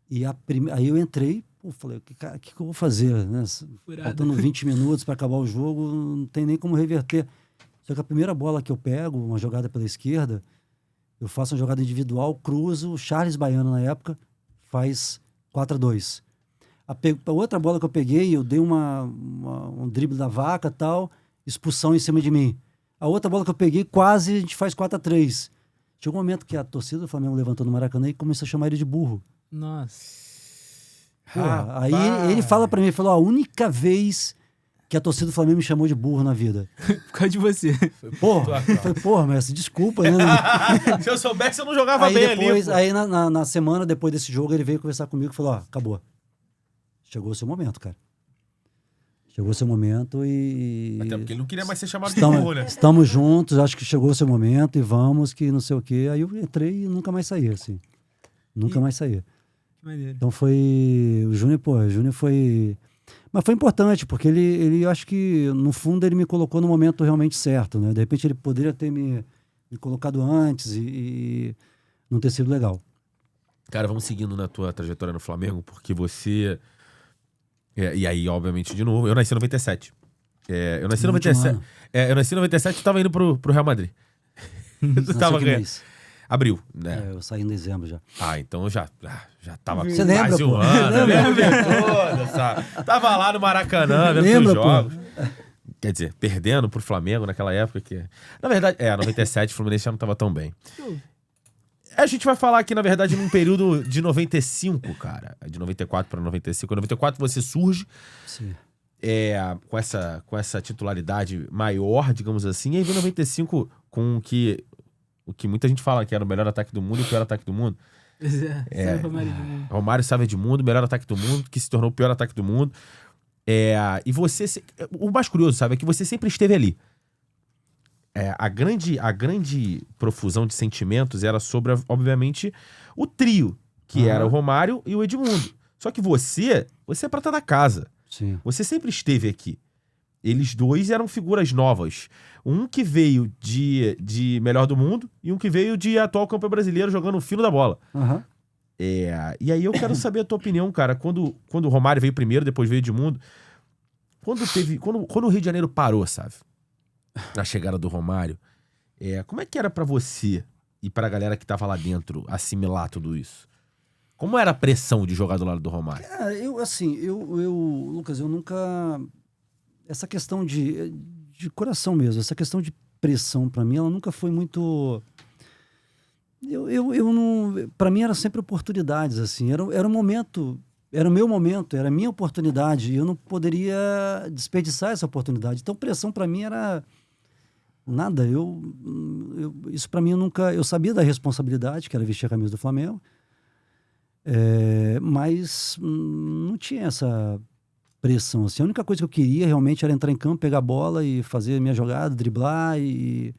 Speaker 3: E aí eu entrei, falei, o que eu vou fazer, né? Faltando 20 minutos para acabar o jogo, não tem nem como reverter. Só que a primeira bola que eu pego, uma jogada pela esquerda, eu faço uma jogada individual, cruzo, o Charles Baiano na época faz 4-2. A outra bola que eu peguei, eu dei um drible da vaca e tal, expulsão em cima de mim. A outra bola que eu peguei, quase a gente faz 4-3. Chegou um momento que a torcida do Flamengo levantou no Maracanã e começou a chamar ele de burro.
Speaker 2: Nossa.
Speaker 3: Porra, aí ele fala pra mim, ele falou, a única vez que a torcida do Flamengo me chamou de burro na vida.
Speaker 2: Por causa de você.
Speaker 3: Porra, mas desculpa, né?
Speaker 1: Se eu soubesse, eu não jogava
Speaker 3: aí
Speaker 1: bem
Speaker 3: depois,
Speaker 1: ali.
Speaker 3: Aí na semana depois desse jogo, ele veio conversar comigo e falou, acabou. Chegou o seu momento, cara. Chegou o seu momento e...
Speaker 1: Até porque ele não queria mais ser chamado de burro, né?
Speaker 3: Estamos juntos, acho que chegou o seu momento e vamos, que não sei o quê. Aí eu entrei e nunca mais saí, assim. Nunca mais saí.
Speaker 2: Que maneiro.
Speaker 3: Então foi... O Júnior foi... Mas foi importante, porque ele acho que, no fundo, ele me colocou no momento realmente certo, né? De repente ele poderia ter me colocado antes e não ter sido legal.
Speaker 1: Cara, vamos seguindo na tua trajetória no Flamengo, porque você... e aí, obviamente, de novo, eu nasci em 97. Eu nasci em 97. Eu nasci em 97 e tava indo pro Real Madrid. Tava ganhando. Abril, né?
Speaker 3: Eu saí em dezembro já.
Speaker 1: Então eu já tava
Speaker 3: Você lembra,
Speaker 1: quase um
Speaker 3: pô?
Speaker 1: ano. Eu lembro toda, sabe? Tava lá no Maracanã, vendo os jogos. Quer dizer, perdendo pro Flamengo naquela época que... Na verdade, 97, o Fluminense já não tava tão bem. A gente vai falar aqui, na verdade, num período de 95, cara. De 94 para 95. Em 94 você surge.
Speaker 3: Sim.
Speaker 1: Com essa titularidade maior, digamos assim. E aí vem 95 com o que muita gente fala que era o melhor ataque do mundo e o pior ataque do mundo. Romário Sávio Edmundo, o melhor ataque do mundo, que se tornou o pior ataque do mundo. E você... O mais curioso, sabe, é que você sempre esteve ali. a grande profusão de sentimentos era sobre, obviamente, o trio, que era o Romário e o Edmundo. Só que você é prata da casa.
Speaker 3: Sim.
Speaker 1: Você sempre esteve aqui. Eles dois eram figuras novas. Um que veio de melhor do mundo e um que veio de atual campeão brasileiro jogando o fino da bola.
Speaker 3: Uhum.
Speaker 1: E aí eu quero saber a tua opinião, cara. Quando o Romário veio primeiro, depois veio o Edmundo. Quando o Rio de Janeiro parou, sabe? Na chegada do Romário. Como é que era pra você e pra galera que tava lá dentro assimilar tudo isso? Como era a pressão de jogar do lado do Romário?
Speaker 3: Lucas, eu nunca... Essa questão de coração mesmo, essa questão de pressão pra mim, ela nunca foi muito... Eu não... Pra mim era sempre oportunidades, assim. Era um momento, era o meu momento, era a minha oportunidade, e eu não poderia desperdiçar essa oportunidade. Então pressão pra mim era... Nada, isso pra mim eu nunca... Eu sabia da responsabilidade, que era vestir a camisa do Flamengo, mas não tinha essa pressão, assim. A única coisa que eu queria realmente era entrar em campo, pegar a bola e fazer minha jogada, driblar e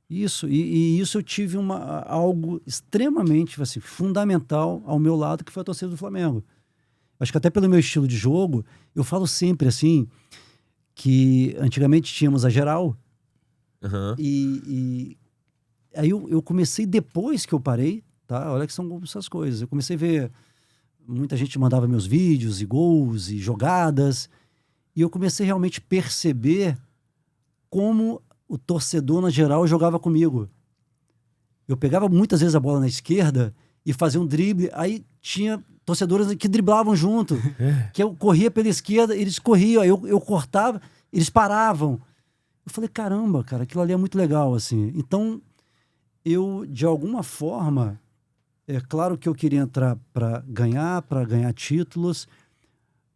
Speaker 3: isso. E isso eu tive algo extremamente, assim, fundamental ao meu lado, que foi a torcida do Flamengo. Acho que até pelo meu estilo de jogo, eu falo sempre, assim, que antigamente tínhamos a geral, e aí eu comecei, depois que eu parei, tá? Olha que são essas coisas. Eu comecei a ver, muita gente mandava meus vídeos e gols e jogadas, e eu comecei realmente a perceber como o torcedor, na geral, jogava comigo. Eu pegava muitas vezes a bola na esquerda e fazia um drible, aí tinha torcedores que driblavam junto, que eu corria pela esquerda, eles corriam, eu cortava, eles paravam. Eu falei, caramba, cara, aquilo ali é muito legal, assim. Então, eu, de alguma forma... É claro que eu queria entrar para ganhar títulos,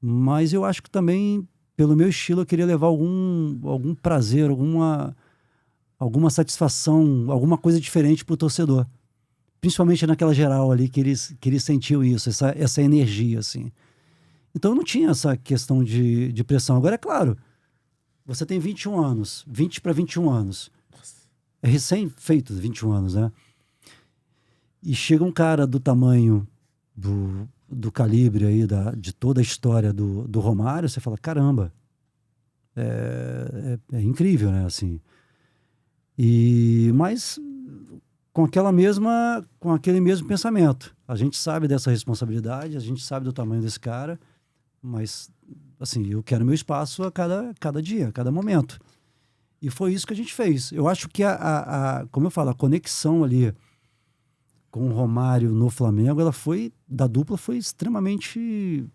Speaker 3: mas eu acho que também, pelo meu estilo, eu queria levar algum prazer, alguma satisfação, alguma coisa diferente para o torcedor. Principalmente naquela geral ali, que eles sentiam isso, essa energia, assim. Então eu não tinha essa questão de pressão. Agora, é claro, você tem 21 anos, 20 para 21 anos. É recém-feito 21 anos, né? E chega um cara do tamanho, do calibre aí, de toda a história do Romário, você fala, caramba, é incrível, né, assim. Mas com aquele mesmo pensamento. A gente sabe dessa responsabilidade, a gente sabe do tamanho desse cara, mas, assim, eu quero meu espaço a cada dia, a cada momento. E foi isso que a gente fez. Eu acho que como eu falo, a conexão ali com o Romário no Flamengo, da dupla foi extremamente...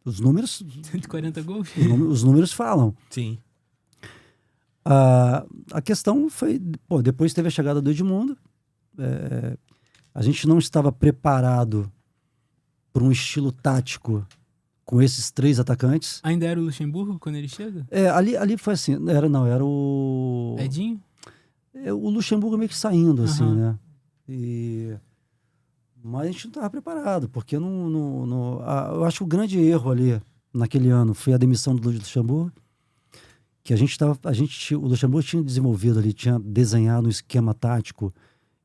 Speaker 3: Os números...
Speaker 2: 140 gols?
Speaker 3: Os números falam.
Speaker 1: Sim.
Speaker 3: A questão foi... depois teve a chegada do Edmundo. A gente não estava preparado para um estilo tático com esses três atacantes.
Speaker 2: Ainda era o Luxemburgo quando ele chega?
Speaker 3: Ali foi assim... Era o...
Speaker 2: Edinho?
Speaker 3: O Luxemburgo meio que saindo, assim, né? Mas a gente não estava preparado, porque eu acho que o grande erro ali, naquele ano, foi a demissão do Luxemburgo, que o Luxemburgo tinha desenvolvido ali, tinha desenhado um esquema tático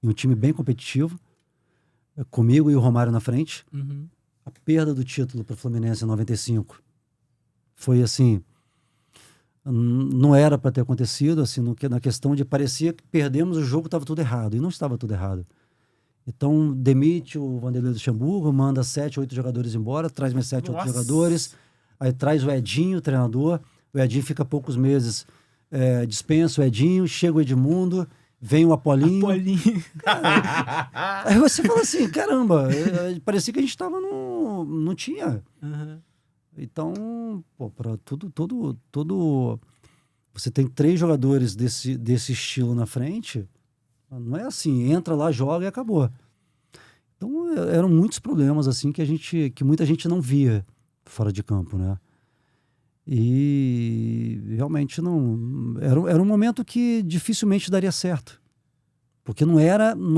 Speaker 3: e um time bem competitivo, comigo e o Romário na frente. A perda do título para o Fluminense em 95 foi assim... Não era para ter acontecido, assim, na questão de parecia que perdemos o jogo, estava tudo errado. E não estava tudo errado. Então, demite o Vanderlei Luxemburgo, manda 7, 8 jogadores embora, traz mais 7, 8 jogadores, aí traz o Edinho, o treinador. O Edinho fica poucos meses, dispensa o Edinho, chega o Edmundo, vem o Apolinho. Aí você fala assim, caramba, parecia que a gente estava não tinha. Então, para todo... Você tem 3 jogadores desse estilo na frente, não é assim, entra lá, joga e acabou. Então, eram muitos problemas, assim, que muita gente não via fora de campo, né? E realmente não... Era um momento que dificilmente daria certo. Porque não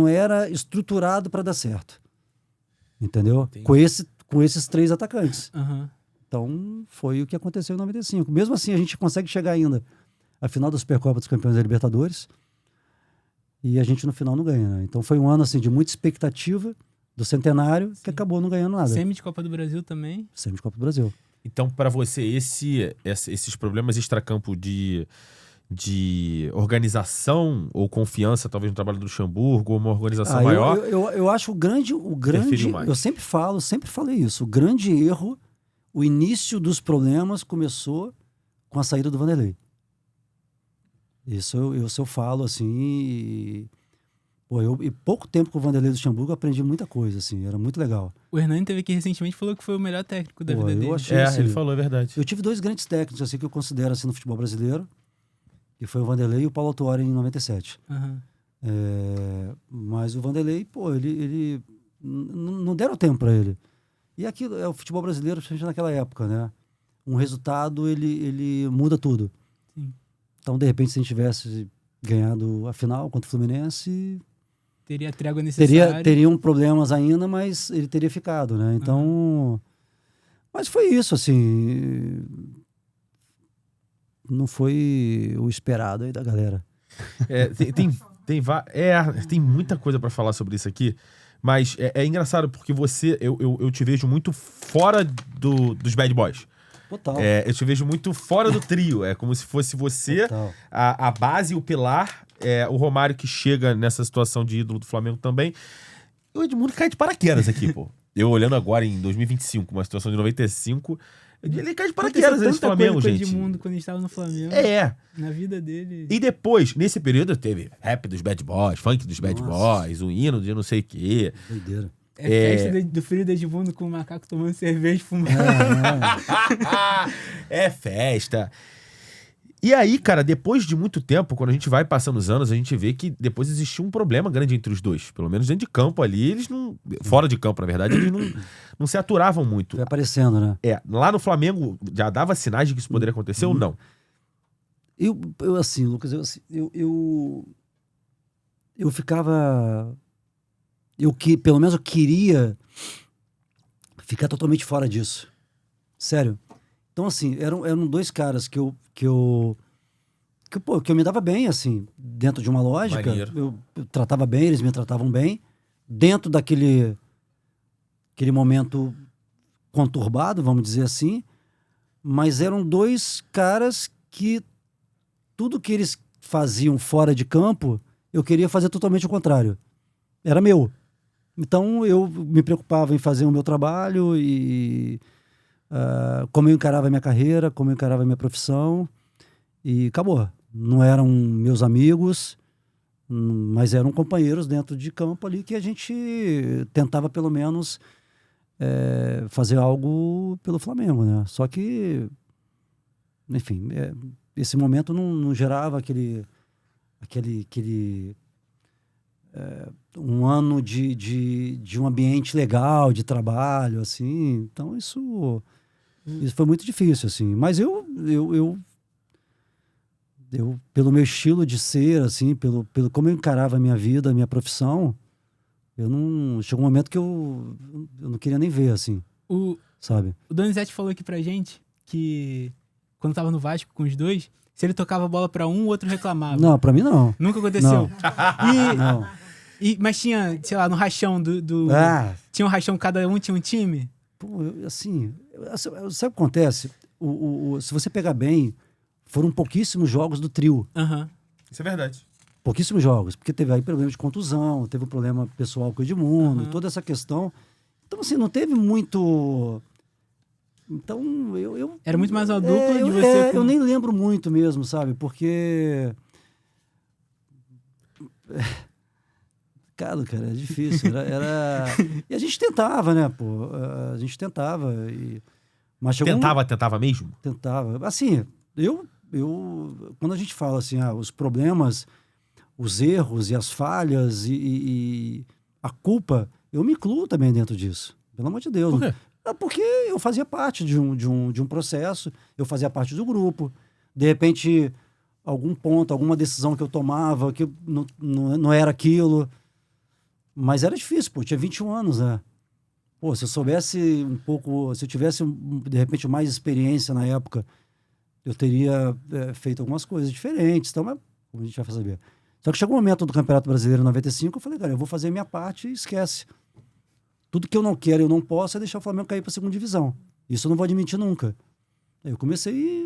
Speaker 3: era estruturado para dar certo. Entendeu? Com esses 3 atacantes. Então, foi o que aconteceu em 95. Mesmo assim, a gente consegue chegar ainda a final da Supercopa dos Campeões da Libertadores, e a gente no final não ganha, né? Então foi um ano assim de muita expectativa do centenário, que acabou não ganhando nada.
Speaker 2: Semi de Copa do Brasil também.
Speaker 3: Semi de Copa do Brasil.
Speaker 1: Então, para você, esses problemas extracampo de organização ou confiança, talvez no trabalho do Luxemburgo, ou uma organização maior...
Speaker 3: Eu acho o grande eu sempre falei isso, o grande erro, o início dos problemas começou com a saída do Vanderlei. Isso eu falo assim... E pouco tempo com o Vanderlei Luxemburgo eu aprendi muita coisa, assim, era muito legal.
Speaker 2: O Hernani teve aqui recentemente e falou que foi o melhor técnico da vida dele.
Speaker 3: Assim,
Speaker 1: ele falou, é verdade.
Speaker 3: Eu tive 2 grandes técnicos assim, que eu considero assim, no futebol brasileiro, que foi o Vanderlei e o Paulo Autuori em 97.
Speaker 2: Uhum.
Speaker 3: Mas o Vanderlei, ele não deram tempo para ele. E aquilo é o futebol brasileiro, principalmente naquela época, né? Um resultado, ele muda tudo.
Speaker 2: Sim.
Speaker 3: Então, de repente, se a gente tivesse ganhado a final contra o Fluminense...
Speaker 2: Teria a trégua necessária.
Speaker 3: Teriam problemas ainda, mas ele teria ficado, né? Então...
Speaker 2: Uhum.
Speaker 3: Mas foi isso, assim... Não foi o esperado aí da galera.
Speaker 1: Tem muita coisa pra falar sobre isso aqui, mas é engraçado porque eu te vejo muito fora dos Bad Boys.
Speaker 3: Total.
Speaker 1: Eu te vejo muito fora do trio. É como se fosse você, a base, o pilar, o Romário que chega nessa situação de ídolo do Flamengo também. E o Edmundo cai de paraquedas aqui, pô. Eu olhando agora em 2025, uma situação de 95... Ele cai de paraquedas nesse Flamengo, gente.
Speaker 2: Edmundo quando estava no Flamengo. Na vida dele.
Speaker 1: E depois, nesse período, teve rap dos Bad Boys, funk dos Bad Boys, o hino de não sei o quê.
Speaker 3: Doideira.
Speaker 2: Festa do filho do Edmundo com o macaco tomando cerveja e fumando.
Speaker 1: É festa. E aí, cara, depois de muito tempo, quando a gente vai passando os anos, a gente vê que depois existiu um problema grande entre os dois. Pelo menos dentro de campo ali, eles não... Fora de campo, na verdade, eles não se aturavam muito.
Speaker 3: Foi aparecendo, né?
Speaker 1: Lá no Flamengo, já dava sinais de que isso poderia acontecer ou não?
Speaker 3: Eu assim, Lucas, eu ficava... Pelo menos eu queria ficar totalmente fora disso. Sério. Então, assim, eram 2 caras que eu me dava bem, assim, dentro de uma lógica. Eu tratava bem, eles me tratavam bem. Dentro daquele momento conturbado, vamos dizer assim. Mas eram 2 caras que tudo que eles faziam fora de campo, eu queria fazer totalmente o contrário. Era meu. Então, eu me preocupava em fazer o meu trabalho e... como eu encarava a minha carreira, como eu encarava a minha profissão, e acabou. Não eram meus amigos, mas eram companheiros dentro de campo ali que a gente tentava pelo menos fazer algo pelo Flamengo, né? Só que, enfim, esse momento não gerava aquele um ano de um ambiente legal, de trabalho, assim. Então, isso foi muito difícil, assim. Mas eu pelo meu estilo de ser, assim, pelo como eu encarava a minha vida, a minha profissão, chegou um momento que eu não queria nem ver, assim, sabe?
Speaker 2: O Donizete falou aqui pra gente que quando tava no Vasco com os 2, se ele tocava a bola pra um, o outro reclamava.
Speaker 3: Não, pra mim não.
Speaker 2: Nunca aconteceu.
Speaker 3: Não.
Speaker 2: Mas tinha, sei lá, no rachão tinha um rachão, cada um tinha um time?
Speaker 3: Pô, assim, sabe o que acontece? Se você pegar bem, foram pouquíssimos jogos do trio.
Speaker 2: Uhum.
Speaker 1: Isso é verdade.
Speaker 3: Pouquíssimos jogos, porque teve aí problema de contusão, teve um problema pessoal com o Edmundo, toda essa questão. Então, assim, não teve muito... Então,
Speaker 2: era muito mais uma dupla de você...
Speaker 3: Eu nem lembro muito mesmo, sabe? Porque... Cara, é difícil. E a gente tentava, né, pô? A gente tentava. Mas
Speaker 1: tentava mesmo?
Speaker 3: Tentava. Assim, quando a gente fala assim, os problemas, os erros e as falhas e a culpa, eu me incluo também dentro disso. Pelo amor de Deus.
Speaker 1: Por quê?
Speaker 3: Porque eu fazia parte de um processo, eu fazia parte do grupo. De repente, algum ponto, alguma decisão que eu tomava, que não era aquilo. Mas era difícil, pô, eu tinha 21 anos, né? Pô, se eu soubesse um pouco, se eu tivesse, de repente, mais experiência na época, eu teria feito algumas coisas diferentes, então, mas como a gente vai saber. Só que chegou um momento do Campeonato Brasileiro em 95, eu falei, cara, eu vou fazer a minha parte e esquece. Tudo que eu não quero e eu não posso é deixar o Flamengo cair para a segunda divisão. Isso eu não vou admitir nunca. Aí eu comecei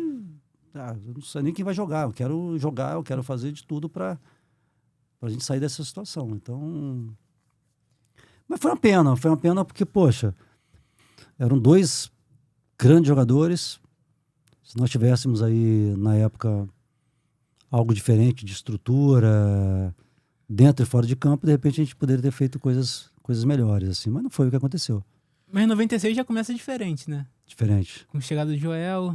Speaker 3: eu não sei nem quem vai jogar, eu quero jogar, eu quero fazer de tudo para a gente sair dessa situação. Então... Mas foi uma pena porque, poxa, eram 2 grandes jogadores. Se nós tivéssemos aí, na época, algo diferente de estrutura, dentro e fora de campo, de repente a gente poderia ter feito coisas melhores, assim. Mas não foi o que aconteceu.
Speaker 2: Mas em 96 já começa diferente, né?
Speaker 3: Diferente.
Speaker 2: Com a chegada do Joel.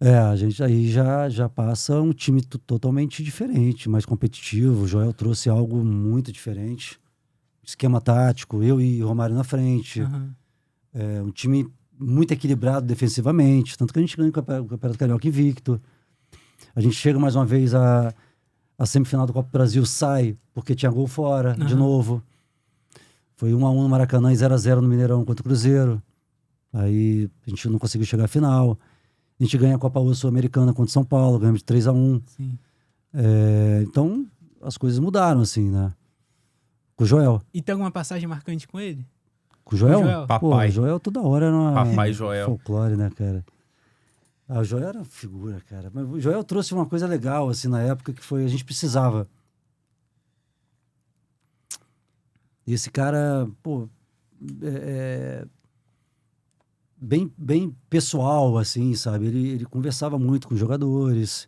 Speaker 3: A gente aí já passa um time totalmente diferente, mais competitivo. O Joel trouxe algo muito diferente. Esquema tático, eu e Romário na frente.
Speaker 2: Uhum.
Speaker 3: Um time muito equilibrado defensivamente. Tanto que a gente ganha o Campeonato Carioca invicto. A gente chega mais uma vez a semifinal do Copa do Brasil, sai porque tinha gol fora, de novo. Foi 1-1 no Maracanã e 0-0 no Mineirão contra o Cruzeiro. Aí a gente não conseguiu chegar à final. A gente ganha a Copa Sul-Americana contra o São Paulo, ganhamos de 3-1.
Speaker 2: Sim.
Speaker 3: Então, as coisas mudaram, assim, né? Com o Joel.
Speaker 2: E tem alguma passagem marcante com ele?
Speaker 3: Com o Joel?
Speaker 2: Com o Joel.
Speaker 1: Papai.
Speaker 3: Pô, o Joel toda hora era uma
Speaker 1: Papai Joel.
Speaker 3: folclore, né, cara? O Joel era uma figura, cara. Mas o Joel trouxe uma coisa legal, assim, na época, que foi... A gente precisava. E esse cara, pô... bem pessoal, assim, sabe? Ele conversava muito com os jogadores.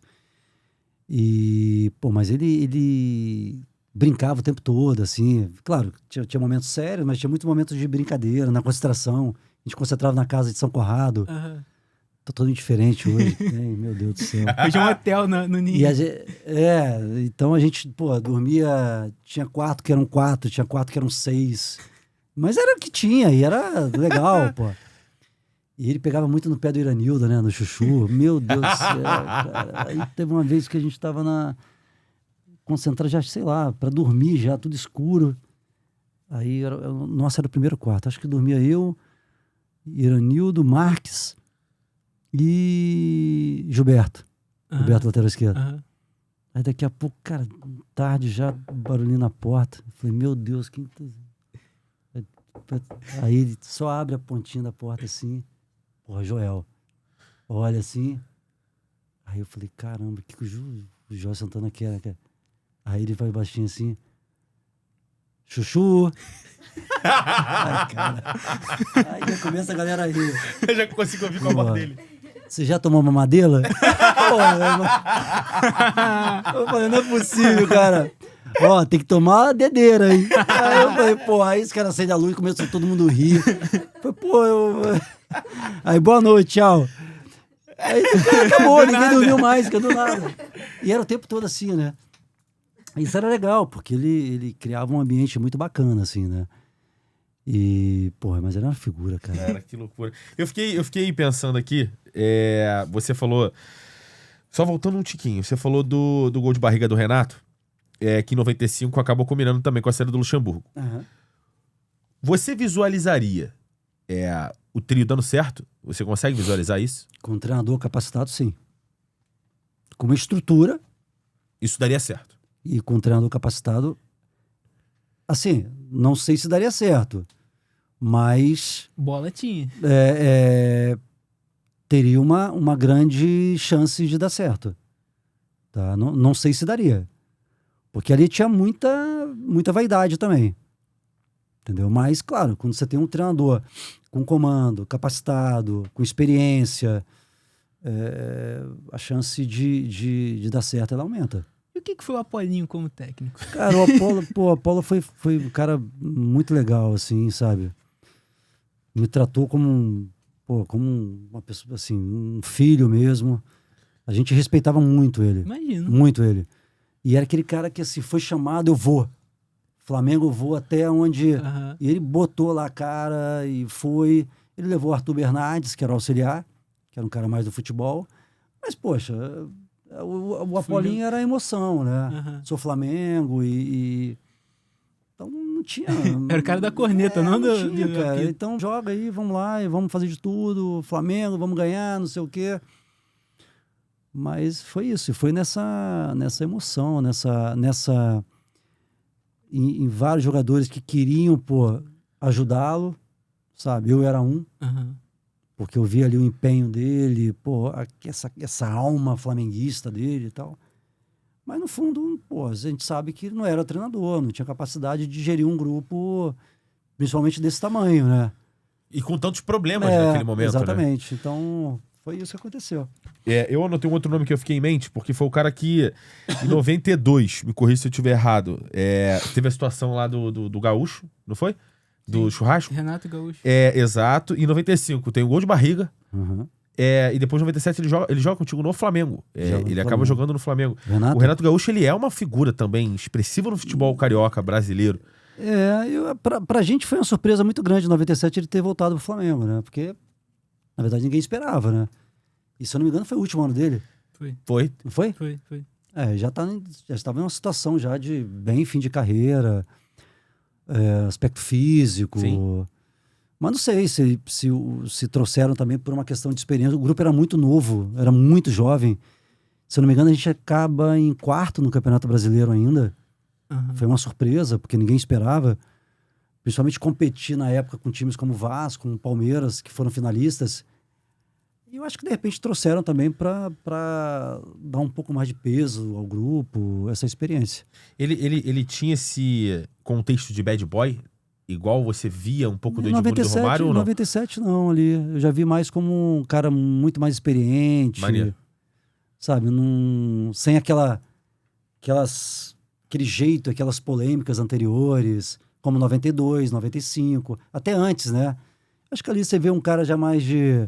Speaker 3: E, pô, mas ele brincava o tempo todo, assim. Claro, tinha momentos sérios, mas tinha muitos momentos de brincadeira, na concentração. A gente concentrava na casa de São Conrado.
Speaker 2: Uhum.
Speaker 3: Tô todo diferente hoje. Meu Deus do céu.
Speaker 2: Hoje é um hotel no Ninho.
Speaker 3: Então a gente, pô, dormia... Tinha quarto que eram 4, tinha quarto que eram 6. Mas era o que tinha, e era legal, pô. E ele pegava muito no pé do Iranildo, né? No chuchu. Meu Deus do céu, cara. Aí teve uma vez que a gente tava concentrado já, sei lá, pra dormir já, tudo escuro. Aí, nossa, era o primeiro quarto. Acho que dormia eu, Iranildo, Marques e Gilberto. Gilberto, lateral esquerdo. Aí daqui a pouco, cara, tarde já, barulhinho na porta. Eu falei, meu Deus, quem tá... Aí ele só abre a pontinha da porta assim. Porra, Joel. Olha assim. Aí eu falei, caramba, que o Joel Santana quer, né, cara? Aí ele vai baixinho assim. Chuchu. Ai, cara. Aí já começa a galera a rir.
Speaker 1: Eu já consigo ouvir com a voz dele.
Speaker 3: Você já tomou uma madeira? Eu falei, não é possível, cara. Ó, tem que tomar a dedeira, hein? Aí eu falei, pô, aí esse cara acende a luz e começou todo mundo a rir. Falei, pô, Aí, boa noite, tchau. Aí acabou, ninguém dormiu mais, fica do nada. E era o tempo todo assim, né? Isso era legal, porque ele criava um ambiente muito bacana, assim, né? E, porra, mas era uma figura, cara.
Speaker 1: Cara, que loucura. Eu fiquei pensando aqui, você falou, só voltando um tiquinho, você falou do gol de barriga do Renato, que em 95 acabou combinando também com a série do Luxemburgo.
Speaker 3: Uhum.
Speaker 1: Você visualizaria o trio dando certo? Você consegue visualizar isso?
Speaker 3: Com um treinador capacitado, sim. Com uma estrutura.
Speaker 1: Isso daria certo.
Speaker 3: E com um treinador capacitado, assim, não sei se daria certo, mas...
Speaker 2: Bola tinha.
Speaker 3: Teria uma grande chance de dar certo. Tá? Não sei se daria. Porque ali tinha muita vaidade também. Entendeu? Mas, claro, quando você tem um treinador com comando, capacitado, com experiência, a chance de dar certo, ela aumenta.
Speaker 2: E o que foi o Apolinho como técnico?
Speaker 3: Cara, o Apolo foi um cara muito legal, assim, sabe? Me tratou como uma pessoa, assim, um filho mesmo. A gente respeitava muito ele.
Speaker 2: Imagino.
Speaker 3: Muito ele. E era aquele cara que, assim, foi chamado, eu vou. Flamengo, eu vou até onde...
Speaker 2: Uhum.
Speaker 3: E ele botou lá a cara e foi. Ele levou o Arthur Bernardes, que era o auxiliar, que era um cara mais do futebol. Mas, poxa, o Apolinho era emoção, né?
Speaker 2: Uhum.
Speaker 3: Sou Flamengo Então não tinha...
Speaker 2: Era o cara da corneta, não do...
Speaker 3: tinha, cara. Então joga aí, vamos lá, e vamos fazer de tudo. Flamengo, vamos ganhar, não sei o quê. Mas foi isso, e foi nessa emoção, em vários jogadores que queriam, pô, ajudá-lo, sabe? Eu era um,
Speaker 2: Aham.
Speaker 3: porque eu vi ali o empenho dele, pô, essa alma flamenguista dele e tal. Mas no fundo, pô, a gente sabe que não era treinador, não tinha capacidade de gerir um grupo, principalmente desse tamanho, né?
Speaker 1: E com tantos problemas naquele momento, né?
Speaker 3: Exatamente. Então, foi isso que aconteceu.
Speaker 1: Eu anotei um outro nome que eu fiquei em mente, porque foi o cara que, em 92, me corrija se eu estiver errado, teve a situação lá do Gaúcho, não foi? Do
Speaker 2: Sim.
Speaker 1: churrasco?
Speaker 2: Renato Gaúcho.
Speaker 1: Exato. Em 95 tem o gol de barriga.
Speaker 3: Uhum.
Speaker 1: E depois, em 97, ele joga contigo no Flamengo. Ele acaba jogando no Flamengo.
Speaker 3: Renato?
Speaker 1: O Renato Gaúcho, ele é uma figura também expressiva no futebol carioca brasileiro.
Speaker 3: Pra gente foi uma surpresa muito grande em 97 ele ter voltado pro Flamengo, né? Porque, na verdade, ninguém esperava, né? E, se eu não me engano, foi o último ano dele.
Speaker 1: Foi.
Speaker 3: Não foi?
Speaker 2: Foi.
Speaker 3: Já estava em uma situação já de bem fim de carreira, aspecto físico.
Speaker 1: Sim.
Speaker 3: Mas não sei se trouxeram também por uma questão de experiência. O grupo era muito novo, era muito jovem. Se eu não me engano, a gente acaba em quarto no Campeonato Brasileiro ainda.
Speaker 2: Aham.
Speaker 3: Foi uma surpresa, porque ninguém esperava. Principalmente competir na época com times como Vasco, como Palmeiras, que foram finalistas. E eu acho que de repente trouxeram também para dar um pouco mais de peso ao grupo, essa experiência.
Speaker 1: Ele tinha esse contexto de bad boy, igual você via um pouco do
Speaker 3: Em
Speaker 1: Edmundo e do Romário ou não?
Speaker 3: 97 não, ali. Eu já vi mais como um cara muito mais experiente.
Speaker 1: Maneiro.
Speaker 3: Sabe, sem aquele jeito, aquelas polêmicas anteriores, como 92, 95, até antes, né? Acho que ali você vê um cara já mais de...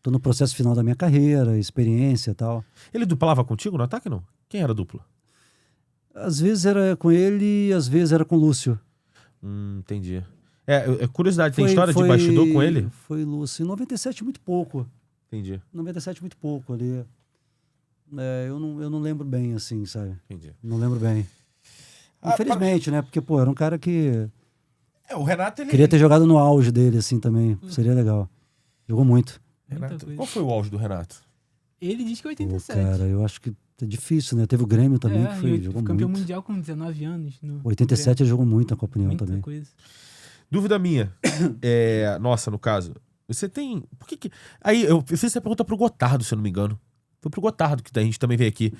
Speaker 3: Tô no processo final da minha carreira, experiência e tal.
Speaker 1: Ele duplava contigo no ataque, não? Quem era a dupla?
Speaker 3: Às vezes era com ele, às vezes era com o Lúcio.
Speaker 1: Entendi. Curiosidade, tem história de bastidor com ele?
Speaker 3: Foi Lúcio. Em 97, muito pouco.
Speaker 1: Entendi.
Speaker 3: 97, muito pouco ali. Eu não lembro bem, assim, sabe?
Speaker 1: Entendi.
Speaker 3: Não lembro bem. Infelizmente, né? Porque, pô, era um cara que...
Speaker 1: O Renato, ele...
Speaker 3: Queria ter jogado no auge dele, assim, também. Seria legal. Jogou muito.
Speaker 1: Renato,
Speaker 2: coisa.
Speaker 1: qual foi o auge do Renato?
Speaker 2: Ele diz que é
Speaker 3: Pô,
Speaker 2: 87.
Speaker 3: cara, eu acho que é difícil, né? Teve o Grêmio também, que
Speaker 2: e
Speaker 3: jogou
Speaker 2: campeão
Speaker 3: muito.
Speaker 2: mundial com 19 anos.
Speaker 3: 87 ele jogou muito na Copa União
Speaker 2: Muita
Speaker 3: também.
Speaker 2: coisa.
Speaker 1: Dúvida minha. Nossa, no caso. Você tem... Por que... Aí, eu fiz essa pergunta pro Gotardo, se eu não me engano. Foi pro Gotardo que a gente também veio aqui.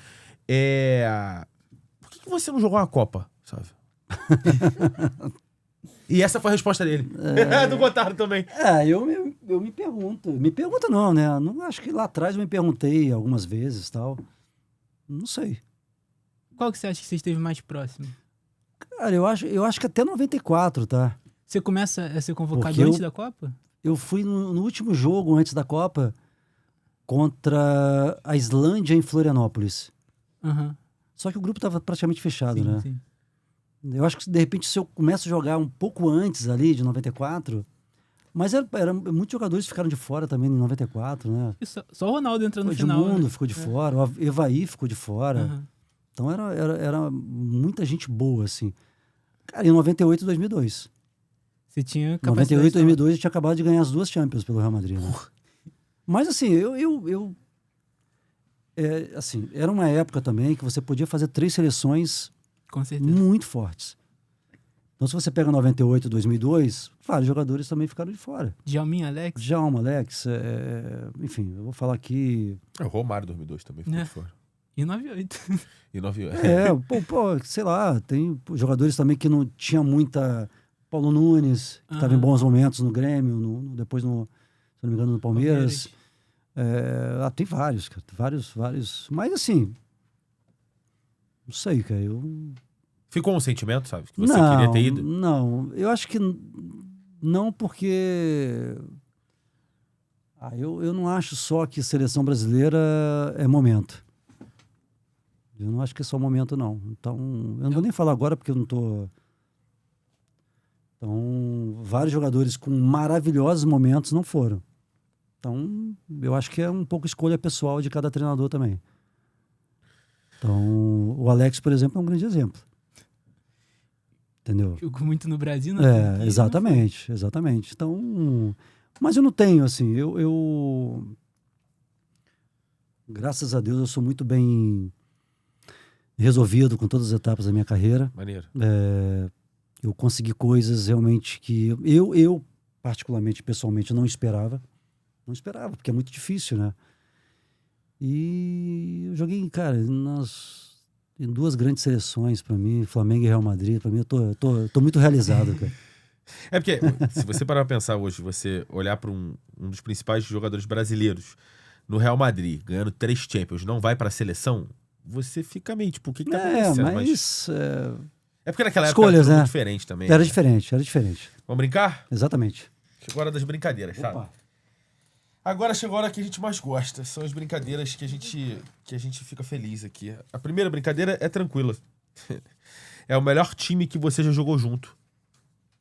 Speaker 1: Por que você não jogou uma Copa, sabe? E essa foi a resposta dele. Do Gotardo também.
Speaker 3: Eu me pergunto. Me pergunta não, né? Não, acho que lá atrás eu me perguntei algumas vezes e tal. Não sei.
Speaker 2: Qual que você acha que você esteve mais próximo?
Speaker 3: Cara, eu acho que até 94, tá?
Speaker 2: Você começa a ser convocado
Speaker 3: Porque
Speaker 2: antes da Copa?
Speaker 3: Eu fui no último jogo antes da Copa contra a Islândia em Florianópolis.
Speaker 2: Aham.
Speaker 3: Só que o grupo estava praticamente fechado,
Speaker 2: Sim,
Speaker 3: né?
Speaker 2: sim.
Speaker 3: Eu acho que, de repente, se eu começo a jogar um pouco antes ali, de 94... Mas muitos jogadores ficaram de fora também em 94, né?
Speaker 2: E só o Ronaldo entrou no
Speaker 3: O
Speaker 2: final.
Speaker 3: Edmundo
Speaker 2: né?
Speaker 3: ficou de fora, o Evaí ficou de fora.
Speaker 2: Aham.
Speaker 3: Então era muita gente boa, assim. Cara, em 98 e 2002.
Speaker 2: Você tinha
Speaker 3: Em
Speaker 2: capacidade
Speaker 3: 98 e
Speaker 2: de
Speaker 3: 2002 eu tinha acabado de ganhar as 2 Champions pelo Real Madrid, né? Mas assim, assim, era uma época também que você podia fazer 3 seleções
Speaker 2: Com certeza.
Speaker 3: muito fortes. Então, se você pega 98 e 2002, vários jogadores também ficaram de fora.
Speaker 2: Djalminha, Alex.
Speaker 3: Djalma, Alex, enfim, eu vou falar aqui...
Speaker 1: O Romário 2002 também ficou
Speaker 2: É.
Speaker 1: de fora.
Speaker 2: E 98.
Speaker 1: E 98.
Speaker 3: Sei lá, tem jogadores também que não tinha muita... Paulo Nunes, que estava em
Speaker 2: Aham.
Speaker 3: bons momentos no Grêmio, depois, se não me engano, no Palmeiras. Tem vários, cara, vários. Mas assim, não sei, cara,
Speaker 1: Ficou um sentimento, sabe? Que você queria ter ido?
Speaker 3: Não, eu acho que não, porque... eu não acho só que seleção brasileira é momento. Eu não acho que é só momento, não. Então, eu não vou nem falar agora porque eu não tô... Então, vários jogadores com maravilhosos momentos não foram. Então, eu acho que é um pouco escolha pessoal de cada treinador também. Então, o Alex, por exemplo, é um grande exemplo. Entendeu?
Speaker 2: Jogou muito no Brasil, né?
Speaker 3: Exatamente. Então, mas eu não tenho, assim, eu Graças a Deus eu sou muito bem resolvido com todas as etapas da minha carreira.
Speaker 1: Maneiro.
Speaker 3: Eu consegui coisas realmente que eu particularmente, pessoalmente, não esperava. Não esperava, porque é muito difícil, né? E eu joguei, cara, em duas grandes seleções para mim, Flamengo e Real Madrid. Para mim, eu tô muito realizado, cara.
Speaker 1: É porque, se você parar pra pensar hoje, você olhar pra um dos principais jogadores brasileiros no Real Madrid, ganhando 3 Champions, não vai pra seleção, você fica meio tipo, o que tá acontecendo?
Speaker 3: Mas
Speaker 1: É porque naquela
Speaker 3: escolhas,
Speaker 1: época era tudo
Speaker 3: né?
Speaker 1: diferente também.
Speaker 3: Era
Speaker 1: né?
Speaker 3: diferente, era diferente.
Speaker 1: Vamos brincar?
Speaker 3: Exatamente.
Speaker 1: Chegou a hora das brincadeiras, sabe?
Speaker 3: Opa.
Speaker 1: Agora chegou a hora que a gente mais gosta. São as brincadeiras que a gente fica feliz aqui. A primeira brincadeira é tranquila. É o melhor time que você já jogou junto.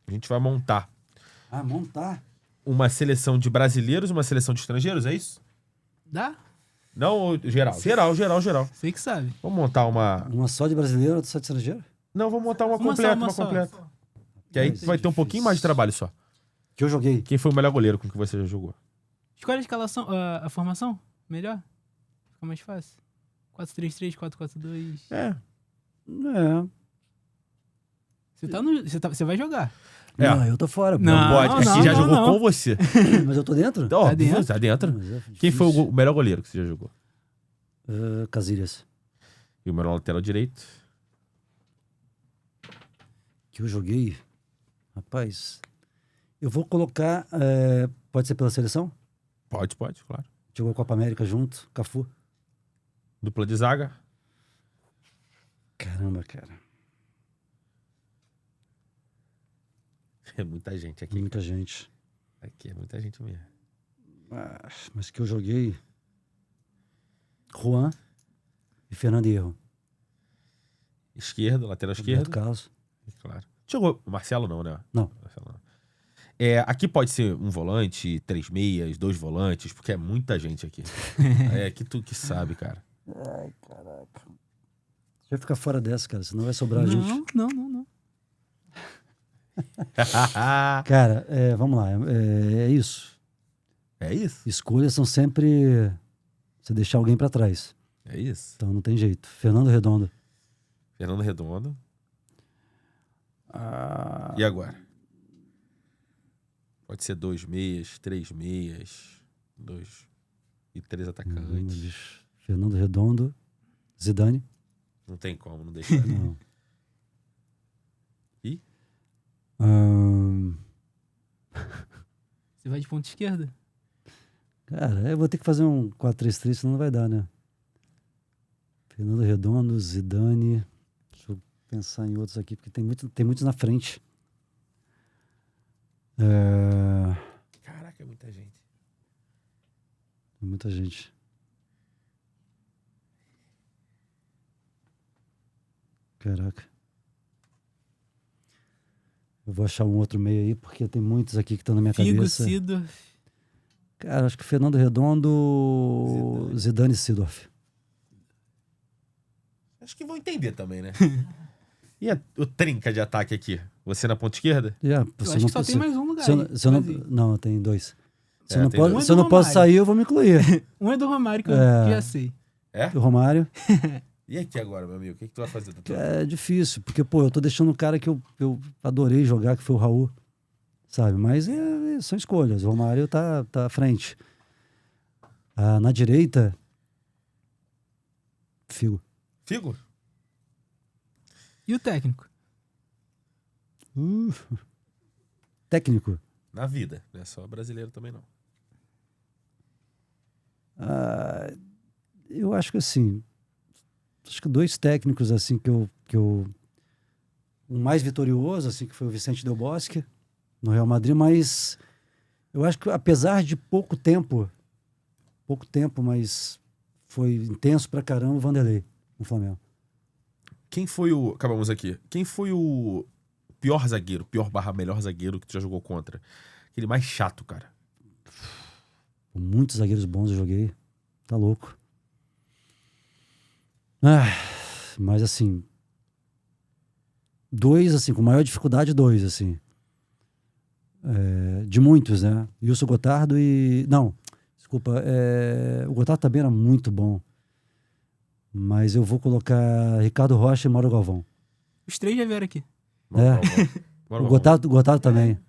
Speaker 1: A gente vai montar
Speaker 3: Montar?
Speaker 1: uma seleção de brasileiros e uma seleção de estrangeiros, é isso?
Speaker 2: Dá?
Speaker 1: Não, ou geral? Geral.
Speaker 2: Você que sabe.
Speaker 1: Vamos montar uma...
Speaker 3: Uma só de brasileiro, outra só de estrangeiro?
Speaker 1: Não, vamos montar uma
Speaker 2: Uma
Speaker 1: completa,
Speaker 2: só, uma
Speaker 1: uma
Speaker 2: só.
Speaker 1: completa. Que aí
Speaker 3: Mas
Speaker 1: vai ter um pouquinho mais de trabalho só.
Speaker 3: Que eu joguei.
Speaker 1: Quem foi o melhor goleiro com que você já jogou?
Speaker 2: Escolhe a escalação, a formação. Melhor. Fica mais fácil. 4-3-3, 4-4-2.
Speaker 1: É.
Speaker 2: Você vai jogar.
Speaker 1: É.
Speaker 3: Não, eu tô fora. pô.
Speaker 2: Não.
Speaker 1: Pode. Aqui já jogou
Speaker 2: não.
Speaker 1: com você.
Speaker 3: Mas eu tô dentro?
Speaker 1: Ó,
Speaker 2: Tá dentro.
Speaker 1: Tá dentro.
Speaker 3: Mas é
Speaker 1: Quem foi
Speaker 3: difícil.
Speaker 1: o melhor goleiro que você já jogou?
Speaker 3: Casilhas.
Speaker 1: E o melhor lateral direito?
Speaker 3: Que eu joguei. Rapaz, eu vou colocar. Pode ser pela seleção?
Speaker 1: Pode, claro.
Speaker 3: Jogou Copa América junto, Cafu.
Speaker 1: Dupla de zaga?
Speaker 3: Caramba, cara.
Speaker 1: É muita gente aqui.
Speaker 3: Muita gente.
Speaker 1: Aqui é muita gente mesmo.
Speaker 3: Mas que eu joguei. Juan e Fernando Hierro.
Speaker 1: Esquerdo, lateral esquerdo.
Speaker 3: Roberto Carlos.
Speaker 1: Claro. Jogou. O Marcelo não, né?
Speaker 3: Não.
Speaker 1: Marcelo não. Aqui pode ser um volante, 3 meias, 2 volantes, porque é muita gente aqui. Que tu que sabe, cara.
Speaker 3: Ai, caraca. Deixa eu ficar fora dessa, cara, senão vai sobrar gente.
Speaker 2: Não.
Speaker 3: Cara, vamos lá. É isso.
Speaker 1: É isso?
Speaker 3: Escolhas são sempre você deixar alguém pra trás.
Speaker 1: É isso.
Speaker 3: Então não tem jeito. Fernando Redondo.
Speaker 1: Fernando Redondo. E agora? Pode ser 2 meias, 3 meias, 2 e 3 atacantes.
Speaker 3: Fernando Redondo. Zidane.
Speaker 1: Não tem como, não deixar.
Speaker 3: Não.
Speaker 1: E?
Speaker 2: Você vai de ponta esquerda?
Speaker 3: Cara, eu vou ter que fazer um 4-3-3, senão não vai dar, né? Fernando Redondo, Zidane. Deixa eu pensar em outros aqui, porque tem muitos na frente.
Speaker 1: Caraca, é muita gente.
Speaker 3: Muita gente. Caraca. Eu vou achar um outro meio aí, porque tem muitos aqui que estão na minha
Speaker 2: Figo,
Speaker 3: cabeça.
Speaker 2: Sidorf.
Speaker 3: Cara, acho que Fernando Redondo, Zidane e Sidorf.
Speaker 1: Acho que vão entender também, né? E o trinca de ataque aqui? Você na ponta esquerda?
Speaker 3: Já,
Speaker 2: Eu acho que só tem mais um lugar.
Speaker 3: Se eu,
Speaker 2: aí,
Speaker 3: se eu não,
Speaker 2: Brasil.
Speaker 3: não, tem 2. Se
Speaker 1: É,
Speaker 3: eu não,
Speaker 1: tem
Speaker 3: posso,
Speaker 1: dois.
Speaker 3: se eu não posso sair, eu vou me incluir.
Speaker 2: Um é do Romário, que eu já sei.
Speaker 3: O Romário.
Speaker 1: E aqui agora, meu amigo? O que tu vai fazer, doutor?
Speaker 3: É difícil, porque, pô, eu tô deixando um cara que eu adorei jogar, que foi o Raul, sabe? Mas são escolhas. O Romário tá à frente. Na direita, Figo.
Speaker 1: Figo?
Speaker 2: E o técnico?
Speaker 3: Técnico.
Speaker 1: Na vida, não é só brasileiro também não.
Speaker 3: Eu acho que assim, acho que 2 técnicos assim que eu o mais vitorioso assim que foi o Vicente Del Bosque no Real Madrid, mas eu acho que apesar de pouco tempo, mas foi intenso pra caramba o Vanderlei no Flamengo.
Speaker 1: Quem foi o... Acabamos aqui. Quem foi o pior zagueiro, melhor zagueiro que tu já jogou contra? Aquele mais chato, cara.
Speaker 3: Muitos zagueiros bons eu joguei. Tá louco. Mas assim, 2, assim, com maior dificuldade, 2, assim. De muitos, né? Wilson Gotardo e... Não, Desculpa. O Gotardo também era muito bom. Mas eu vou colocar Ricardo Rocha e Mauro Galvão.
Speaker 2: Os três já vieram aqui.
Speaker 1: Mauro
Speaker 3: O
Speaker 1: Galvão.
Speaker 3: Gotardo também.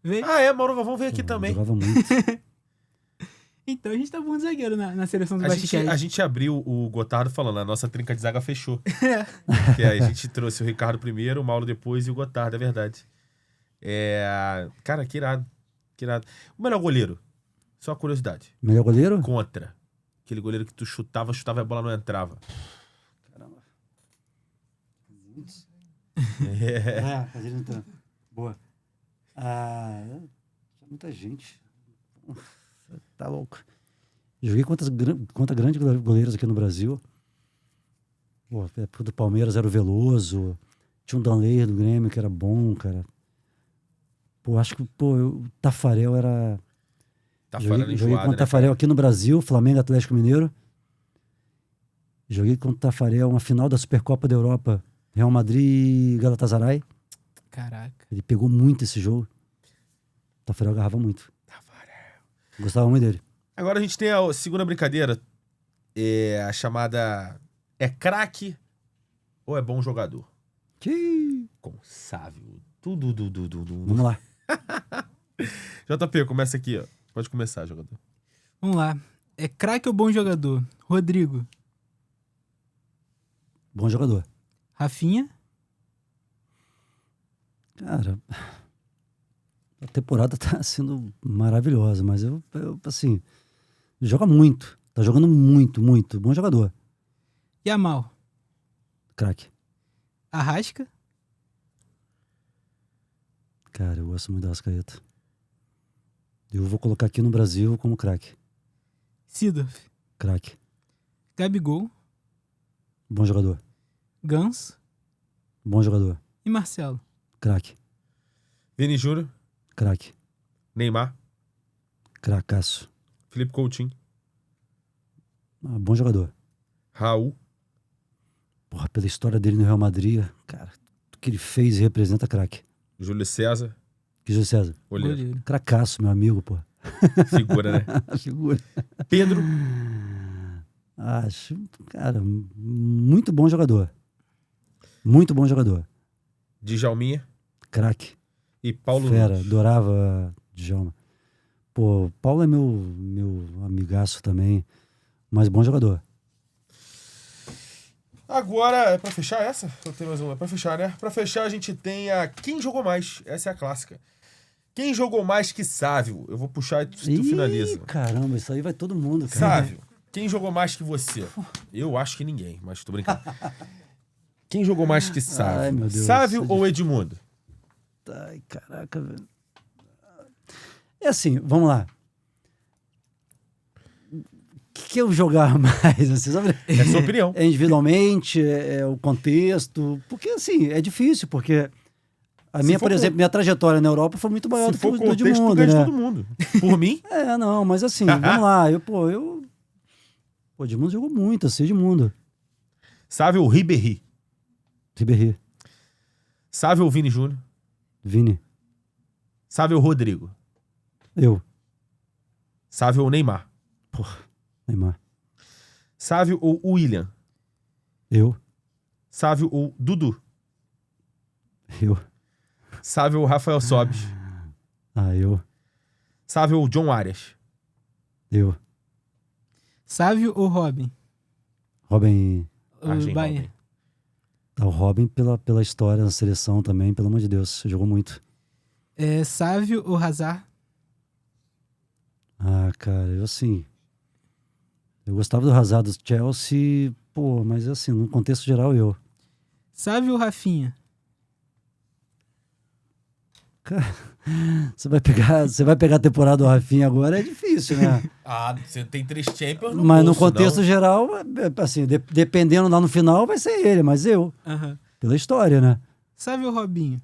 Speaker 2: Veio?
Speaker 1: Mauro Galvão veio aqui também.
Speaker 3: Jogava muito.
Speaker 2: Então a gente tá bom de zagueiro na seleção do
Speaker 1: A
Speaker 2: basquete.
Speaker 1: gente abriu o Gotardo falando, a nossa trinca de zaga fechou.
Speaker 2: É.
Speaker 1: Que aí a gente trouxe o Ricardo primeiro, o Mauro depois e o Gotardo, é verdade. Cara, que irado. Que irado. O melhor goleiro, só uma curiosidade.
Speaker 3: Melhor goleiro?
Speaker 1: Contra. Aquele goleiro que tu chutava e a bola não entrava.
Speaker 3: Caramba. Mas ele não tá. Boa. Muita gente. Tá louco. Joguei contra grandes goleiros aqui no Brasil. Pô, do Palmeiras era o Veloso. Tinha um Danley do Grêmio que era bom, cara. Pô, acho que o Tafarel era... Joguei contra o Tafarel aqui no Brasil, Flamengo, Atlético Mineiro. Joguei contra o Tafarel uma final da Supercopa da Europa, Real Madrid e Galatasaray.
Speaker 2: Caraca.
Speaker 3: Ele pegou muito esse jogo. O Tafarel agarrava muito.
Speaker 1: Tafarel.
Speaker 3: Gostava muito dele.
Speaker 1: Agora a gente tem a segunda brincadeira, a chamada craque ou é bom jogador? Consável. Tudo.
Speaker 3: Vamos lá.
Speaker 1: JP, começa aqui, ó. Pode começar, jogador.
Speaker 2: Vamos lá. É craque ou bom jogador? Rodrigo.
Speaker 3: Bom jogador.
Speaker 2: Rafinha.
Speaker 3: Cara, a temporada tá sendo maravilhosa, mas eu assim, joga muito. Tá jogando muito, muito. Bom jogador.
Speaker 2: Yamal.
Speaker 3: Craque.
Speaker 2: Arrasca.
Speaker 3: Cara, eu gosto muito da Arrascaeta. Eu vou colocar aqui no Brasil como craque.
Speaker 2: Seedorf.
Speaker 3: Craque.
Speaker 2: Gabigol.
Speaker 3: Bom jogador.
Speaker 2: Ganso.
Speaker 3: Bom jogador.
Speaker 2: E Marcelo.
Speaker 3: Craque.
Speaker 1: Vini Júnior,
Speaker 3: Craque.
Speaker 1: Neymar,
Speaker 3: Cracaço.
Speaker 1: Felipe Coutinho,
Speaker 3: Bom jogador.
Speaker 1: Raul,
Speaker 3: Porra, pela história dele no Real Madrid, cara, o que ele fez e representa craque.
Speaker 1: Júlio César,
Speaker 3: Que José César.
Speaker 1: goleiro.
Speaker 3: Cracaço, meu amigo, pô.
Speaker 1: Figura, né?
Speaker 3: Figura.
Speaker 1: Pedro,
Speaker 3: Acho, cara, muito bom jogador. Muito bom jogador.
Speaker 1: Djalminha
Speaker 3: Craque.
Speaker 1: e Paulo
Speaker 3: Fera,
Speaker 1: Nunes.
Speaker 3: adorava Djalma. Pô, Paulo é meu amigaço também, mas bom jogador.
Speaker 1: Agora, é pra fechar essa? Eu tenho mais uma. É pra fechar, né? Pra fechar, a gente tem a Quem Jogou Mais. Essa é a clássica. Quem jogou mais que Sávio? Eu vou puxar e tu finaliza.
Speaker 3: Caramba, isso aí vai todo mundo, cara.
Speaker 1: Sávio, quem jogou mais que você? Eu acho que ninguém, mas tô brincando. Quem jogou mais que Sávio?
Speaker 3: Ai, meu Deus.
Speaker 1: Sávio ou Edmundo?
Speaker 3: Ai, caraca, velho. É assim, vamos lá. O que eu jogar mais? Assim, sabe?
Speaker 1: É a sua opinião.
Speaker 3: É individualmente, é o contexto. Porque, assim, é difícil, porque a minha,
Speaker 1: for
Speaker 3: por exemplo, minha trajetória na Europa foi muito maior
Speaker 1: Se
Speaker 3: do que
Speaker 1: for
Speaker 3: o do
Speaker 1: contexto, tu
Speaker 3: Edmundo,
Speaker 1: ganha de
Speaker 3: né?
Speaker 1: todo mundo. Por mim,
Speaker 3: Não, mas assim, vamos lá. Pô, Edmundo jogou muito, eu sei Edmundo.
Speaker 1: Sávio ou Ribéry?
Speaker 3: Ribéry,
Speaker 1: Sávio ou Vini Júnior?
Speaker 3: Vini,
Speaker 1: Sávio ou Rodrigo?
Speaker 3: eu,
Speaker 1: Sávio ou Neymar?
Speaker 3: Neymar,
Speaker 1: Sávio ou William?
Speaker 3: eu,
Speaker 1: Sávio ou Dudu?
Speaker 3: eu,
Speaker 1: Sávio ou Rafael Sobis?
Speaker 3: eu,
Speaker 1: Sávio ou John Arias?
Speaker 3: eu.
Speaker 2: Sávio ou Robin?
Speaker 3: Robin,
Speaker 1: Arjen
Speaker 2: Bahia.
Speaker 1: Robben.
Speaker 3: o Robin pela história na seleção também, pelo amor de Deus, jogou muito.
Speaker 2: Sávio ou Hazard?
Speaker 3: Cara, eu gostava do Hazard do Chelsea, pô, mas assim, no contexto geral, eu.
Speaker 2: Sávio ou Rafinha?
Speaker 3: Cara, você vai pegar a temporada do Rafinha agora, é difícil, né?
Speaker 1: Você tem 3 Champions
Speaker 3: Mas no contexto geral, assim, dependendo lá no final, vai ser ele, mas eu.
Speaker 2: Aham.
Speaker 3: Pela história, né?
Speaker 2: Sávio ou Robinho?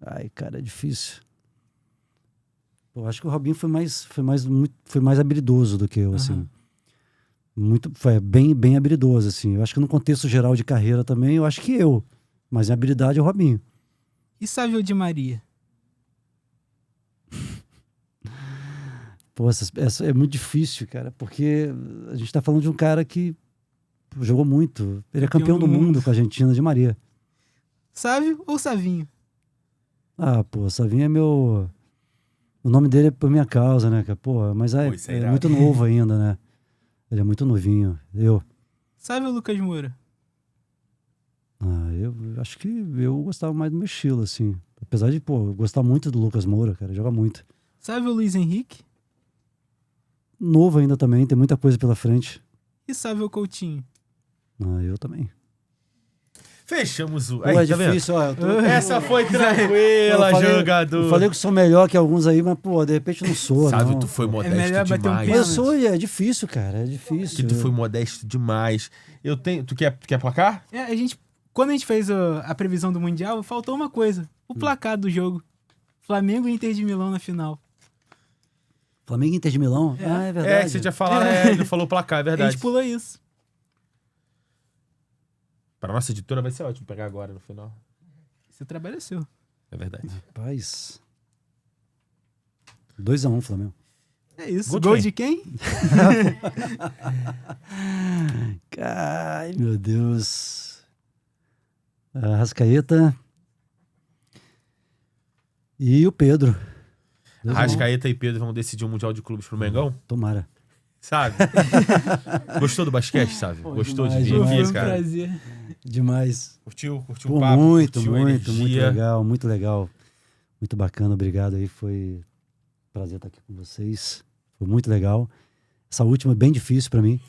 Speaker 3: Ai, cara, é difícil. Eu acho que o Robinho foi mais habilidoso do que eu, assim. Foi bem habilidoso, assim. Eu acho que no contexto geral de carreira também, eu acho que eu. Mas em habilidade é o Robinho.
Speaker 2: E Sávio ou Di Maria?
Speaker 3: Pô, essa é muito difícil, cara, porque a gente tá falando de um cara que jogou muito. Ele é campeão do mundo com a Argentina, de Maria.
Speaker 2: Sávio ou Savinho?
Speaker 3: Ah, pô, Savinho é meu... O nome dele é por minha causa, né, cara? Pô, mas
Speaker 1: Isso é
Speaker 3: é
Speaker 1: irado.
Speaker 3: muito novo ainda, né? Ele é muito novinho.
Speaker 2: Sávio ou Lucas Moura?
Speaker 3: Eu acho que eu gostava mais do meu estilo, assim. Apesar de, pô, eu gostar muito do Lucas Moura, cara. Joga muito.
Speaker 2: Sávio ou Luiz Henrique?
Speaker 3: Novo ainda também, tem muita coisa pela frente.
Speaker 2: E Sávio ou Coutinho?
Speaker 3: Eu também.
Speaker 1: Fechamos o...
Speaker 3: Pô,
Speaker 1: Aí,
Speaker 3: é
Speaker 1: tá vendo?
Speaker 3: difícil, ó.
Speaker 1: Essa foi tranquila,
Speaker 3: Eu
Speaker 1: jogador.
Speaker 3: falei que sou melhor que alguns aí, mas, pô, de repente eu não sou,
Speaker 1: Sabe,
Speaker 3: não.
Speaker 1: tu foi
Speaker 2: É
Speaker 1: modesto
Speaker 2: melhor bater um
Speaker 1: demais.
Speaker 3: Mas eu
Speaker 2: pênalti.
Speaker 3: sou, e é difícil, cara. É difícil.
Speaker 1: Que tu foi modesto demais. Eu tenho... Tu quer placar?
Speaker 2: Quando a gente fez a previsão do Mundial, faltou uma coisa. O placar do jogo. Flamengo e Inter de Milão na final.
Speaker 3: Flamengo e Inter de Milão? É verdade.
Speaker 1: É, que você tinha falado, ele não falou placar, é
Speaker 2: A
Speaker 1: verdade.
Speaker 2: gente pulou isso.
Speaker 1: Pra nossa editora vai ser ótimo pegar agora no final.
Speaker 2: Esse trabalho é seu.
Speaker 1: É verdade.
Speaker 3: Rapaz. 2-1, Flamengo.
Speaker 2: É isso.
Speaker 1: Gol
Speaker 2: Gol
Speaker 1: de
Speaker 2: de quem?
Speaker 3: Ai, meu Deus. Arrascaeta. E o Pedro. 2-1.
Speaker 1: Arrascaeta e Pedro vão decidir o Mundial de Clubes pro Mengão?
Speaker 3: Tomara.
Speaker 1: Sabe? Gostou do basquete, sabe?
Speaker 3: Pô,
Speaker 1: Gostou
Speaker 3: demais,
Speaker 1: de vir
Speaker 3: demais,
Speaker 1: aqui,
Speaker 2: Foi um
Speaker 1: cara?
Speaker 2: prazer.
Speaker 3: Demais.
Speaker 1: Curtiu o
Speaker 3: Pô,
Speaker 1: papo?
Speaker 3: muito,
Speaker 1: curtiu a
Speaker 3: muito
Speaker 1: energia?
Speaker 3: legal, muito legal. Muito bacana, obrigado aí. Foi um prazer estar aqui com vocês. Foi muito legal. Essa última é bem difícil pra mim.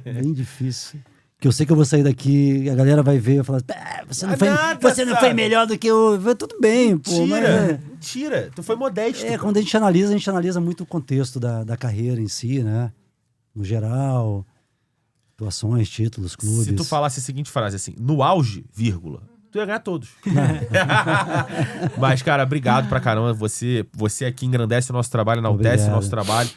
Speaker 3: Bem difícil. Que eu sei que eu vou sair daqui e a galera vai ver e vai falar: você não, você não foi melhor do que eu. Tudo bem, pô. Mas
Speaker 1: Mentira. Tu foi modesto.
Speaker 3: quando a gente analisa muito o contexto da carreira em si, né? No geral, atuações, títulos, clubes.
Speaker 1: Se tu falasse a seguinte frase assim, no auge, vírgula, tu ia ganhar todos. Mas, cara, obrigado pra caramba. Você aqui engrandece o nosso trabalho, enaltece
Speaker 3: Obrigado.
Speaker 1: o nosso trabalho.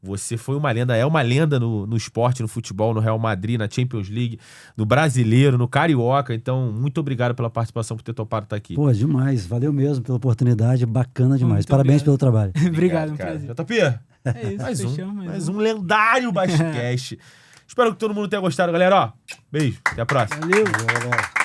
Speaker 1: Você foi uma lenda, é uma lenda no esporte, no futebol, no Real Madrid, na Champions League, no Brasileiro, no Carioca. Então, muito obrigado pela participação, por ter topado estar aqui.
Speaker 3: Pô, demais. Valeu mesmo pela oportunidade. Bacana demais.
Speaker 2: Muito
Speaker 3: Parabéns
Speaker 2: obrigado.
Speaker 3: pelo trabalho.
Speaker 2: Obrigado, um
Speaker 1: cara.
Speaker 2: prazer.
Speaker 1: JP,
Speaker 2: É isso,
Speaker 1: mais
Speaker 2: fechamos.
Speaker 1: mais um lendário Basquete. Espero que todo mundo tenha gostado, galera. Ó, beijo, até a próxima.
Speaker 2: Valeu.
Speaker 3: Valeu, galera.